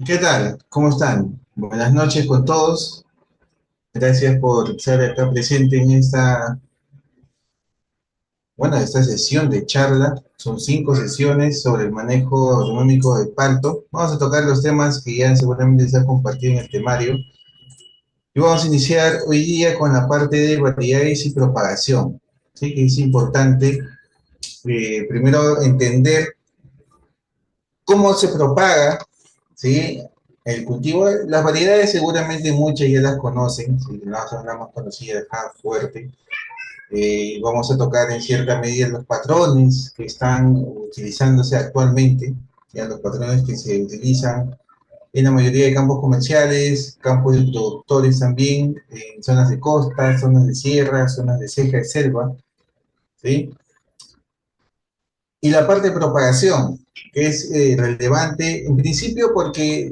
¿Qué tal? ¿Cómo están? Buenas noches con todos. Gracias por estar acá presente en esta sesión de charla. Son 5 sesiones sobre el manejo agronómico del palto. Vamos a tocar los temas que ya seguramente se han compartido en el temario. Y vamos a iniciar hoy día con la parte de variedades y propagación. ¿Sí? Que es importante primero entender cómo se propaga, ¿sí? El cultivo, las variedades seguramente muchas ya las conocen, ¿sí? No son las más conocidas, fuerte. Vamos a tocar en cierta medida los patrones que están utilizándose actualmente, ya los patrones que se utilizan en la mayoría de campos comerciales, campos de productores también, en zonas de costa, zonas de sierra, zonas de ceja de selva, ¿sí? Y la parte de propagación, que es relevante en principio porque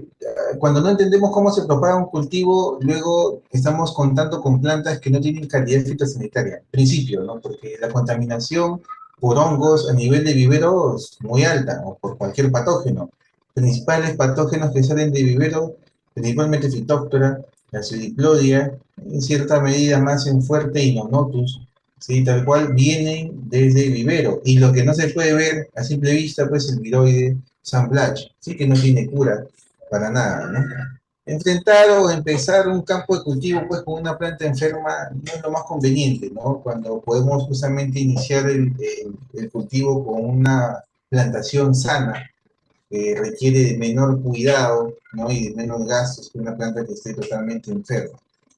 cuando no entendemos cómo se propaga un cultivo, luego estamos contando con plantas que no tienen calidad fitosanitaria. En principio, ¿no? Porque la contaminación por hongos a nivel de vivero es muy alta, o por cualquier patógeno. Principales patógenos que salen de vivero, principalmente Phytophthora, la Pseudiplodia, en cierta medida más en fuerte y Nonotus, ¿sí? Tal cual vienen desde vivero. Y lo que no se puede ver a simple vista, pues el viroide San Blatch, ¿sí? Que no tiene cura para nada, ¿no? Enfrentar o empezar un campo de cultivo pues con una planta enferma no es lo más conveniente, ¿no? Cuando podemos justamente iniciar el cultivo con una plantación sana, que requiere de menor cuidado, ¿no? Y de menos gastos que una planta que esté totalmente enferma.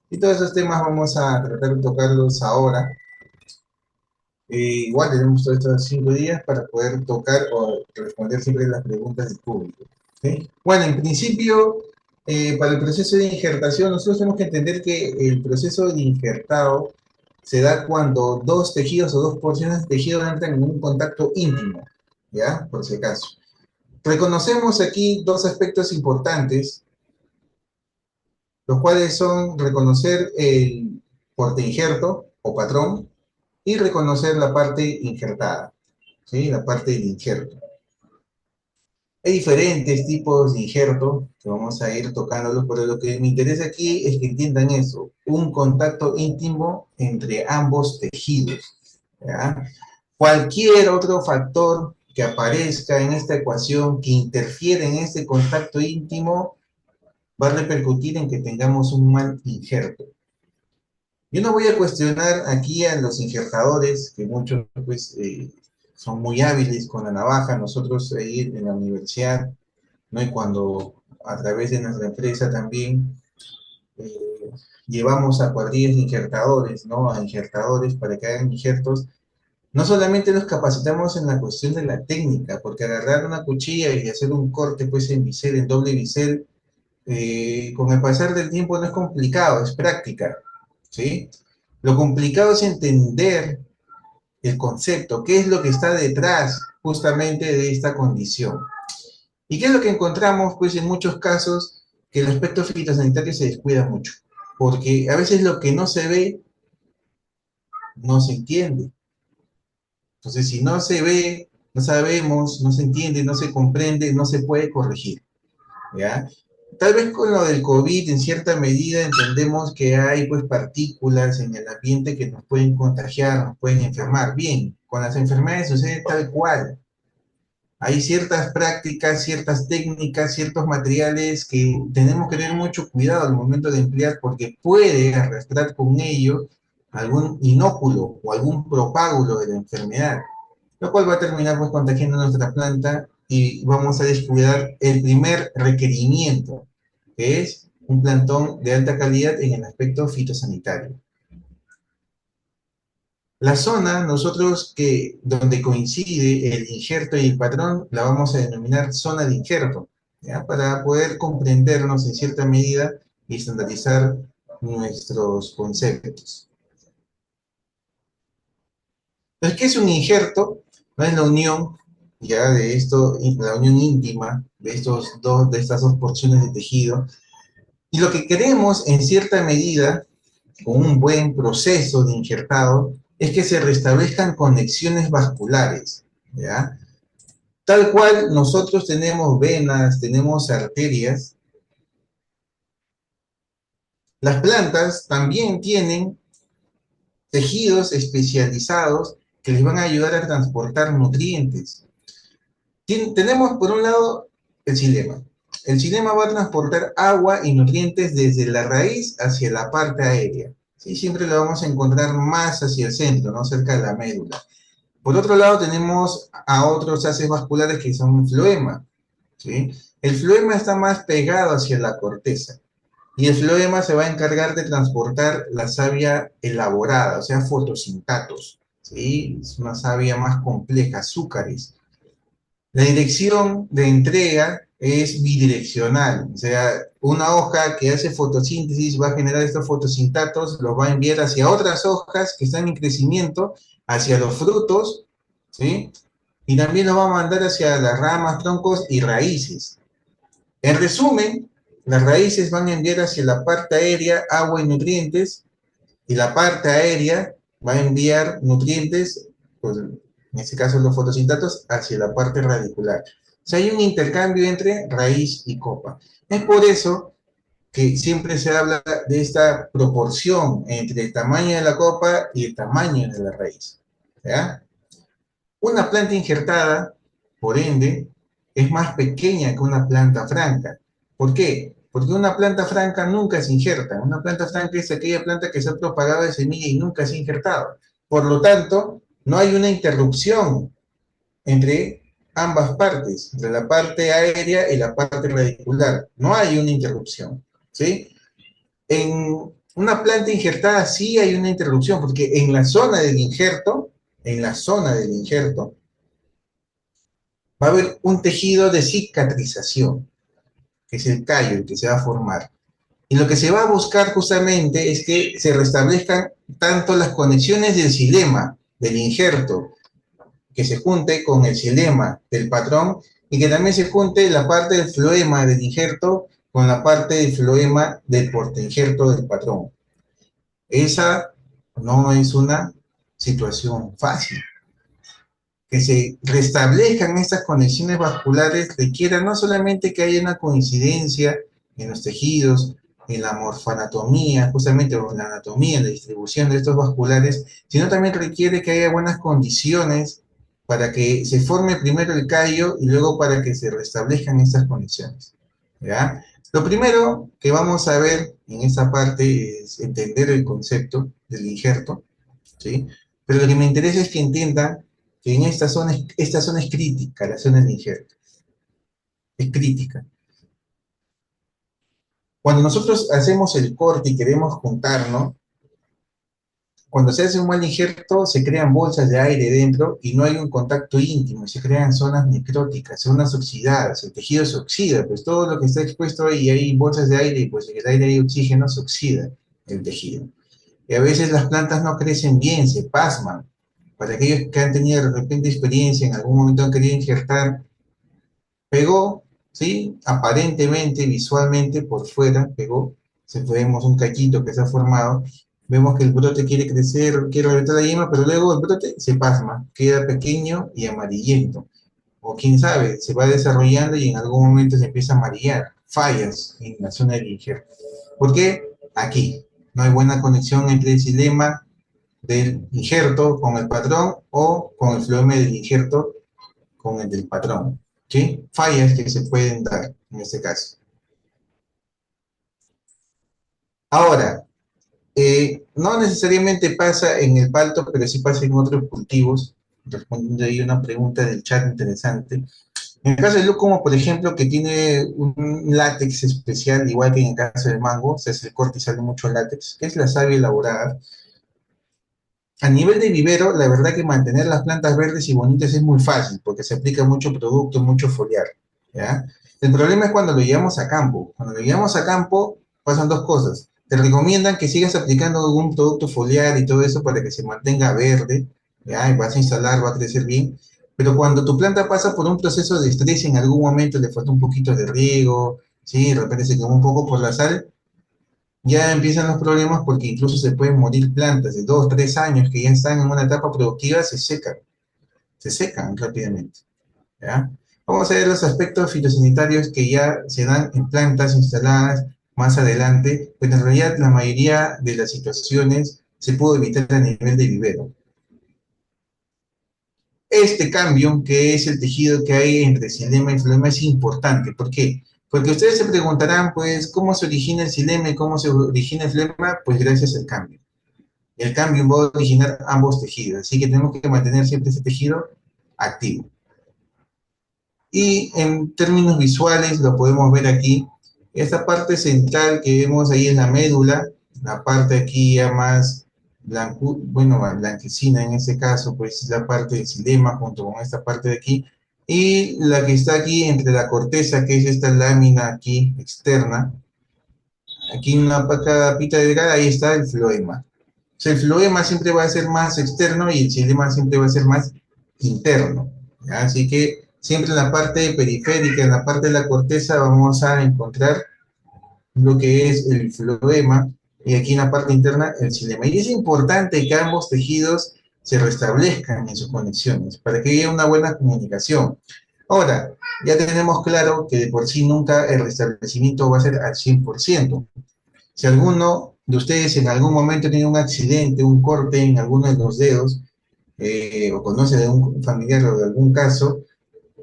Y todos esos temas vamos a tratar de tocarlos ahora. Igual tenemos todos estos 5 días para poder tocar o responder siempre las preguntas del público. ¿Sí? Bueno, en principio, para el proceso de injertación, nosotros tenemos que entender que el proceso de injertado se da cuando dos tejidos o dos porciones de tejido entran en un contacto íntimo, ¿ya? Por si acaso. Reconocemos aquí dos aspectos importantes, los cuales son reconocer el porte injerto o patrón y reconocer la parte injertada, ¿sí? La parte del injerto. Hay diferentes tipos de injerto que vamos a ir tocándolos, pero lo que me interesa aquí es que entiendan eso, un contacto íntimo entre ambos tejidos, ¿ya? Cualquier otro factor que aparezca en esta ecuación que interfiere en este contacto íntimo va a repercutir en que tengamos un mal injerto. Yo no voy a cuestionar aquí a los injertadores, que muchos pues son muy hábiles con la navaja. Nosotros ahí en la universidad, ¿no? Y cuando a través de nuestra empresa también eh, llevamos a cuadrillas de injertadores, ¿no? A injertadores para que hagan injertos. No solamente los capacitamos en la cuestión de la técnica, porque agarrar una cuchilla y hacer un corte pues en bisel, en doble bisel, con el pasar del tiempo no es complicado, es práctica, ¿sí? Lo complicado es entender el concepto, qué es lo que está detrás justamente de esta condición. ¿Y qué es lo que encontramos? Pues en muchos casos que el aspecto fitosanitario se descuida mucho, porque a veces lo que no se ve no se entiende. Entonces, si no se ve, no sabemos, no se entiende, no se comprende, no se puede corregir, ¿ya? Tal vez con lo del COVID, en cierta medida, entendemos que hay pues partículas en el ambiente que nos pueden contagiar, nos pueden enfermar. Bien, con las enfermedades sucede tal cual. Hay ciertas prácticas, ciertas técnicas, ciertos materiales que tenemos que tener mucho cuidado al momento de emplear porque puede arrastrar con ello algún inóculo o algún propágulo de la enfermedad, lo cual va a terminar pues contagiando nuestra planta y vamos a descuidar el primer requerimiento, que es un plantón de alta calidad en el aspecto fitosanitario. La zona, nosotros que donde coincide el injerto y el patrón, la vamos a denominar zona de injerto, ¿ya? Para poder comprendernos en cierta medida y estandarizar nuestros conceptos. Entonces, ¿qué es un injerto? No es la unión, ya de esto, la unión íntima de estas dos porciones de tejido. Y lo que queremos en cierta medida, con un buen proceso de injertado, es que se restablezcan conexiones vasculares, ¿ya? Tal cual nosotros tenemos venas, tenemos arterias, Las plantas también tienen tejidos especializados que les van a ayudar a transportar nutrientes. Tenemos por un lado el xilema. El xilema va a transportar agua y nutrientes desde la raíz hacia la parte aérea. ¿Sí? Siempre lo vamos a encontrar más hacia el centro, ¿no? Cerca de la médula. Por otro lado tenemos a otros haces vasculares que son un floema. ¿Sí? El floema está más pegado hacia la corteza. Y el floema se va a encargar de transportar la savia elaborada, o sea, fotosintatos. ¿Sí? Es una savia más compleja, azúcares. La dirección de entrega es bidireccional, o sea, una hoja que hace fotosíntesis va a generar estos fotosintatos, los va a enviar hacia otras hojas que están en crecimiento, hacia los frutos, ¿sí? Y también los va a mandar hacia las ramas, troncos y raíces. En resumen, las raíces van a enviar hacia la parte aérea agua y nutrientes, y la parte aérea va a enviar nutrientes, pues en este caso los fotosintatos, hacia la parte radicular. O sea, hay un intercambio entre raíz y copa. Es por eso que siempre se habla de esta proporción entre el tamaño de la copa y el tamaño de la raíz. ¿Ya? Una planta injertada, por ende, es más pequeña que una planta franca. ¿Por qué? Porque una planta franca nunca se injerta. Una planta franca es aquella planta que se ha propagado de semilla y nunca se ha injertado. Por lo tanto, no hay una interrupción entre ambas partes, entre la parte aérea y la parte radicular. No hay una interrupción. ¿Sí? En una planta injertada sí hay una interrupción, porque en la zona del injerto, va a haber un tejido de cicatrización, que es el callo, el que se va a formar. Y lo que se va a buscar justamente es que se restablezcan tanto las conexiones del xilema, del injerto, que se junte con el xilema del patrón, y que también se junte la parte del floema del injerto con la parte del floema del portainjerto del patrón. Esa no es una situación fácil. Que se restablezcan estas conexiones vasculares requiere no solamente que haya una coincidencia en los tejidos, en la morfoanatomía, justamente o en la anatomía, en la distribución de estos vasculares, sino también requiere que haya buenas condiciones para que se forme primero el callo y luego para que se restablezcan estas conexiones. ¿Ya? Lo primero que vamos a ver en esta parte es entender el concepto del injerto, ¿sí? Pero lo que me interesa es que entiendan que en esta zona es crítica, la zona del injerto. Es crítica. Cuando nosotros hacemos el corte y queremos juntarnos, cuando se hace un mal injerto, se crean bolsas de aire dentro y no hay un contacto íntimo, se crean zonas necróticas, zonas oxidadas, el tejido se oxida, pues todo lo que está expuesto ahí, hay bolsas de aire y pues en el aire hay oxígeno, se oxida el tejido. Y a veces las plantas no crecen bien, se pasman. Para aquellos que han tenido de repente experiencia, en algún momento han querido injertar, pegó, ¿sí? Aparentemente, visualmente, por fuera, pegó. Si vemos un cachito que se ha formado, vemos que el brote quiere crecer, quiere reventar la yema, pero luego el brote se pasma, queda pequeño y amarillento. O quién sabe, se va desarrollando y en algún momento se empieza a amarillar. Fallas en la zona del injerto. ¿Por qué? Aquí. No hay buena conexión entre el xilema del injerto con el patrón o con el floema del injerto con el del patrón. ¿Sí? Fallas que se pueden dar en este caso. Ahora, no necesariamente pasa en el palto, pero sí pasa en otros cultivos, respondiendo ahí una pregunta del chat interesante. En el caso del lúcuma, por ejemplo, que tiene un látex especial, igual que en el caso del mango, se hace el corte y sale mucho látex, que es la savia elaborada. A nivel de vivero, la verdad que mantener las plantas verdes y bonitas es muy fácil, porque se aplica mucho producto, mucho foliar, ¿ya? El problema es cuando lo llevamos a campo. Cuando lo llevamos a campo, pasan dos cosas. Te recomiendan que sigas aplicando algún producto foliar y todo eso para que se mantenga verde, ¿ya? Y vas a instalar, va a crecer bien. Pero cuando tu planta pasa por un proceso de estrés, en algún momento le falta un poquito de riego, ¿sí? De repente se quemó un poco por la sal, ya empiezan los problemas porque incluso se pueden morir plantas de 2, 3 años que ya están en una etapa productiva, se secan rápidamente. ¿Ya? Vamos a ver los aspectos fitosanitarios que ya se dan en plantas instaladas más adelante, pero en realidad la mayoría de las situaciones se pudo evitar a nivel de vivero. Este cambio, que es el tejido que hay entre xilema y flema, es importante. ¿Por qué? Porque ustedes se preguntarán, pues, ¿cómo se origina el xilema y cómo se origina el flema? Pues gracias al cambio. El cambio va a originar ambos tejidos, así que tenemos que mantener siempre ese tejido activo. Y en términos visuales, lo podemos ver aquí, esta parte central que vemos ahí es la médula, la parte aquí ya más bueno, blanquecina en este caso, pues es la parte del xilema junto con esta parte de aquí, y la que está aquí entre la corteza, que es esta lámina aquí externa, aquí una capita delgada, ahí está el floema. O sea, el floema siempre va a ser más externo y el xilema siempre va a ser más interno. ¿Ya? Así que siempre en la parte periférica, en la parte de la corteza, vamos a encontrar lo que es el floema y aquí en la parte interna el xilema. Y es importante que ambos tejidos se restablezcan en sus conexiones para que haya una buena comunicación. Ahora, ya tenemos claro que de por sí nunca el restablecimiento va a ser al 100%. Si alguno de ustedes en algún momento tiene un accidente, un corte en alguno de los dedos, o conoce de un familiar o de algún caso,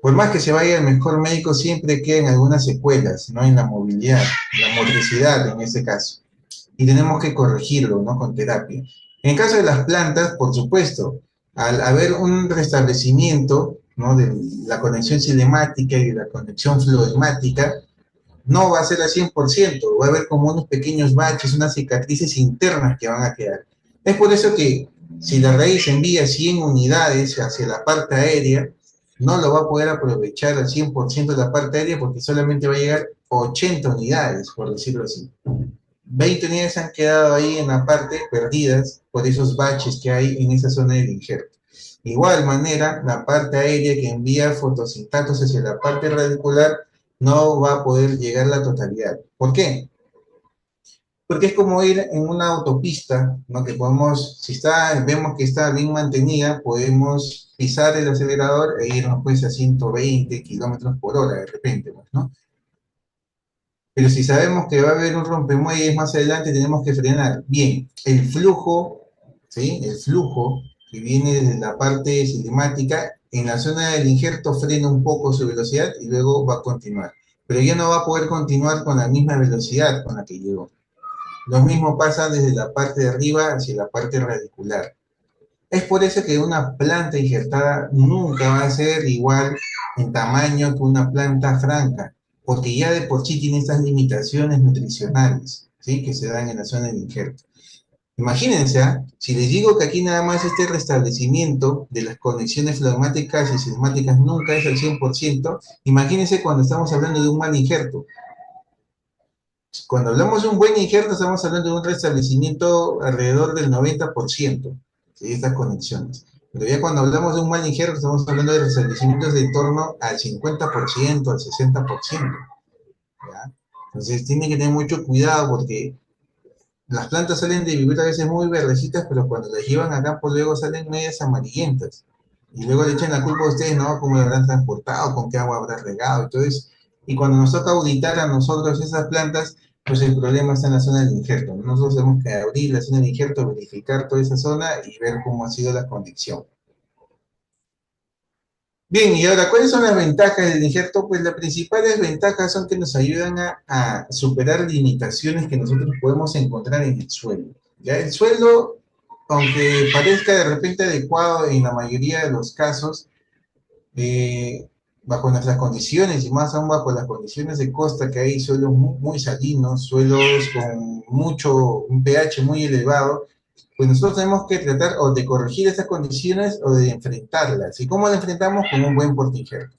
por más que se vaya al mejor médico, siempre quedan algunas secuelas, ¿no? En la movilidad, en la motricidad en este caso. Y tenemos que corregirlo, ¿no? Con terapia. En el caso de las plantas, por supuesto, al haber un restablecimiento, ¿no? De la conexión cinemática y de la conexión fluimática, no va a ser al 100%, va a haber como unos pequeños baches, unas cicatrices internas que van a quedar. Es por eso que si la raíz envía 100 unidades hacia la parte aérea, no lo va a poder aprovechar al 100% de la parte aérea porque solamente va a llegar 80 unidades, por decirlo así. 20 unidades han quedado ahí en la parte perdidas por esos baches que hay en esa zona del injerto. Igual manera, la parte aérea que envía fotosintatos hacia la parte radicular no va a poder llegar a la totalidad. ¿Por qué? Porque es como ir en una autopista, ¿no? Que podemos, si está, vemos que está bien mantenida, podemos pisar el acelerador e irnos pues a 120 kilómetros por hora de repente, pues, ¿no? Pero si sabemos que va a haber un rompemuelles más adelante, tenemos que frenar. Bien, el flujo, ¿sí? El flujo que viene desde la parte cinemática, en la zona del injerto frena un poco su velocidad y luego va a continuar. Pero ya no va a poder continuar con la misma velocidad con la que llegó. Lo mismo pasa desde la parte de arriba hacia la parte radicular. Es por eso que una planta injertada nunca va a ser igual en tamaño que una planta franca, porque ya de por sí tiene estas limitaciones nutricionales, ¿sí? Que se dan en la zona del injerto. Imagínense, ¿ah? Si les digo que aquí nada más este restablecimiento de las conexiones flagmáticas y cismáticas nunca es al 100%, imagínense cuando estamos hablando de un mal injerto. Cuando hablamos de un buen injerto, estamos hablando de un restablecimiento alrededor del 90%, ¿sí? Estas conexiones. Pero ya cuando hablamos de un mal injerto, estamos hablando de restablecimientos de en torno al 50%, al 60%. ¿Ya? Entonces, tienen que tener mucho cuidado porque las plantas salen de vivir a veces muy verdecitas, pero cuando las llevan a campo luego salen medias amarillentas. Y luego le echan la culpa a ustedes, ¿no? ¿Cómo lo habrán transportado? ¿Con qué agua habrá regado? Y todo eso. Y cuando nos toca auditar a nosotros esas plantas, pues el problema está en la zona del injerto. Nosotros tenemos que abrir la zona del injerto, verificar toda esa zona y ver cómo ha sido la conexión. Bien, y ahora, ¿cuáles son las ventajas del injerto? Pues las principales ventajas son que nos ayudan a superar limitaciones que nosotros podemos encontrar en el suelo. Ya el suelo, aunque parezca de repente adecuado en la mayoría de los casos, eh, bajo nuestras condiciones y más aún bajo las condiciones de costa, que hay suelos muy salinos, suelos con mucho, un pH muy elevado, pues nosotros tenemos que tratar o de corregir esas condiciones o de enfrentarlas. ¿Y cómo las enfrentamos? Con un buen portainjerto,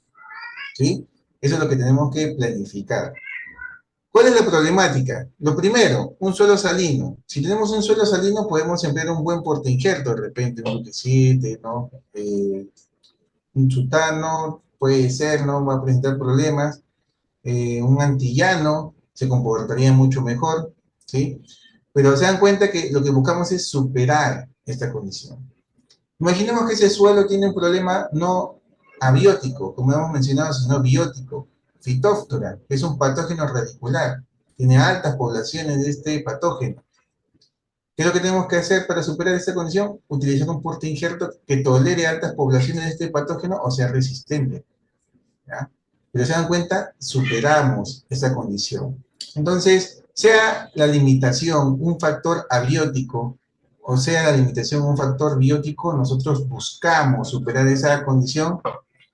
¿sí? Eso es lo que tenemos que planificar. ¿Cuál es la problemática? Lo primero, un suelo salino. Si tenemos un suelo salino, podemos emplear un buen portainjerto, de repente un Luque 7, ¿no? Un sutano, puede ser, ¿no? Va a presentar problemas. Un antillano se comportaría mucho mejor, ¿sí? Pero se dan cuenta que lo que buscamos es superar esta condición. Imaginemos que ese suelo tiene un problema no abiótico, como hemos mencionado, sino biótico, fitóftora, que es un patógeno radicular. tiene altas poblaciones de este patógeno. ¿Qué es lo que tenemos que hacer para superar esta condición? Utilizar un porte injerto que tolere altas poblaciones de este patógeno o sea resistente. ¿Ya? Pero se dan cuenta, superamos esa condición. Entonces, sea la limitación un factor abiótico o sea la limitación un factor biótico, nosotros buscamos superar esa condición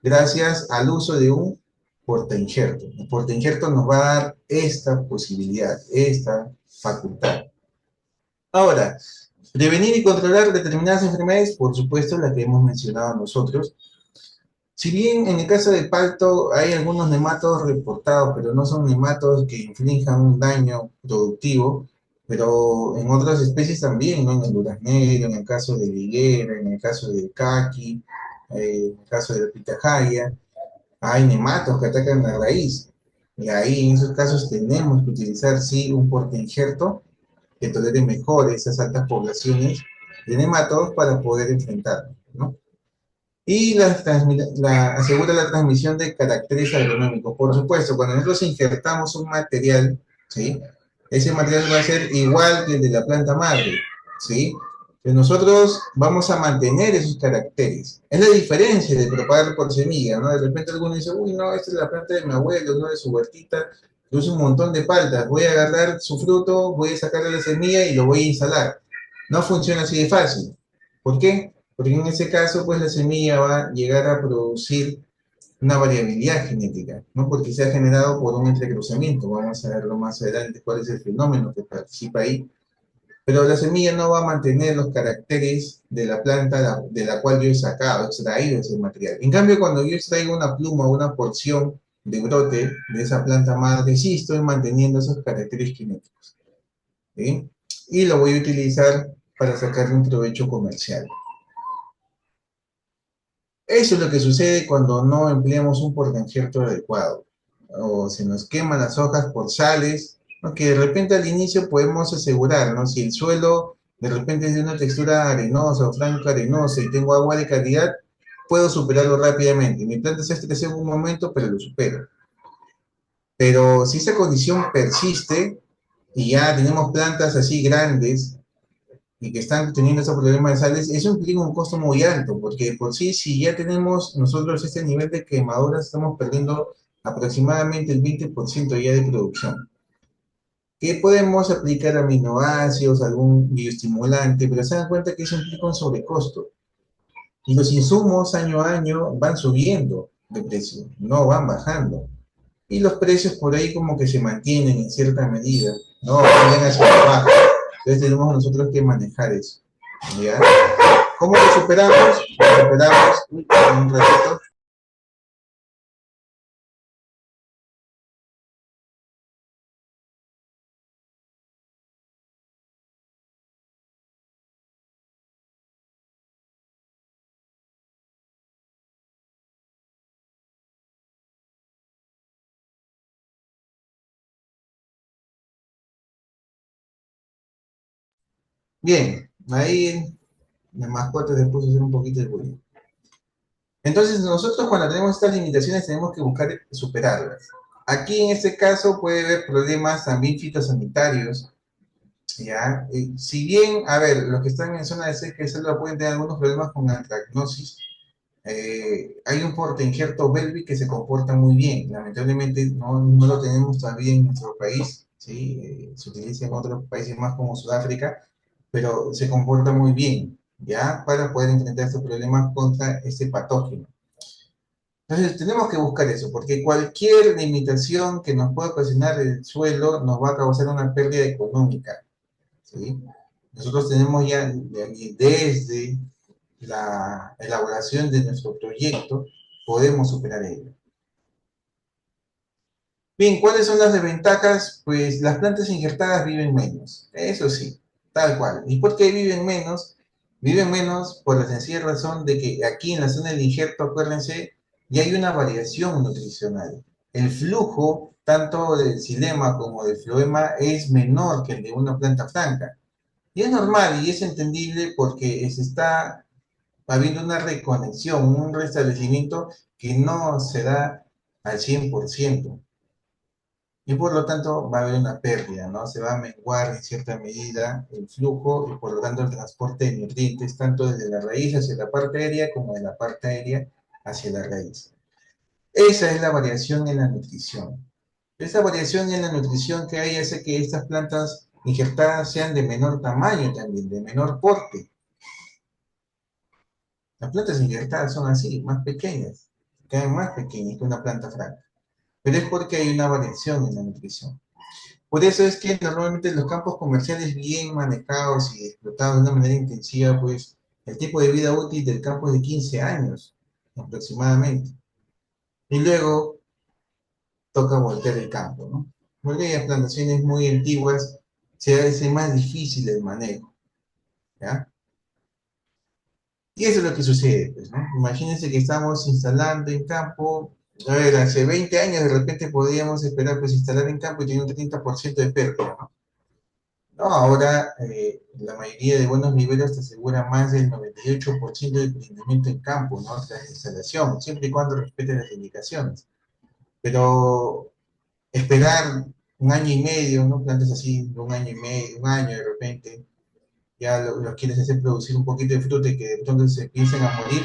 gracias al uso de un portainjerto. El portainjerto nos va a dar esta posibilidad, esta facultad. Ahora, prevenir y controlar determinadas enfermedades, por supuesto, las que hemos mencionado nosotros. Si bien en el caso de palto hay algunos nematodos reportados, pero no son nematodos que inflijan un daño productivo, pero en otras especies también, ¿no? En el duraznero, en el caso de la higuera, en el caso del caqui, en el caso de la pitahaya, hay nematos que atacan la raíz. Y ahí en esos casos tenemos que utilizar, sí, un portainjerto que tolere mejor esas altas poblaciones de nematodos para poder enfrentarlo, ¿no? Y asegura la transmisión de caracteres agronómicos. Por supuesto, cuando nosotros injertamos un material, ¿sí? Ese material va a ser igual que el de la planta madre, ¿sí? Pero nosotros vamos a mantener esos caracteres. Es la diferencia de propagar por semilla, ¿no? De repente alguno dice, uy, no, esta es la planta de mi abuelo, no de su huertita, produce un montón de paltas, voy a agarrar su fruto, voy a sacarle la semilla y lo voy a instalar. No funciona así de fácil. ¿Por qué? Porque en ese caso, pues la semilla va a llegar a producir una variabilidad genética, ¿no? Porque se ha generado por un entrecruzamiento. Vamos a verlo más adelante cuál es el fenómeno que participa ahí. Pero la semilla no va a mantener los caracteres de la planta de la cual yo he sacado, extraído ese material. En cambio, cuando yo extraigo una pluma, una porción de brote de esa planta madre, sí estoy manteniendo esos caracteres genéticos, ¿sí? Y lo voy a utilizar para sacarle un provecho comercial. Eso es lo que sucede cuando no empleamos un portainjerto adecuado. O se nos queman las hojas por sales, ¿no? Que de repente al inicio podemos asegurar, ¿no? Si el suelo de repente es de una textura arenosa o franco arenosa y tengo agua de calidad, puedo superarlo rápidamente. Mi planta se estresó en un momento, pero lo supero. Pero si esa condición persiste y ya tenemos plantas así grandes, y que están teniendo esos problemas de sales, eso implica un costo muy alto, porque por sí, si ya tenemos nosotros este nivel de quemaduras, estamos perdiendo aproximadamente el 20% ya de producción. ¿Qué podemos aplicar aminoácidos, algún bioestimulante? Pero se dan cuenta que eso implica un sobrecosto. Y los insumos año a año van subiendo de precio, no van bajando. Y los precios por ahí como que se mantienen en cierta medida, no van hacia abajo. Entonces tenemos nosotros que manejar eso. ¿Ya? ¿Cómo lo superamos? Lo superamos un ratito. Bien, ahí la mascota se puso a hacer un poquito de bullying. Entonces nosotros cuando tenemos estas limitaciones tenemos que buscar superarlas. Aquí en este caso puede haber problemas también fitosanitarios, ¿ya? Si bien, a ver, los que están en zona de seca y selva pueden tener algunos problemas con antracnosis, hay un portainjerto Belvic que se comporta muy bien. Lamentablemente no lo tenemos todavía en nuestro país, ¿sí? Se utiliza en otros países más como Sudáfrica, pero se comporta muy bien, ¿ya? Para poder enfrentar estos problemas contra este patógeno. Entonces tenemos que buscar eso, porque cualquier limitación que nos pueda ocasionar el suelo nos va a causar una pérdida económica, ¿sí? Nosotros tenemos ya desde la elaboración de nuestro proyecto, podemos superar ello. Bien, ¿cuáles son las desventajas? Pues las plantas injertadas viven menos, eso sí, tal cual. ¿Y por qué viven menos? Viven menos por la sencilla razón de que aquí en la zona del injerto, acuérdense, ya hay una variación nutricional. El flujo, tanto del xilema como del floema, es menor que el de una planta franca. Y es normal y es entendible porque se está habiendo una reconexión, un restablecimiento que no se da al 100%. y por lo tanto va a haber una pérdida, ¿no? Se va a menguar en cierta medida el flujo y por lo tanto el transporte de nutrientes, tanto desde la raíz hacia la parte aérea como de la parte aérea hacia la raíz. Esa es la variación en la nutrición. Esa variación en la nutrición que hay hace que estas plantas injertadas sean de menor tamaño también, de menor porte. Las plantas injertadas son así, más pequeñas, quedan más pequeñas que una planta franca. Pero es porque hay una variación en la nutrición. Por eso es que normalmente los campos comerciales bien manejados y explotados de una manera intensiva, pues el tiempo de vida útil del campo es de 15 años aproximadamente. Y luego toca voltear el campo, ¿no? Porque las plantaciones muy antiguas se hace más difícil el manejo, ¿ya? Y eso es lo que sucede, pues, ¿no? Imagínense que estamos instalando en campo, a ver, hace 20 años de repente podíamos esperar pues instalar en campo y tener un 30% de pérdida, ¿no? No, ahora la mayoría de buenos niveles te asegura más del 98% de rendimiento en campo, ¿no? Tras la instalación, siempre y cuando respete las indicaciones. Pero esperar un año y medio, ¿no? Plantas así, un año y medio, un año de repente, ya lo quieres hacer producir un poquito de fruta y que de pronto se empiecen a morir,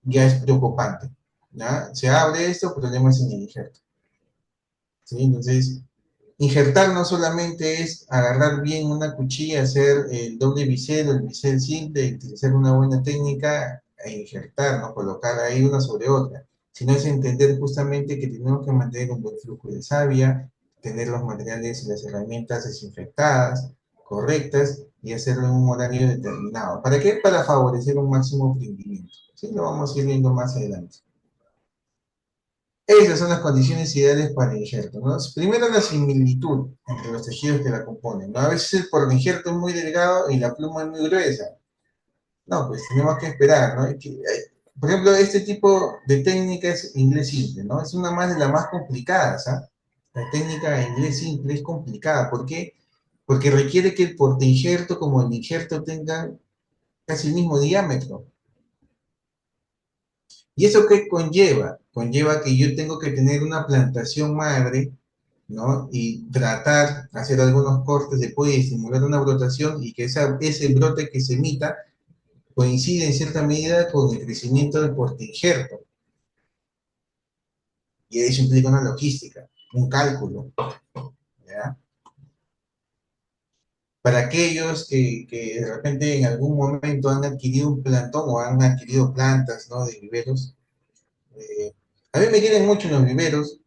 ya es preocupante, ¿ya? Se abre esto, problemas en el injerto, ¿sí? Entonces, injertar no solamente es agarrar bien una cuchilla, hacer el doble bisel o el bisel simple, utilizar una buena técnica e injertar, ¿no? Colocar ahí una sobre otra, sino es entender justamente que tenemos que mantener un buen flujo de savia, tener los materiales y las herramientas desinfectadas, correctas, y hacerlo en un horario determinado. ¿Para qué? Para favorecer un máximo rendimiento. ¿Sí? Lo vamos a ir viendo más adelante. Esas son las condiciones ideales para el injerto, ¿no? Primero, la similitud entre los tejidos que la componen, ¿no? A veces el por injerto es muy delgado y la pluma es muy gruesa. No, pues tenemos que esperar, ¿no? Por ejemplo, este tipo de técnica es inglés simple, ¿no? Es una más de las más complicadas, ¿ah? La técnica de inglés simple es complicada. ¿Por qué? Porque requiere que el portainjerto como el injerto tengan casi el mismo diámetro. ¿Y eso qué conlleva? Conlleva que yo tengo que tener una plantación madre, ¿no? Y tratar, hacer algunos cortes de poda y estimular una brotación y que ese brote que se emita coincide en cierta medida con el crecimiento del portainjerto. Y eso implica una logística, un cálculo, ¿ya? Para aquellos que de repente en algún momento han adquirido un plantón o han adquirido plantas, ¿no? De viveros, eh, a mí me quieren mucho en los viveros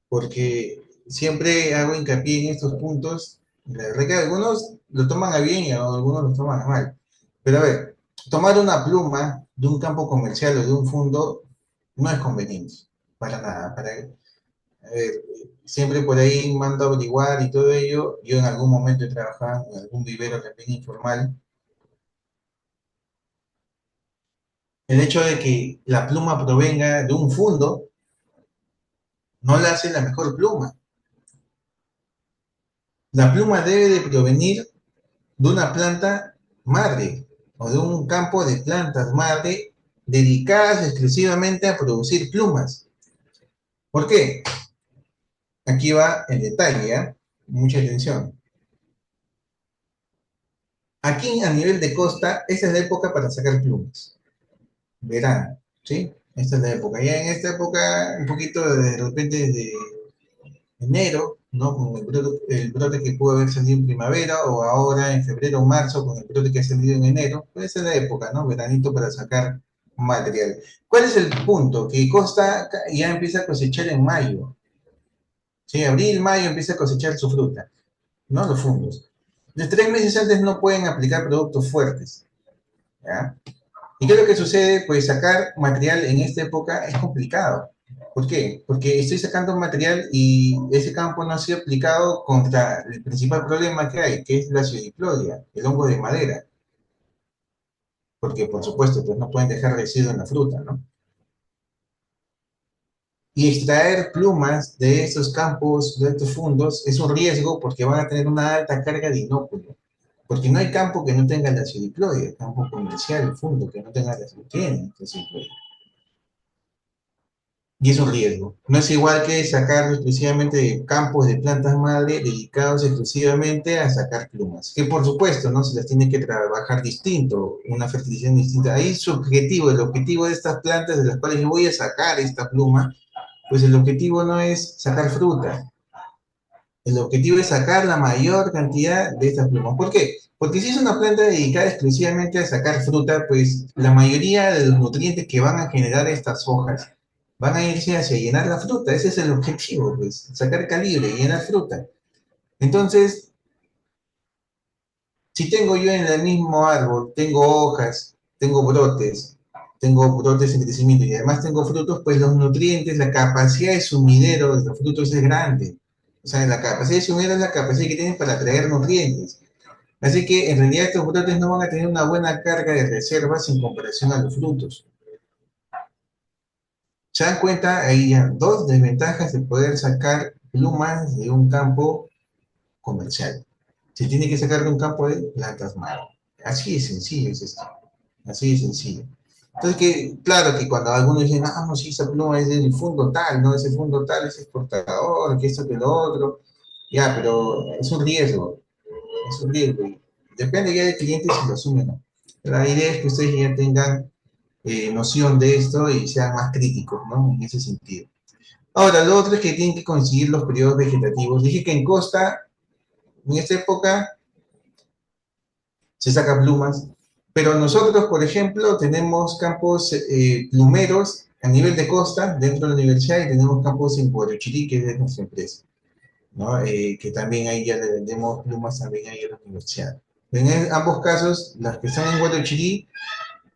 porque siempre hago hincapié en estos puntos. La verdad que algunos lo toman a bien y algunos lo toman a mal. Pero a ver, tomar una pluma de un campo comercial o de un fondo no es conveniente, para nada. A ver, siempre por ahí mando a averiguar y todo ello. Yo en algún momento he trabajado en algún vivero también informal. El hecho de que la pluma provenga de un fondo no la hace la mejor pluma. La pluma debe de provenir de una planta madre o de un campo de plantas madre dedicadas exclusivamente a producir plumas. ¿Por qué? Aquí va el detalle, ¿eh? Mucha atención. Aquí a nivel de costa, esta es la época para sacar plumas. Verano, ¿sí? Esta es la época. Ya en esta época, un poquito de repente desde enero, ¿no? Con el brote que pudo haber salido en primavera, o ahora en febrero o marzo, con el brote que ha salido en enero, pues esa es la época, ¿no? Veranito para sacar material. ¿Cuál es el punto? Que Costa ya empieza a cosechar en mayo, ¿sí? Abril, mayo empieza a cosechar su fruta, ¿no? Los fungos. De 3 meses antes no pueden aplicar productos fuertes, ¿ya? ¿Y qué es lo que sucede? Pues sacar material en esta época es complicado. ¿Por qué? Porque estoy sacando material y ese campo no ha sido aplicado contra el principal problema que hay, que es la acidiplodia, el hongo de madera. Porque, por supuesto, pues no pueden dejar residuo en la fruta, ¿no? Y extraer plumas de estos campos, de estos fundos, es un riesgo porque van a tener una alta carga de inóculo. Porque no hay campo que no tenga la acidiplodia, campo comercial, fundo que no tenga la acidiplodia. Y es un riesgo. No es igual que sacar exclusivamente de campos de plantas madre dedicados exclusivamente a sacar plumas. Que por supuesto, ¿no? Se las tiene que trabajar distinto, una fertilización distinta. Ahí su objetivo, el objetivo de estas plantas de las cuales yo voy a sacar esta pluma, pues el objetivo no es sacar fruta. El objetivo es sacar la mayor cantidad de estas plumas. ¿Por qué? Porque si es una planta dedicada exclusivamente a sacar fruta, pues la mayoría de los nutrientes que van a generar estas hojas van a irse hacia llenar la fruta. Ese es el objetivo, pues, sacar calibre y llenar fruta. Entonces, si tengo yo en el mismo árbol, tengo brotes en crecimiento y además tengo frutos, pues los nutrientes, la capacidad de sumidero de los frutos es grande. O sea, la capacidad de sumidero es la capacidad que tienen para atraer nutrientes. Así que en realidad estos brotes no van a tener una buena carga de reservas en comparación a los frutos. ¿Se dan cuenta? Hay ya dos desventajas de poder sacar plumas de un campo comercial. Se tiene que sacar de un campo de plantas madre. Así de sencillo es esto. Así de sencillo. Entonces, que, claro que cuando algunos dicen, ah, no, sí, esa pluma es del fondo tal, no, ese fondo tal es exportador, que esto, que lo otro. Ya, pero es un riesgo. Y depende ya del cliente si lo asume o no. La idea es que ustedes ya tengan noción de esto y sean más críticos, ¿no? En ese sentido. Ahora, lo otro es que tienen que coincidir los periodos vegetativos. Dije que en costa, en esta época, se saca plumas, pero nosotros, por ejemplo, tenemos campos plumeros a nivel de costa dentro de la universidad y tenemos campos en Guarochirí, que es de nuestra empresa, ¿no? Que también ahí ya le vendemos plumas también ahí a la universidad. En ambos casos, las que están en Guarochirí,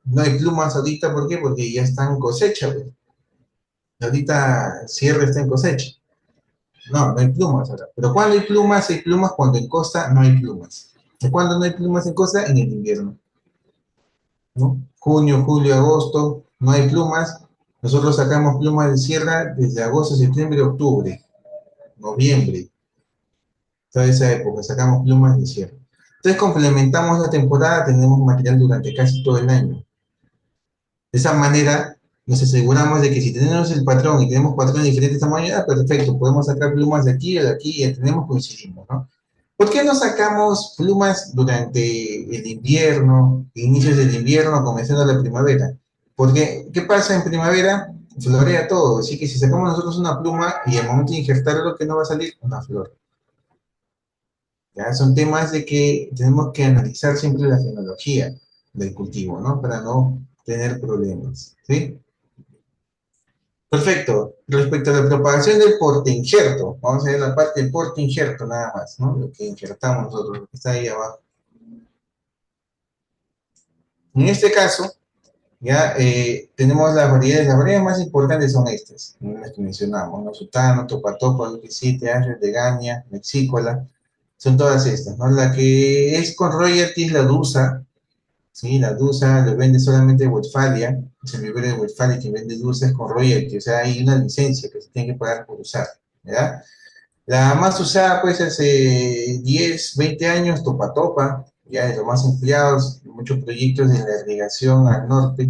no hay plumas ahorita, ¿por qué? Porque ya están en cosecha, pues. Ahorita cierre está en cosecha. No, no hay plumas ahora. Pero cuando hay plumas cuando en costa no hay plumas. ¿Y cuando no hay plumas en costa? En el invierno, ¿no? Junio, julio, agosto, no hay plumas. Nosotros sacamos plumas de sierra desde agosto, septiembre, octubre, noviembre, toda esa época, sacamos plumas de sierra. Entonces complementamos la temporada, tenemos material durante casi todo el año. De esa manera nos aseguramos de que si tenemos el patrón y tenemos patrones de diferentes tamaños, ah, perfecto, podemos sacar plumas de aquí o de aquí y tenemos, coincidimos, ¿no? ¿Por qué no sacamos plumas durante el invierno, inicios del invierno, comenzando la primavera? Porque, ¿qué pasa en primavera? Florea todo, así que si sacamos nosotros una pluma y al momento de injertarlo, ¿qué no va a salir? Una flor. ¿Ya? Son temas de que tenemos que analizar siempre la fenología del cultivo, ¿no? Para no tener problemas, ¿sí? Perfecto. Respecto a la propagación del porte injerto, vamos a ver la parte del porte injerto nada más, ¿no? Lo que injertamos nosotros, lo que está ahí abajo. En este caso, ya tenemos las variedades más importantes son estas, ¿no? Las que mencionamos, ¿no? Sutano, Topatopa, Luquisite, Ashres, Degania, Mexícola, son todas estas, ¿no? La que es con royalty es la DUSA, ¿sí? La DUSA lo vende solamente Westfalia, es el vivero de Westfalia que vende DUSA es con royalty, o sea, hay una licencia que se tiene que pagar por usar, ¿ya? La más usada, pues, hace 10, 20 años, Topa Topa, ya de los más empleados, muchos proyectos de la irrigación al norte,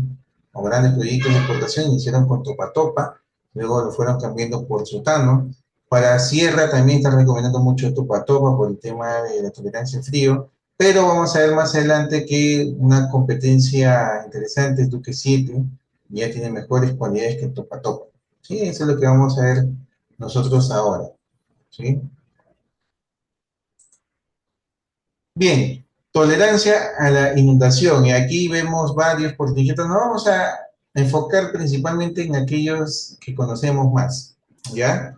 o grandes proyectos de exportación, iniciaron con Topa Topa, luego lo fueron cambiando por Sutano. Para Sierra también están recomendando mucho Topa Topa por el tema de la tolerancia al frío, pero vamos a ver más adelante que una competencia interesante es Duque 7, ya tiene mejores cualidades que Topa Topa. Sí, eso es lo que vamos a ver nosotros ahora. ¿Sí? Bien, tolerancia a la inundación. Y aquí vemos varios portillitos. Nos vamos a enfocar principalmente en aquellos que conocemos más. ¿Ya?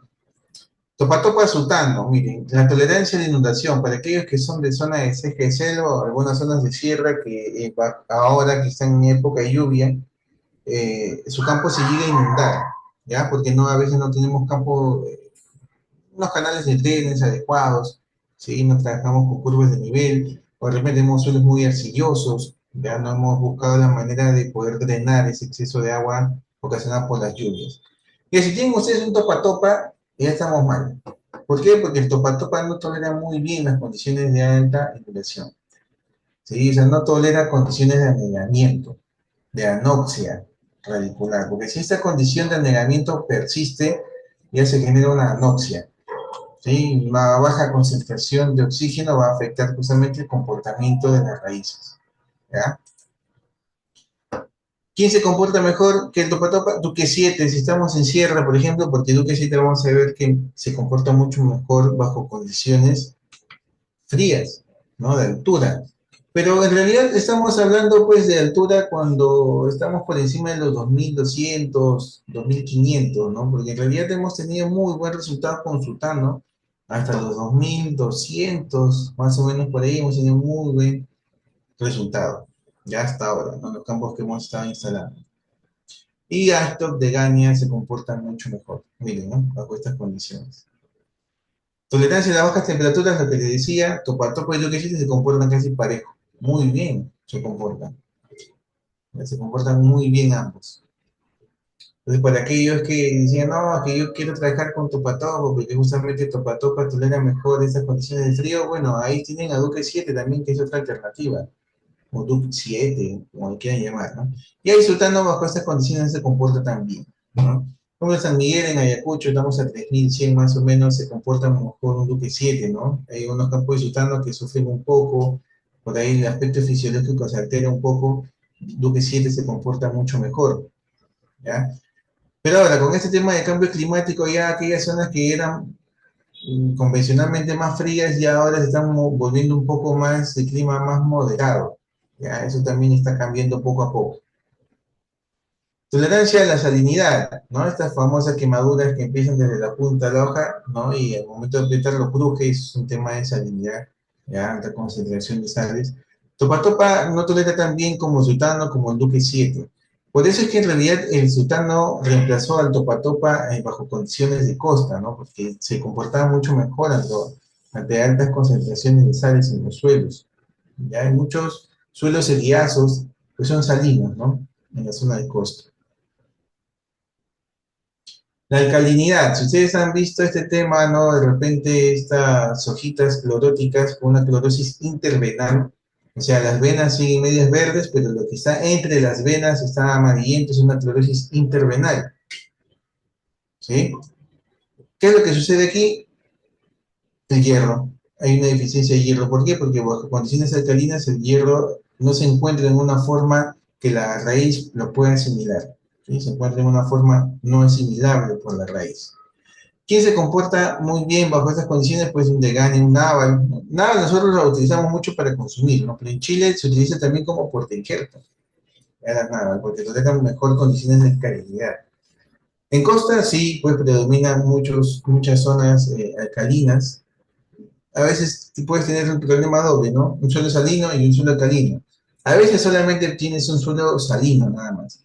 Topatopa Sultano, miren, la tolerancia a la inundación para aquellos que son de zona de CGCL o algunas zonas de sierra que ahora que están en época de lluvia, su campo se llega a inundar, ¿ya? Porque no, a veces no tenemos campo, unos canales de trenes adecuados, ¿sí? No trabajamos con curvas de nivel, o de repente tenemos suelos muy arcillosos, ya no hemos buscado la manera de poder drenar ese exceso de agua ocasionado por las lluvias. Y si tienen ustedes un topa-topa, ya estamos mal. ¿Por qué? Porque el topa-topa no tolera muy bien las condiciones de alta inundación. ¿Sí? O sea, no tolera condiciones de anegamiento, de anoxia. radicular, porque si esta condición de anegamiento persiste, ya se genera una anoxia, ¿sí? Una baja concentración de oxígeno va a afectar justamente el comportamiento de las raíces, ¿ya? ¿Quién se comporta mejor que el topatopa? Duque 7, si estamos en sierra, por ejemplo, porque Duque 7 vamos a ver que se comporta mucho mejor bajo condiciones frías, ¿no? De altura. Pero en realidad estamos hablando pues de altura cuando estamos por encima de los 2200, 2500, ¿no? Porque en realidad hemos tenido muy buen resultado con Sultano, hasta los 2200, más o menos por ahí hemos tenido muy buen resultado, ya hasta ahora, ¿no? En los campos que hemos estado instalando. Y Astok de Gania se comportan mucho mejor, miren, ¿no? Bajo estas condiciones. Tolerancia a las bajas temperaturas, lo que les decía, Topatopo y Duque 7 se comportan casi parejo. Muy bien se comportan. Se comportan muy bien ambos. Entonces, para aquellos que decían, no, que yo quiero trabajar con Topatopo, porque justamente Topatopa tolera mejor esas condiciones de frío, bueno, ahí tienen a Duque 7 también, que es otra alternativa. O Duque 7, como le quieran llamar, ¿no? Y ahí Sultano bajo estas condiciones se comporta también, ¿no? Como en San Miguel, en Ayacucho, estamos a 3100 más o menos, se comporta mejor un Duque 7, ¿no? Hay unos campos de Sultano que sufren un poco, por ahí el aspecto fisiológico se altera un poco, Duque 7 se comporta mucho mejor, ¿ya? Pero ahora, con este tema de cambio climático, ya aquellas zonas que eran convencionalmente más frías, ya ahora se están volviendo un poco más de clima más moderado, ¿ya? Eso también está cambiando poco a poco. Tolerancia a la salinidad, ¿no? Estas famosas quemaduras que empiezan desde la punta de la hoja, ¿no? Y al momento de apretarlo cruje, es un tema de salinidad, ¿ya? Alta concentración de sales. Topa Topa no tolera tan bien como Sultano, como el Duque 7. Por eso es que en realidad el Sultano reemplazó al Topa Topa bajo condiciones de costa, ¿no? Porque se comportaba mucho mejor ante altas concentraciones de sales en los suelos. Ya hay muchos suelos eriazos que son salinos, ¿no? En la zona de costa. La alcalinidad, si ustedes han visto este tema, ¿no? De repente estas hojitas cloróticas con una clorosis intervenal, o sea, las venas siguen medias verdes, pero lo que está entre las venas está amarillento, es una clorosis intervenal, ¿sí? ¿Qué es lo que sucede aquí? El hierro. Hay una deficiencia de hierro. ¿Por qué? Porque bajo condiciones alcalinas el hierro no se encuentra en una forma que la raíz lo pueda asimilar, ¿sí? Se encuentra en una forma no asimilable por la raíz. ¿Quién se comporta muy bien bajo estas condiciones? Pues un degane, un nábal. Nábal nosotros lo utilizamos mucho para consumir, ¿no? Pero en Chile se utiliza también como portainjerto, era nábal, porque tolera mejor condiciones de alcalinidad. En costa sí, pues predominan muchas zonas alcalinas. A veces puedes tener un problema doble, ¿no? Un suelo salino y un suelo alcalino. A veces solamente tienes un suelo salino, nada más.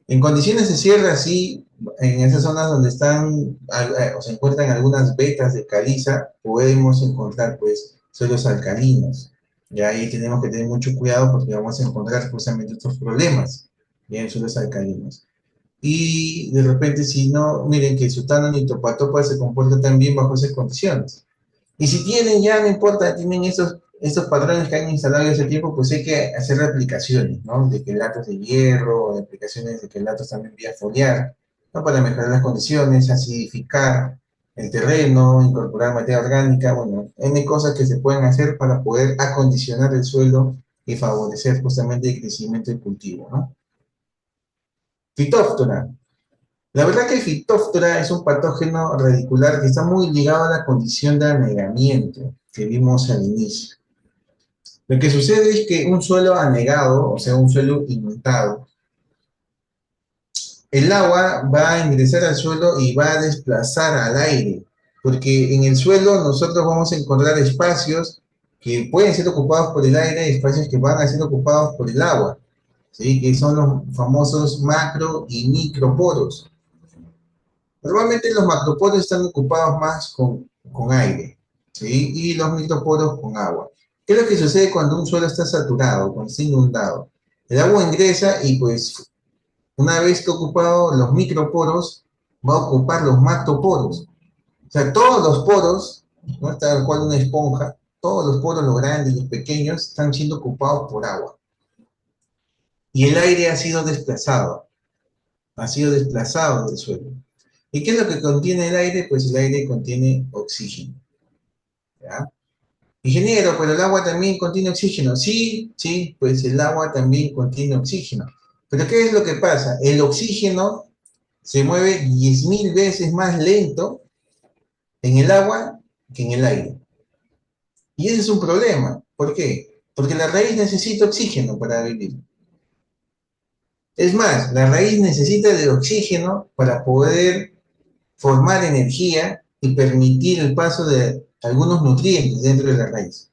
En condiciones de sierra, sí, en esas zonas donde están o se encuentran algunas vetas de caliza, podemos encontrar pues suelos alcalinos. Y ahí tenemos que tener mucho cuidado porque vamos a encontrar justamente estos problemas ya en suelos alcalinos. Y de repente, si no, miren que Sutano ni Topatopa se comporta también bajo esas condiciones. Y si tienen, ya no importa, tienen estos patrones que han instalado ya hace tiempo, pues hay que hacer aplicaciones, ¿no? De quelatos de hierro, de aplicaciones de quelatos también vía foliar, ¿no? Para mejorar las condiciones, acidificar el terreno, incorporar materia orgánica, bueno, N cosas que se pueden hacer para poder acondicionar el suelo y favorecer justamente el crecimiento del cultivo, ¿no? Fitóftora. La verdad que Phytophthora es un patógeno radicular que está muy ligado a la condición de anegamiento que vimos al inicio. Lo que sucede es que un suelo anegado, o sea, un suelo inundado, el agua va a ingresar al suelo y va a desplazar al aire, porque en el suelo nosotros vamos a encontrar espacios que pueden ser ocupados por el aire y espacios que van a ser ocupados por el agua, ¿sí? Que son los famosos macro y microporos. Normalmente los macroporos están ocupados más con aire, ¿sí? Y los microporos con agua. ¿Qué es lo que sucede cuando un suelo está saturado, cuando está inundado? El agua ingresa y pues una vez que ha ocupado los microporos, va a ocupar los macroporos. O sea, todos los poros, ¿no? Tal cual una esponja, todos los poros, los grandes y los pequeños, están siendo ocupados por agua. Y el aire ha sido desplazado. ha sido desplazado del suelo. ¿Y qué es lo que contiene el aire? Pues el aire contiene oxígeno. ¿Ya? Ingeniero, pero el agua también contiene oxígeno. Sí, sí, pues el agua también contiene oxígeno. Pero ¿qué es lo que pasa? El oxígeno se mueve 10.000 veces más lento en el agua que en el aire. Y ese es un problema. ¿Por qué? Porque la raíz necesita oxígeno para vivir. Es más, la raíz necesita de oxígeno para poder formar energía y permitir el paso de algunos nutrientes dentro de la raíz.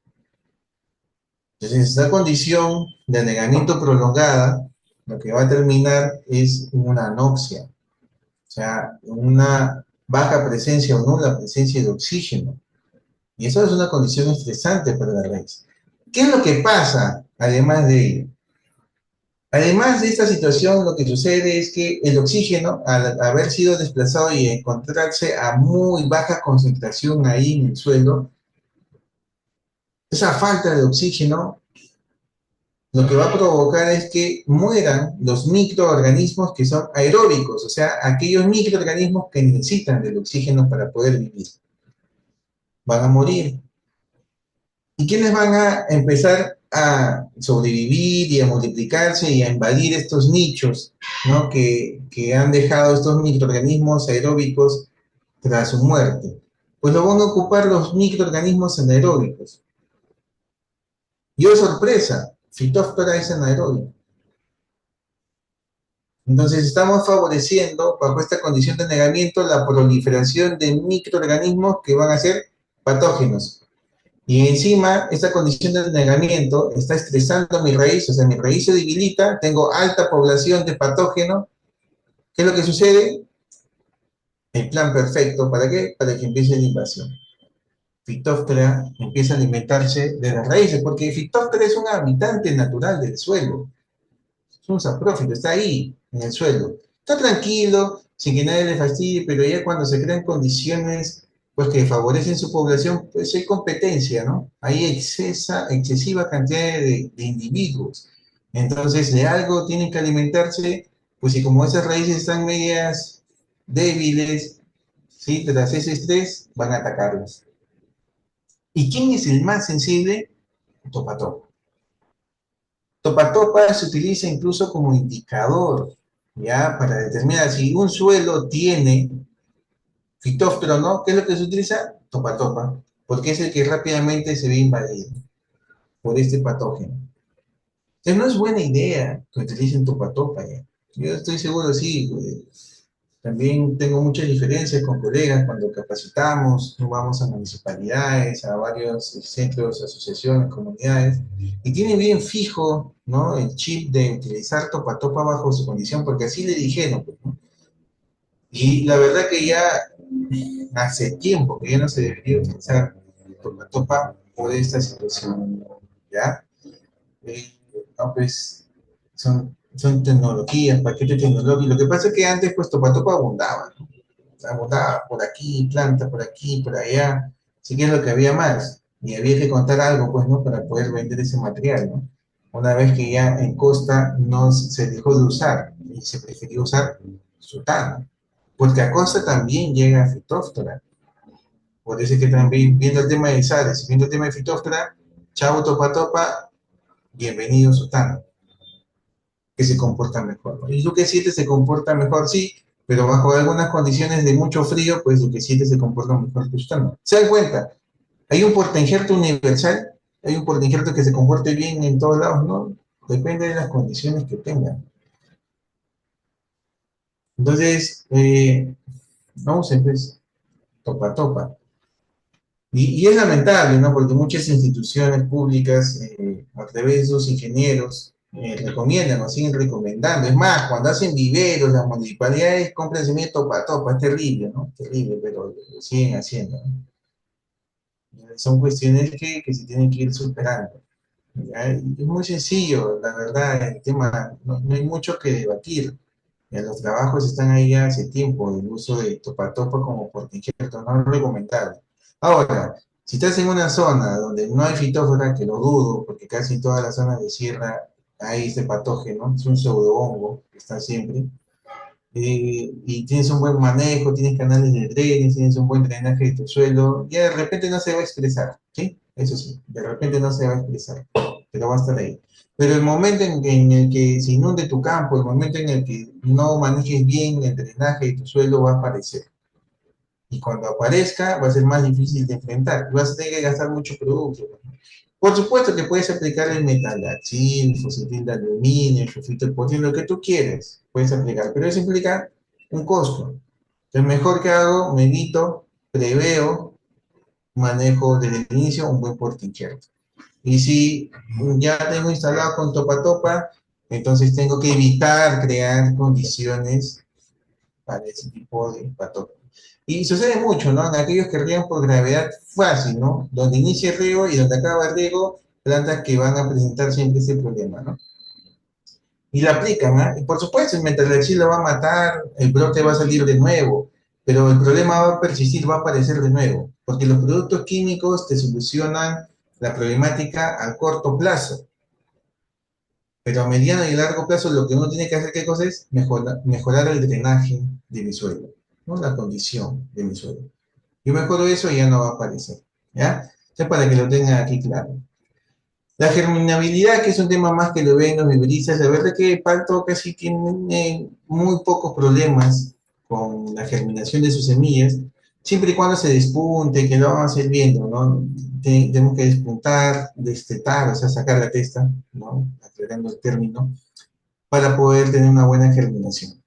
Entonces, esta condición de anegamiento prolongada, lo que va a terminar es una anoxia, o sea, una baja presencia o nula presencia de oxígeno. Y eso es una condición estresante para la raíz. ¿Qué es lo que pasa además de ello? Además de esta situación, lo que sucede es que el oxígeno, al haber sido desplazado y encontrarse a muy baja concentración ahí en el suelo, esa falta de oxígeno lo que va a provocar es que mueran los microorganismos que son aeróbicos, o sea, aquellos microorganismos que necesitan del oxígeno para poder vivir. Van a morir. ¿Y quiénes van a empezar a sobrevivir y a multiplicarse y a invadir estos nichos, ¿no? que han dejado estos microorganismos aeróbicos tras su muerte? Pues lo van a ocupar los microorganismos anaeróbicos. Y oh sorpresa, Phytophthora es anaeróbico. Entonces estamos favoreciendo, bajo esta condición de negamiento, la proliferación de microorganismos que van a ser patógenos. Y encima, esta condición de negamiento está estresando mi raíz, o sea, mi raíz se debilita, tengo alta población de patógenos. ¿Qué es lo que sucede? El plan perfecto, ¿para qué? Para que empiece la invasión. Phytophthora empieza a alimentarse de las raíces, porque Phytophthora es un habitante natural del suelo. Es un saprófito, está ahí, en el suelo. Está tranquilo, sin que nadie le fastidie, pero ya cuando se crean condiciones pues, que favorecen su población, pues hay competencia, ¿no? Hay excesiva cantidad de individuos. Entonces, de algo tienen que alimentarse, pues y como esas raíces están medias débiles, ¿sí? Tras ese estrés, van a atacarlos. ¿Y quién es el más sensible? Topa topa. Topa topa se utiliza incluso como indicador, ¿ya? Para determinar si un suelo tiene fitóforo o no, ¿qué es lo que se utiliza? Topa topa, porque es el que rápidamente se ve invadido por este patógeno. Entonces no es buena idea que utilicen topa topa, ¿ya? Yo estoy seguro, sí, también tengo muchas diferencias con colegas cuando capacitamos, vamos a municipalidades, a varios centros, asociaciones, comunidades, y tienen bien fijo, ¿no? El chip de utilizar topa topa bajo su condición, porque así le dijeron, pues, ¿no? Y la verdad que ya hace tiempo que ya no se debería utilizar topa topa por esta situación, ¿ya? Eh, pues son tecnologías, paquetes tecnológicos. Lo que pasa es que antes, pues, topa topa abundaba, ¿no? Abundaba por aquí, planta por aquí, por allá. Así que es lo que había más. Y había que contar algo, pues, ¿no? Para poder vender ese material, ¿no? Una vez que ya en costa no se dejó de usar y se prefirió usar sutano. Porque a costa también llega fitóftora. Por eso es que también, viendo el tema de sales, viendo el tema de fitóftora, chavo topa topa, bienvenido sutano, que se comporta mejor, ¿no? Y Duque 7 se comporta mejor, sí, pero bajo algunas condiciones de mucho frío, pues Duque 7 se comporta mejor que Sutano. ¿Se dan cuenta? Hay un portainjerto universal, hay un portainjerto que se comporte bien en todos lados, ¿no? Depende de las condiciones que tengan. Entonces, no usen, pues, topa topa. Y es lamentable, ¿no? Porque muchas instituciones públicas, a través de sus ingenieros, recomiendan o siguen recomendando. Es más, cuando hacen viveros, las municipalidades compran semilla topa topa, es terrible, ¿no? Terrible, pero lo siguen haciendo, ¿no? Son cuestiones que se tienen que ir superando. ¿Ya? Es muy sencillo, la verdad, el tema, no hay mucho que debatir. Ya los trabajos están ahí ya hace tiempo, el uso de topa topa como portainjerto no es recomendable. Ahora, si estás en una zona donde no hay fitófora, que lo dudo, porque casi en todas las zonas de sierra hay este patógeno, es un pseudohongo que está siempre, y tienes un buen manejo, tienes canales de drenes, tienes un buen drenaje de tu suelo, ya de repente no se va a expresar, ¿sí? Eso sí, de repente no se va a expresar, pero va a estar ahí. Pero el momento en el que se inunde tu campo, el momento en el que no manejes bien el drenaje de tu suelo, va a aparecer. Y cuando aparezca, va a ser más difícil de enfrentar. Y vas a tener que gastar mucho producto. Por supuesto que puedes aplicar el metalaxil, fosfatil de aluminio, sulfito de potasio, lo que tú quieres, puedes aplicar, pero eso implica un costo. Entonces, mejor que hago, me evito, preveo, manejo desde el inicio un buen portinchero. Y si ya tengo instalado con Topa Topa, entonces tengo que evitar crear condiciones para ese tipo de patógenos. Y sucede mucho, ¿no? En aquellos que riegan por gravedad fácil, ¿no? Donde inicia el riego y donde acaba el riego, plantas que van a presentar siempre ese problema, ¿no? Y la aplican, ¿ah? Y por supuesto, el metalaxil lo va a matar, el brote va a salir de nuevo, pero el problema va a persistir, va a aparecer de nuevo, porque los productos químicos te solucionan la problemática a corto plazo, pero a mediano y largo plazo lo que uno tiene que hacer, ¿qué cosa es? Mejorar el drenaje de mi suelo, ¿no? La condición de mi suelo. Yo mejoro eso y ya no va a aparecer, ¿ya? Entonces, para que lo tengan aquí claro. La germinabilidad, que es un tema más que lo ven los viveristas, la verdad que Palto casi tiene muy pocos problemas con la germinación de sus semillas, siempre y cuando se despunte, que lo vamos a ir viendo, ¿no? Tenemos que despuntar, destetar, o sea, sacar la testa, ¿no? Aclarando el término, para poder tener una buena germinación.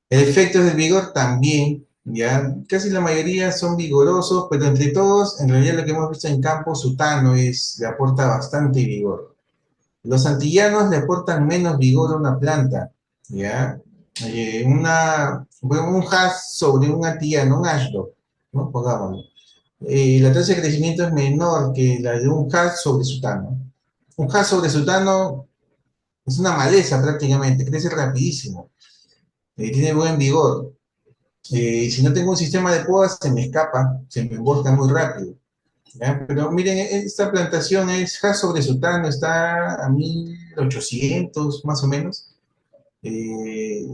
El efecto del vigor también, ya casi la mayoría son vigorosos, pero entre todos, en realidad lo que hemos visto en campo, sutano le aporta bastante vigor. Los antillanos le aportan menos vigor a una planta, ya. Bueno, un hash sobre un antillano, un ashdown, ¿no? Pongámoslo. La tasa de crecimiento es menor que la de un hash sobre sutano. Un hash sobre sutano es una maleza prácticamente, crece rapidísimo, tiene buen vigor. Si no tengo un sistema de podas, se me escapa, se me embosca muy rápido. ¿Ya? Pero miren, esta plantación es Hass sobre Sultano, está a 1800 más o menos.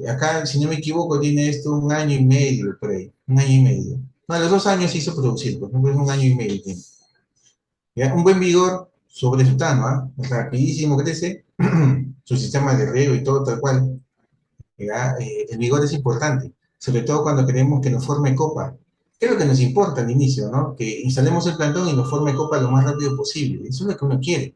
Acá, si no me equivoco, tiene esto un año y medio, por ahí, un año y medio. No, a los 2 años hizo producir, pues, ¿no? Es un año y medio tiene. ¿Ya? Un buen vigor sobre Sultano, ¿ah? Rapidísimo crece, su sistema de riego y todo tal cual. ¿Ya? El vigor es importante, sobre todo cuando queremos que nos forme copa. ¿Qué es lo que nos importa al inicio, no? Que instalemos el plantón y nos forme copa lo más rápido posible. Eso es lo que uno quiere.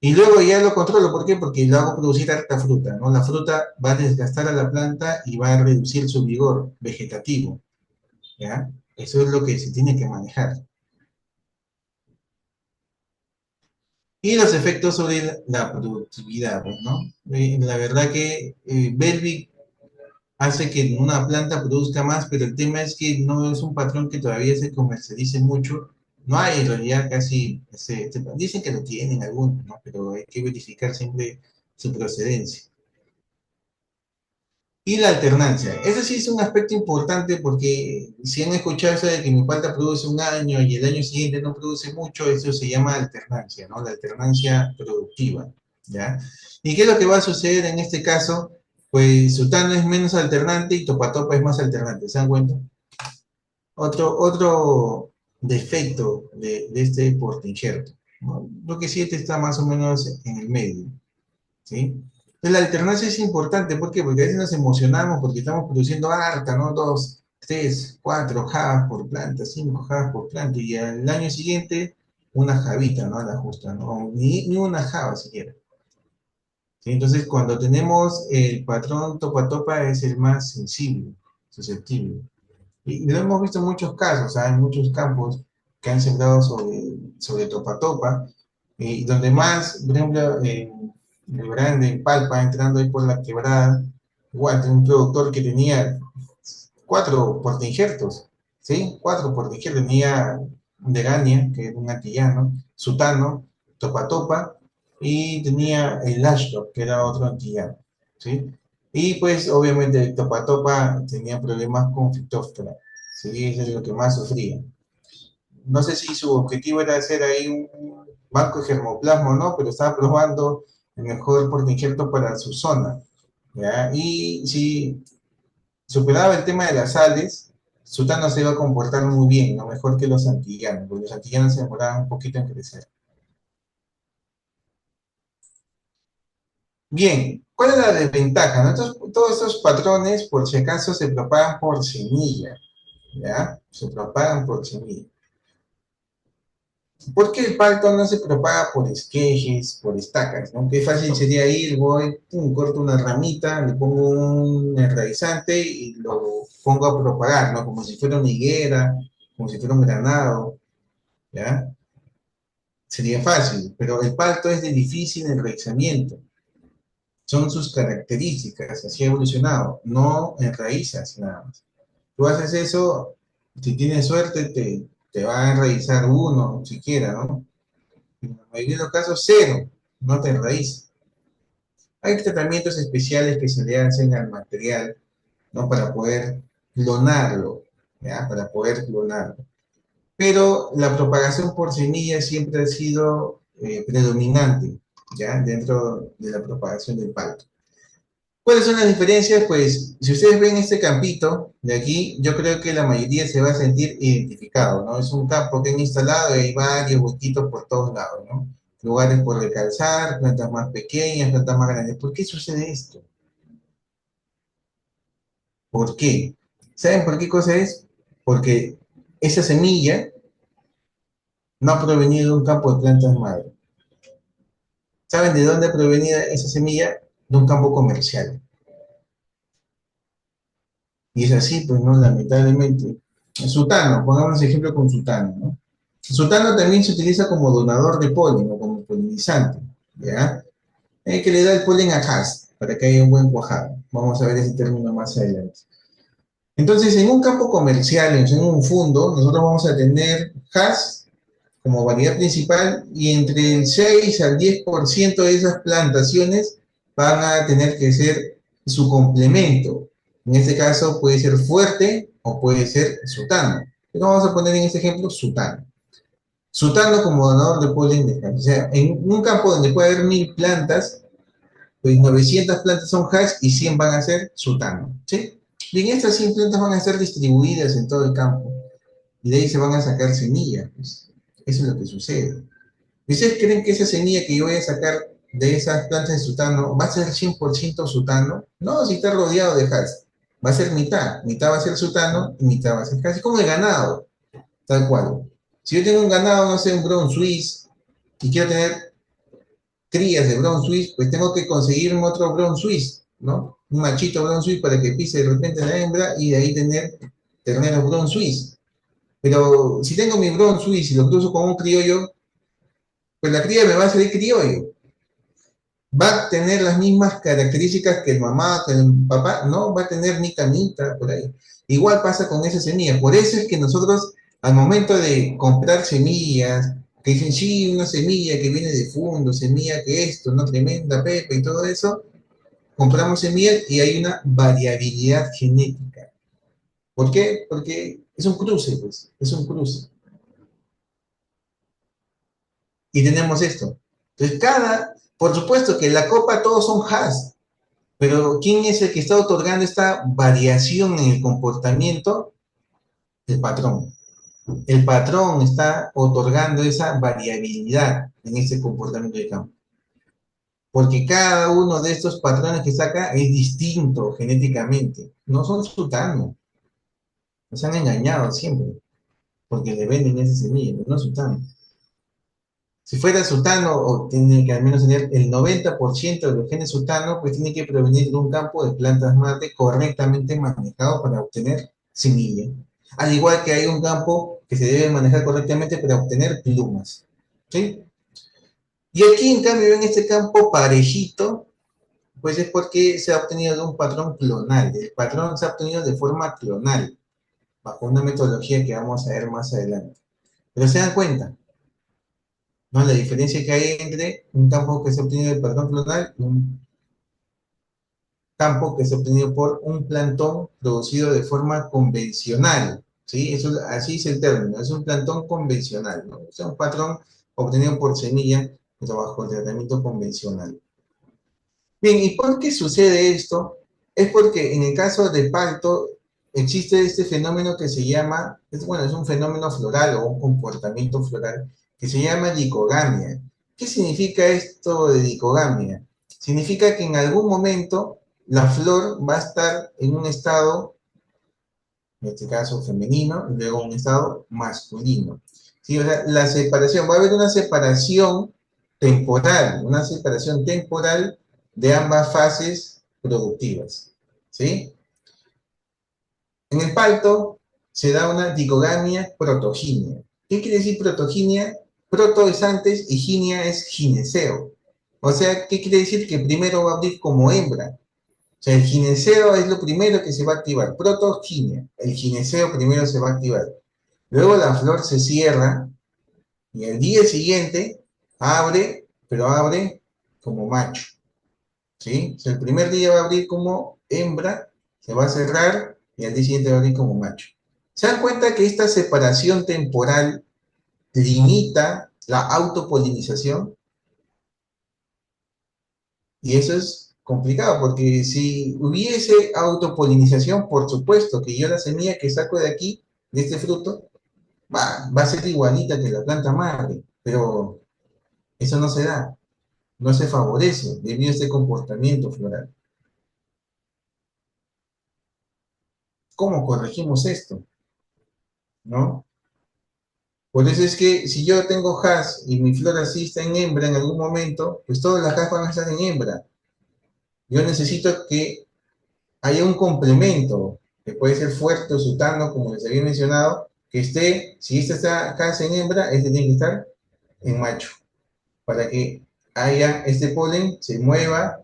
Y luego ya lo controlo, ¿por qué? Porque lo hago producir harta fruta, ¿no? La fruta va a desgastar a la planta y va a reducir su vigor vegetativo, ¿ya? Eso es lo que se tiene que manejar. Y los efectos sobre la productividad, pues, ¿no? La verdad que Belvic hace que una planta produzca más, pero el tema es que no es un patrón que todavía se comercialice mucho. No hay en realidad casi, dicen que lo tienen algunos, ¿no? Pero hay que verificar siempre su procedencia. Y la alternancia. Ese sí es un aspecto importante porque si han escuchado eso de que mi planta produce un año y el año siguiente no produce mucho, eso se llama alternancia, ¿no? La alternancia productiva, ¿ya? ¿Y qué es lo que va a suceder en este caso? Pues Sutano es menos alternante y Topatopa es más alternante, ¿se dan cuenta? Otro defecto de este portainjerto, ¿no? Lo que siete está más o menos en el medio, ¿sí? Entonces la alternancia es importante, ¿por qué? Porque a veces nos emocionamos porque estamos produciendo harta, ¿no? 2, 3, 4 jabas por planta, 5 jabas por planta, y al año siguiente una jabita, ¿no? A la justa, ¿no? Ni una jaba siquiera. ¿Sí? Entonces, cuando tenemos el patrón topa-topa es el más sensible, susceptible. Y lo hemos visto en muchos casos, ¿sabes? En muchos campos que han sembrado sobre topa-topa, y donde más, por ejemplo, en el grande, en Palpa, entrando ahí por la quebrada, igual, tenía un productor que tenía 4 portainjertos, ¿sí? 4 portainjertos, tenía Degania, que es un antillano, Sutano, Topa-Topa, y tenía el Ashdown, que era otro antillano, ¿sí? Y pues obviamente el Topa Topa tenía problemas con Phytophthora, ¿sí? Eso es lo que más sufría. No sé si su objetivo era hacer ahí un banco de germoplasma o no, pero estaba probando el mejor portainjerto para su zona, ¿ya? Y sí, superaba el tema de las sales, Sutano se iba a comportar muy bien, ¿no? Mejor que los antillanos, porque los antillanos se demoraban un poquito en crecer. Bien, ¿cuál es la desventaja? ¿No? Todos estos patrones, por si acaso, se propagan por semilla, ¿ya? Se propagan por semilla. ¿Por qué el palto no se propaga por esquejes, por estacas, ¿no? Qué fácil sería ir, voy, pum, corto una ramita, le pongo un enraizante y lo pongo a propagar, ¿no? Como si fuera una higuera, como si fuera un granado, ¿ya? Sería fácil, pero el palto es de difícil enraizamiento. Son sus características, así ha evolucionado, no enraizas nada más. Tú haces eso, si tienes suerte, te va a enraizar uno, siquiera, ¿no? En la mayoría de los casos, cero, no te enraiza. Hay tratamientos especiales que se le hacen al material, ¿no? Para poder clonarlo, ¿ya? Para poder clonarlo. Pero la propagación por semilla siempre ha sido predominante, ¿ya? Dentro de la propagación del palto. ¿Cuáles son las diferencias? Pues si ustedes ven este campito de aquí, yo creo que la mayoría se va a sentir identificado, ¿no? Es un campo que han instalado y hay varios huequitos por todos lados, ¿no? Lugares por recalzar, plantas más pequeñas, plantas más grandes. ¿Por qué sucede esto? ¿Por qué? ¿Saben por qué cosa es? Porque esa semilla no ha provenido de un campo de plantas madre. ¿Saben de dónde ha provenido esa semilla? De un campo comercial. Y es así, pues, ¿no? Lamentablemente. Sutano, pongamos ejemplo con Sutano, ¿no? Sutano también se utiliza como donador de polen o como polinizante, ¿ya? Que le da el polen a Hass para que haya un buen cuajado. Vamos a ver ese término más adelante. Entonces, en un campo comercial, en un fundo, nosotros vamos a tener Hass como variedad principal y entre el 6 al 10% de esas plantaciones van a tener que ser su complemento. En este caso puede ser fuerte o puede ser sutano. Pero vamos a poner en este ejemplo sutano. Sutano como donador de polen de hash. O sea, en un campo donde puede haber 1000 plantas, pues 900 plantas son hash y 100 van a ser sutano. ¿Sí? Bien, estas 100 plantas van a estar distribuidas en todo el campo y de ahí se van a sacar semillas. Pues. Eso es lo que sucede. ¿Ustedes creen que esa semilla que yo voy a sacar de esas plantas de sutano va a ser 100% sutano? No, si está rodeado de hash. Va a ser mitad. Mitad va a ser sutano y mitad va a ser hash. Es como el ganado, tal cual. Si yo tengo un ganado, no sé, un Brown Swiss, y quiero tener crías de Brown Swiss, pues tengo que conseguirme otro Brown Swiss, ¿no? Un machito Brown Swiss para que pise de repente la hembra y de ahí tener terneros Brown Swiss. Pero si tengo mi Brown Swiss y lo cruzo con un criollo, pues la cría me va a salir criollo. Va a tener las mismas características que el mamá, que el papá, no, va a tener mitad, por ahí. Igual pasa con esa semilla. Por eso es que nosotros, al momento de comprar semillas, que dicen, sí, una semilla que viene de fondo, semilla que esto, no tremenda pepa y todo eso, compramos semillas y hay una variabilidad genética. ¿Por qué? Porque es un cruce, pues, es un cruce. Y tenemos esto. Entonces, por supuesto que la copa todos son Haas, pero ¿quién es el que está otorgando esta variación en el comportamiento? El patrón. El patrón está otorgando esa variabilidad en ese comportamiento de campo. Porque cada uno de estos patrones que saca es distinto genéticamente. No son sutanos. Nos han engañado siempre. Porque le venden esa semilla, no sutanos. Si fuera sultano, o tiene que al menos tener el 90% de los genes sultano, pues tiene que provenir de un campo de plantas madre correctamente manejado para obtener semilla. Al igual que hay un campo que se debe manejar correctamente para obtener plumas. ¿Sí? Y aquí, en cambio, en este campo parejito, pues es porque se ha obtenido de un patrón clonal. El patrón se ha obtenido de forma clonal, bajo una metodología que vamos a ver más adelante. Pero se dan cuenta, ¿no? La diferencia que hay entre un campo que se ha obtenido del patrón clonal y un campo que se ha obtenido por un plantón producido de forma convencional, ¿sí? Eso, así es el término, es un plantón convencional, ¿no? Es un patrón obtenido por semilla, pero bajo el tratamiento convencional. Bien, ¿y por qué sucede esto? Es porque en el caso de parto existe este fenómeno que se llama, bueno, es un fenómeno floral o un comportamiento floral que se llama dicogamia. ¿Qué significa esto de dicogamia? Significa que en algún momento la flor va a estar en un estado, en este caso femenino, y luego un estado masculino. ¿Sí? O sea, la separación, va a haber una separación temporal de ambas fases productivas. ¿Sí? En el parto se da una dicogamia protogínea. ¿Qué quiere decir protogínea? Proto es antes y ginia es gineceo. O sea, ¿qué quiere decir? Que primero va a abrir como hembra. O sea, el gineceo es lo primero que se va a activar. Protoginia. El gineceo primero se va a activar. Luego la flor se cierra y el día siguiente abre, pero abre como macho. ¿Sí? O sea, el primer día va a abrir como hembra, se va a cerrar y al día siguiente va a abrir como macho. ¿Se dan cuenta que esta separación temporal limita la autopolinización? Y eso es complicado, porque si hubiese autopolinización, por supuesto que yo la semilla que saco de aquí, de este fruto, va a ser igualita que la planta madre, pero eso no se da, no se favorece debido a este comportamiento floral. ¿Cómo corregimos esto? ¿No? Por eso es que si yo tengo Hass y mi flor así está en hembra en algún momento, pues todas las Hass van a estar en hembra. Yo necesito que haya un complemento, que puede ser fuerte o sutano, como les había mencionado, que esté, si esta está Hass en hembra, este tiene que estar en macho, para que haya este polen, se mueva,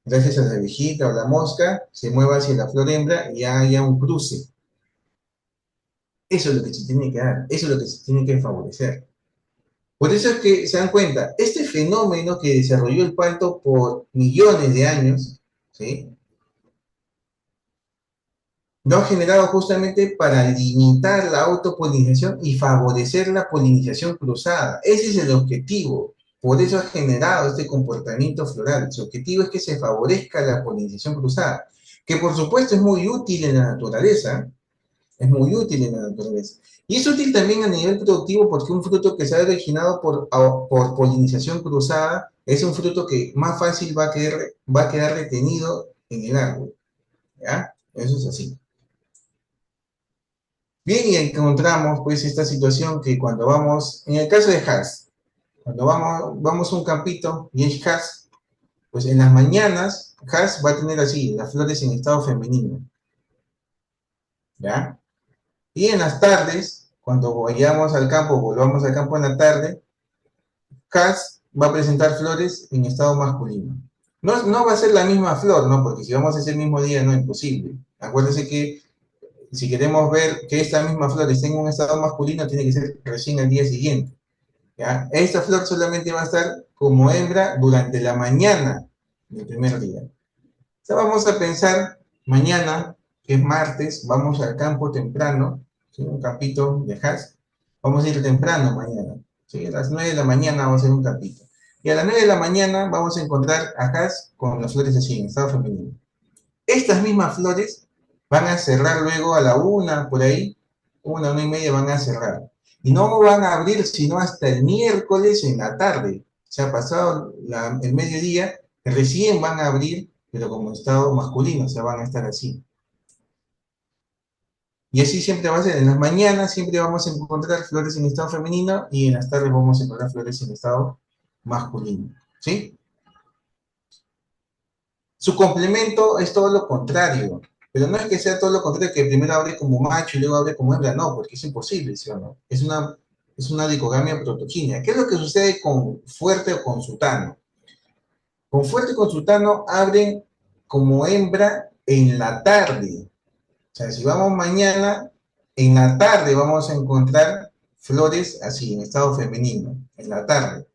gracias a la abejita o la mosca, se mueva hacia la flor hembra y haya un cruce. Eso es lo que se tiene que dar, eso es lo que se tiene que favorecer. Por eso es que se dan cuenta, este fenómeno que desarrolló el parto por millones de años, ¿sí? Lo ha generado justamente para limitar la autopolinización y favorecer la polinización cruzada. Ese es el objetivo. Por eso ha generado este comportamiento floral. Su objetivo es que se favorezca la polinización cruzada, que por supuesto es muy útil en la naturaleza, es muy útil en la naturaleza. Y es útil también a nivel productivo porque un fruto que se ha originado por polinización cruzada es un fruto que más fácil va a quedar retenido en el árbol. ¿Ya? Eso es así. Bien, y encontramos pues esta situación que cuando vamos, en el caso de Haas, cuando vamos a un campito y es Haas, pues en las mañanas Haas va a tener así, las flores en estado femenino. ¿Ya? Y en las tardes, cuando vayamos al campo, volvamos al campo en la tarde, Haas va a presentar flores en estado masculino. No, no va a ser la misma flor, ¿no? Porque si vamos a ese mismo día, no es imposible. Acuérdense que si queremos ver que esta misma flor esté en un estado masculino, tiene que ser recién al día siguiente. ¿Ya? Esta flor solamente va a estar como hembra durante la mañana del primer día. O sea, vamos a pensar mañana, que es martes, vamos al campo temprano, ¿sí? Un campito de Haas. Vamos a ir temprano mañana. ¿Sí? A las 9 de la mañana vamos a hacer un campito. Y a las 9 de la mañana vamos a encontrar a Haas con las flores así, en estado femenino. Estas mismas flores van a cerrar luego a la una, por ahí, una y media van a cerrar. Y no van a abrir sino hasta el miércoles en la tarde. Se ha pasado el mediodía, recién van a abrir, pero como estado masculino, o sea, van a estar así. Y así siempre va a ser. En las mañanas siempre vamos a encontrar flores en estado femenino y en las tardes vamos a encontrar flores en estado masculino. ¿Sí? Su complemento es todo lo contrario, pero no es que sea todo lo contrario, que primero abre como macho y luego abre como hembra, no, porque es imposible, ¿sí o no? Es una dicogamia protogínea. ¿Qué es lo que sucede con fuerte o con sutano? Con fuerte y con sutano abren como hembra en la tarde. O sea, si vamos mañana, en la tarde vamos a encontrar flores así, en estado femenino, en la tarde.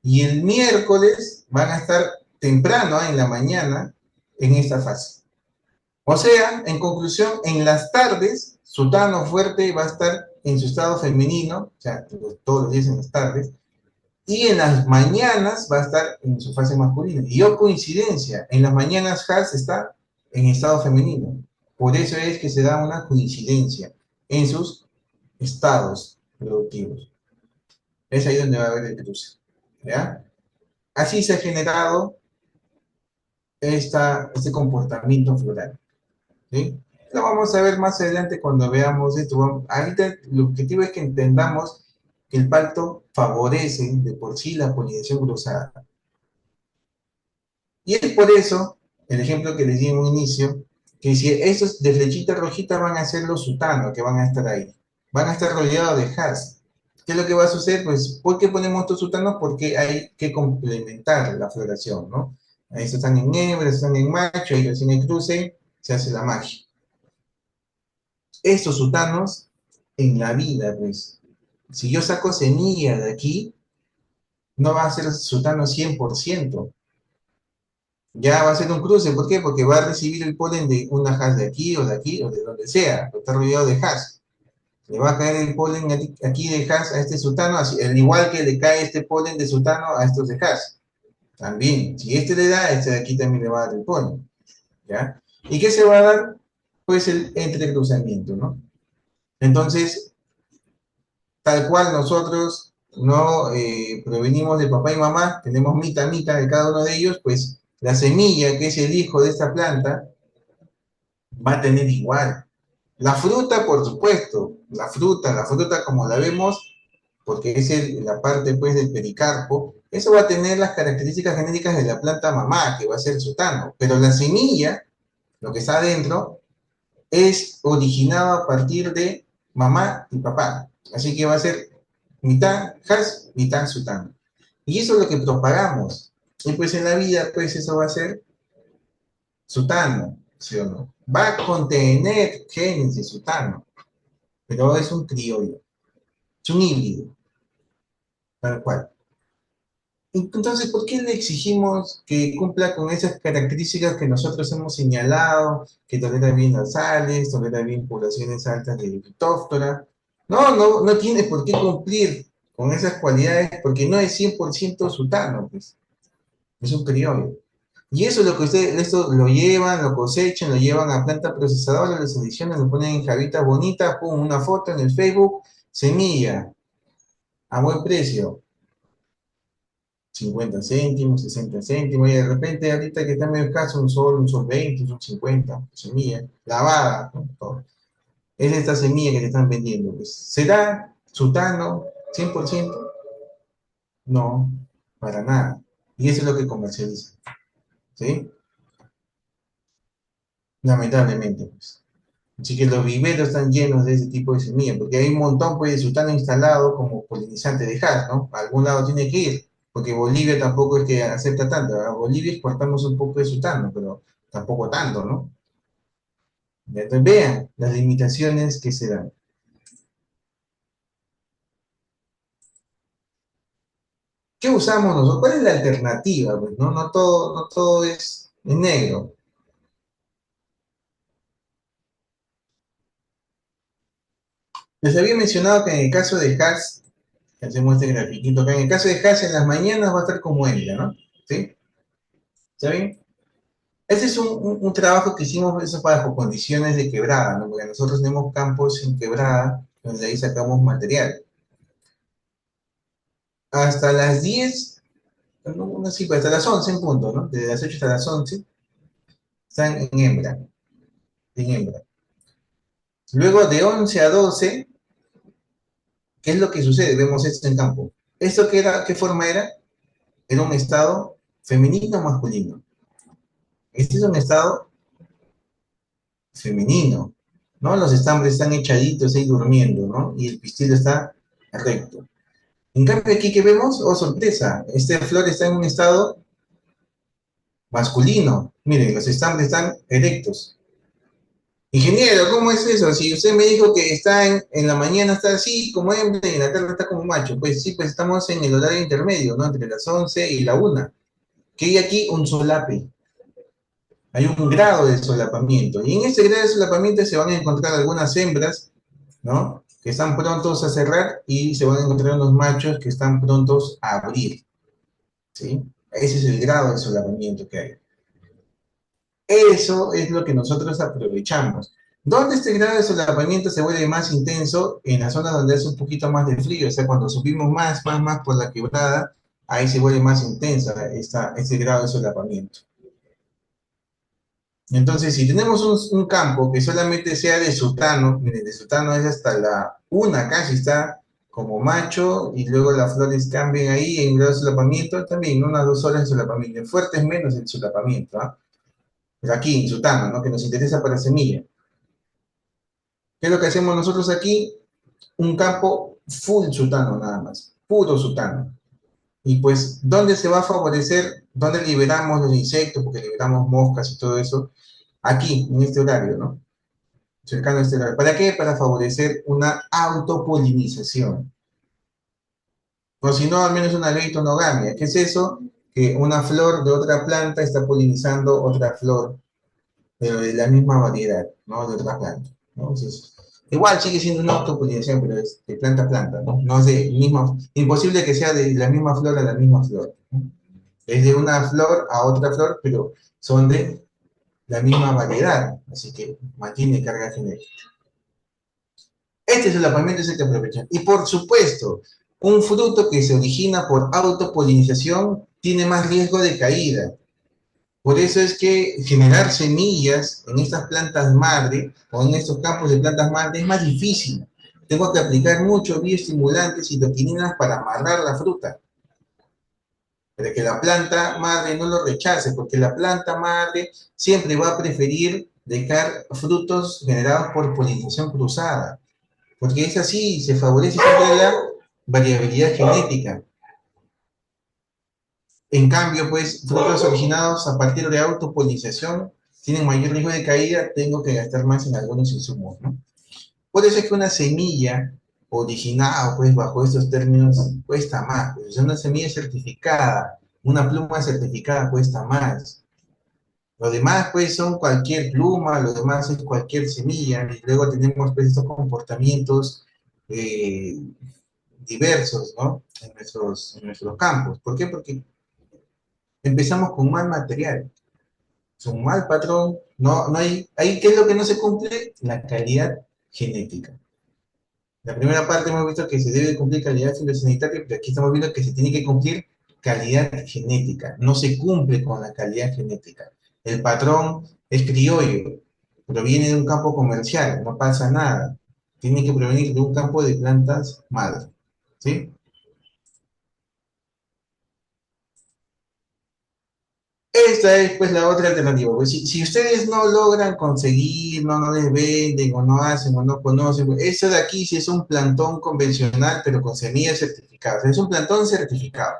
Y el miércoles van a estar temprano, en la mañana, en esta fase. O sea, en conclusión, en las tardes, Sutano fuerte va a estar en su estado femenino, o sea, todos los días en las tardes, y en las mañanas va a estar en su fase masculina. Y yo, coincidencia, en las mañanas Hals está en estado femenino. Por eso es que se da una coincidencia en sus estados productivos. Es ahí donde va a haber el cruce. ¿Ya? Así se ha generado este comportamiento floral. ¿Sí? Lo vamos a ver más adelante cuando veamos esto. Ahorita el objetivo es que entendamos que el pacto favorece de por sí la polinización cruzada. Y es por eso, el ejemplo que les di en un inicio, que si estos de flechita rojita van a ser los sutanos que van a estar ahí, van a estar rodeados de has. ¿Qué es lo que va a suceder? Pues, ¿por qué ponemos estos sutanos? Porque hay que complementar la floración, ¿no? Ahí están en hembra, están en macho, y recién el cruce se hace la magia. Estos sutanos, en la vida, pues, si yo saco semilla de aquí, no va a ser sutano 100%. Ya va a ser un cruce, ¿por qué? Porque va a recibir el polen de una hash de aquí o de donde sea, está rodeado de hash. Le va a caer el polen aquí de hash a este sutano, al igual que le cae este polen de sutano a estos de hash. También, si este le da, este de aquí también le va a dar el polen. ¿Ya? ¿Y qué se va a dar? Pues el entrecruzamiento, ¿no? Entonces, tal cual nosotros no provenimos de papá y mamá, tenemos mitad de cada uno de ellos, pues la semilla, que es el hijo de esta planta, va a tener igual. La fruta, por supuesto, la fruta como la vemos, porque es la parte pues del pericarpo, eso va a tener las características genéticas de la planta mamá, que va a ser sutano, pero la semilla, lo que está adentro, es originado a partir de mamá y papá, así que va a ser mitad has, mitad sutano. Y eso es lo que propagamos. Y pues en la vida, pues eso va a ser sutano, ¿sí o no? Va a contener genes de sutano, pero es un criollo, es un híbrido, tal cual. Entonces, ¿por qué le exigimos que cumpla con esas características que nosotros hemos señalado, que tolera bien las sales, tolera bien poblaciones altas de Phytophthora? No tiene por qué cumplir con esas cualidades porque no es 100% sutano, pues, es un criollo. Y eso es lo que ustedes, esto lo llevan, lo cosechan, lo llevan a planta procesadora, lo seleccionan, lo ponen en javitas bonitas, pum, una foto en el Facebook, semilla, a buen precio, 50 céntimos, 60 céntimos, y de repente ahorita que está medio escaso, un sol 20, un sol 50, semilla, lavada, ¿no? Todo. Es esta semilla que te están vendiendo, pues. ¿Será sutano 100%? No, para nada. Y eso es lo que comercializan, ¿sí? Lamentablemente, pues. Así que los viveros están llenos de ese tipo de semillas, porque hay un montón pues, de sultano instalado como polinizante de haz, ¿no? A algún lado tiene que ir, porque Bolivia tampoco es que acepta tanto. A Bolivia exportamos un poco de sultano, pero tampoco tanto, ¿no? Entonces vean las limitaciones que se dan. ¿Qué usamos nosotros? ¿Cuál es la alternativa? Pues, ¿no? No todo es negro. Les había mencionado que en el caso de Haas, hacemos este grafiquito acá, en el caso de Haas en las mañanas va a estar como ella, ¿no? ¿Sí? ¿Está bien? Ese es un trabajo que hicimos eso bajo condiciones de quebrada, ¿no? Porque nosotros tenemos campos en quebrada, donde ahí sacamos material. Hasta las 10, no, sí, pues hasta las 11 en punto, ¿no? Desde las 8 hasta las 11 están en hembra. Luego de 11 a 12, ¿qué es lo que sucede? Vemos esto en campo. ¿Esto qué era? ¿Qué forma era? Era un estado femenino o masculino. Este es un estado femenino, ¿no? Los estambres están echaditos ahí durmiendo, ¿no? Y el pistilo está recto. En cambio, aquí que vemos, oh sorpresa, este flor está en un estado masculino. Miren, los estambres están erectos. Ingeniero, ¿cómo es eso? Si usted me dijo que está en la mañana está así como hembra y en la tarde está como macho, pues sí, pues estamos en el horario intermedio, ¿no? Entre las 11 y la 1. Que hay aquí un solape. Hay un grado de solapamiento. Y en ese grado de solapamiento se van a encontrar algunas hembras, ¿no? Que están prontos a cerrar y se van a encontrar unos machos que están prontos a abrir. ¿Sí? Ese es el grado de solapamiento que hay. Eso es lo que nosotros aprovechamos. ¿Dónde este grado de solapamiento se vuelve más intenso? En la zona donde hace un poquito más de frío, o sea, cuando subimos más por la quebrada, ahí se vuelve más intensa este grado de solapamiento. Entonces, si tenemos un campo que solamente sea de sutano, miren, de sutano es hasta la una casi está como macho, y luego las flores cambian ahí en grado de solapamiento, también unas 2 horas de solapamiento. En fuerte es menos el solapamiento, ¿ah? Pero aquí en sutano, ¿no? Que nos interesa para semilla. ¿Qué es lo que hacemos nosotros aquí? Un campo full sutano nada más, puro sutano. Y pues, ¿dónde se va a favorecer? ¿Dónde liberamos los insectos? Porque liberamos moscas y todo eso. Aquí, en este horario, ¿no? Cercano a este horario. ¿Para qué? Para favorecer una autopolinización. O si no, al menos una leitonogamia. ¿Qué es eso? Que una flor de otra planta está polinizando otra flor, pero de la misma variedad, ¿no? De otra planta, ¿no? Entonces, igual sigue siendo una autopolinización, pero es de planta a planta, ¿no? No es de misma, imposible que sea de la misma flor a la misma flor, ¿no? Es de una flor a otra flor, pero son de la misma variedad, así que mantiene carga genética. Este es el apamiento, es el que aprovechan. Y por supuesto, un fruto que se origina por autopolinización tiene más riesgo de caída. Por eso es que generar semillas en estas plantas madre o en estos campos de plantas madre es más difícil. Tengo que aplicar muchos bioestimulantes y toquininas para amarrar la fruta, para que la planta madre no lo rechace, porque la planta madre siempre va a preferir dejar frutos generados por polinización cruzada, porque es así, se favorece siempre la variabilidad genética. En cambio, pues, frutos originados a partir de autopolinización tienen mayor riesgo de caída, tengo que gastar más en algunos insumos, ¿no? Por eso es que una semilla originada, pues, bajo estos términos, cuesta más. Pues, una semilla certificada, una pluma certificada cuesta más. Lo demás, pues, son cualquier pluma, lo demás es cualquier semilla, y luego tenemos, pues, estos comportamientos eh, diversos, ¿no? En nuestros campos. ¿Por qué? Porque empezamos con mal material, es un mal patrón, no hay, ahí, ¿qué es lo que no se cumple? La calidad genética. La primera parte hemos visto que se debe cumplir calidad fitosanitaria, pero aquí estamos viendo que se tiene que cumplir calidad genética. No se cumple con la calidad genética. El patrón es criollo, proviene de un campo comercial, no pasa nada. Tiene que provenir de un campo de plantas madre. ¿Sí? Esta es pues la otra alternativa. Pues, si ustedes no logran conseguir, no les venden o no hacen o no conocen, pues, esto de aquí sí es un plantón convencional, pero con semillas certificadas. Es un plantón certificado,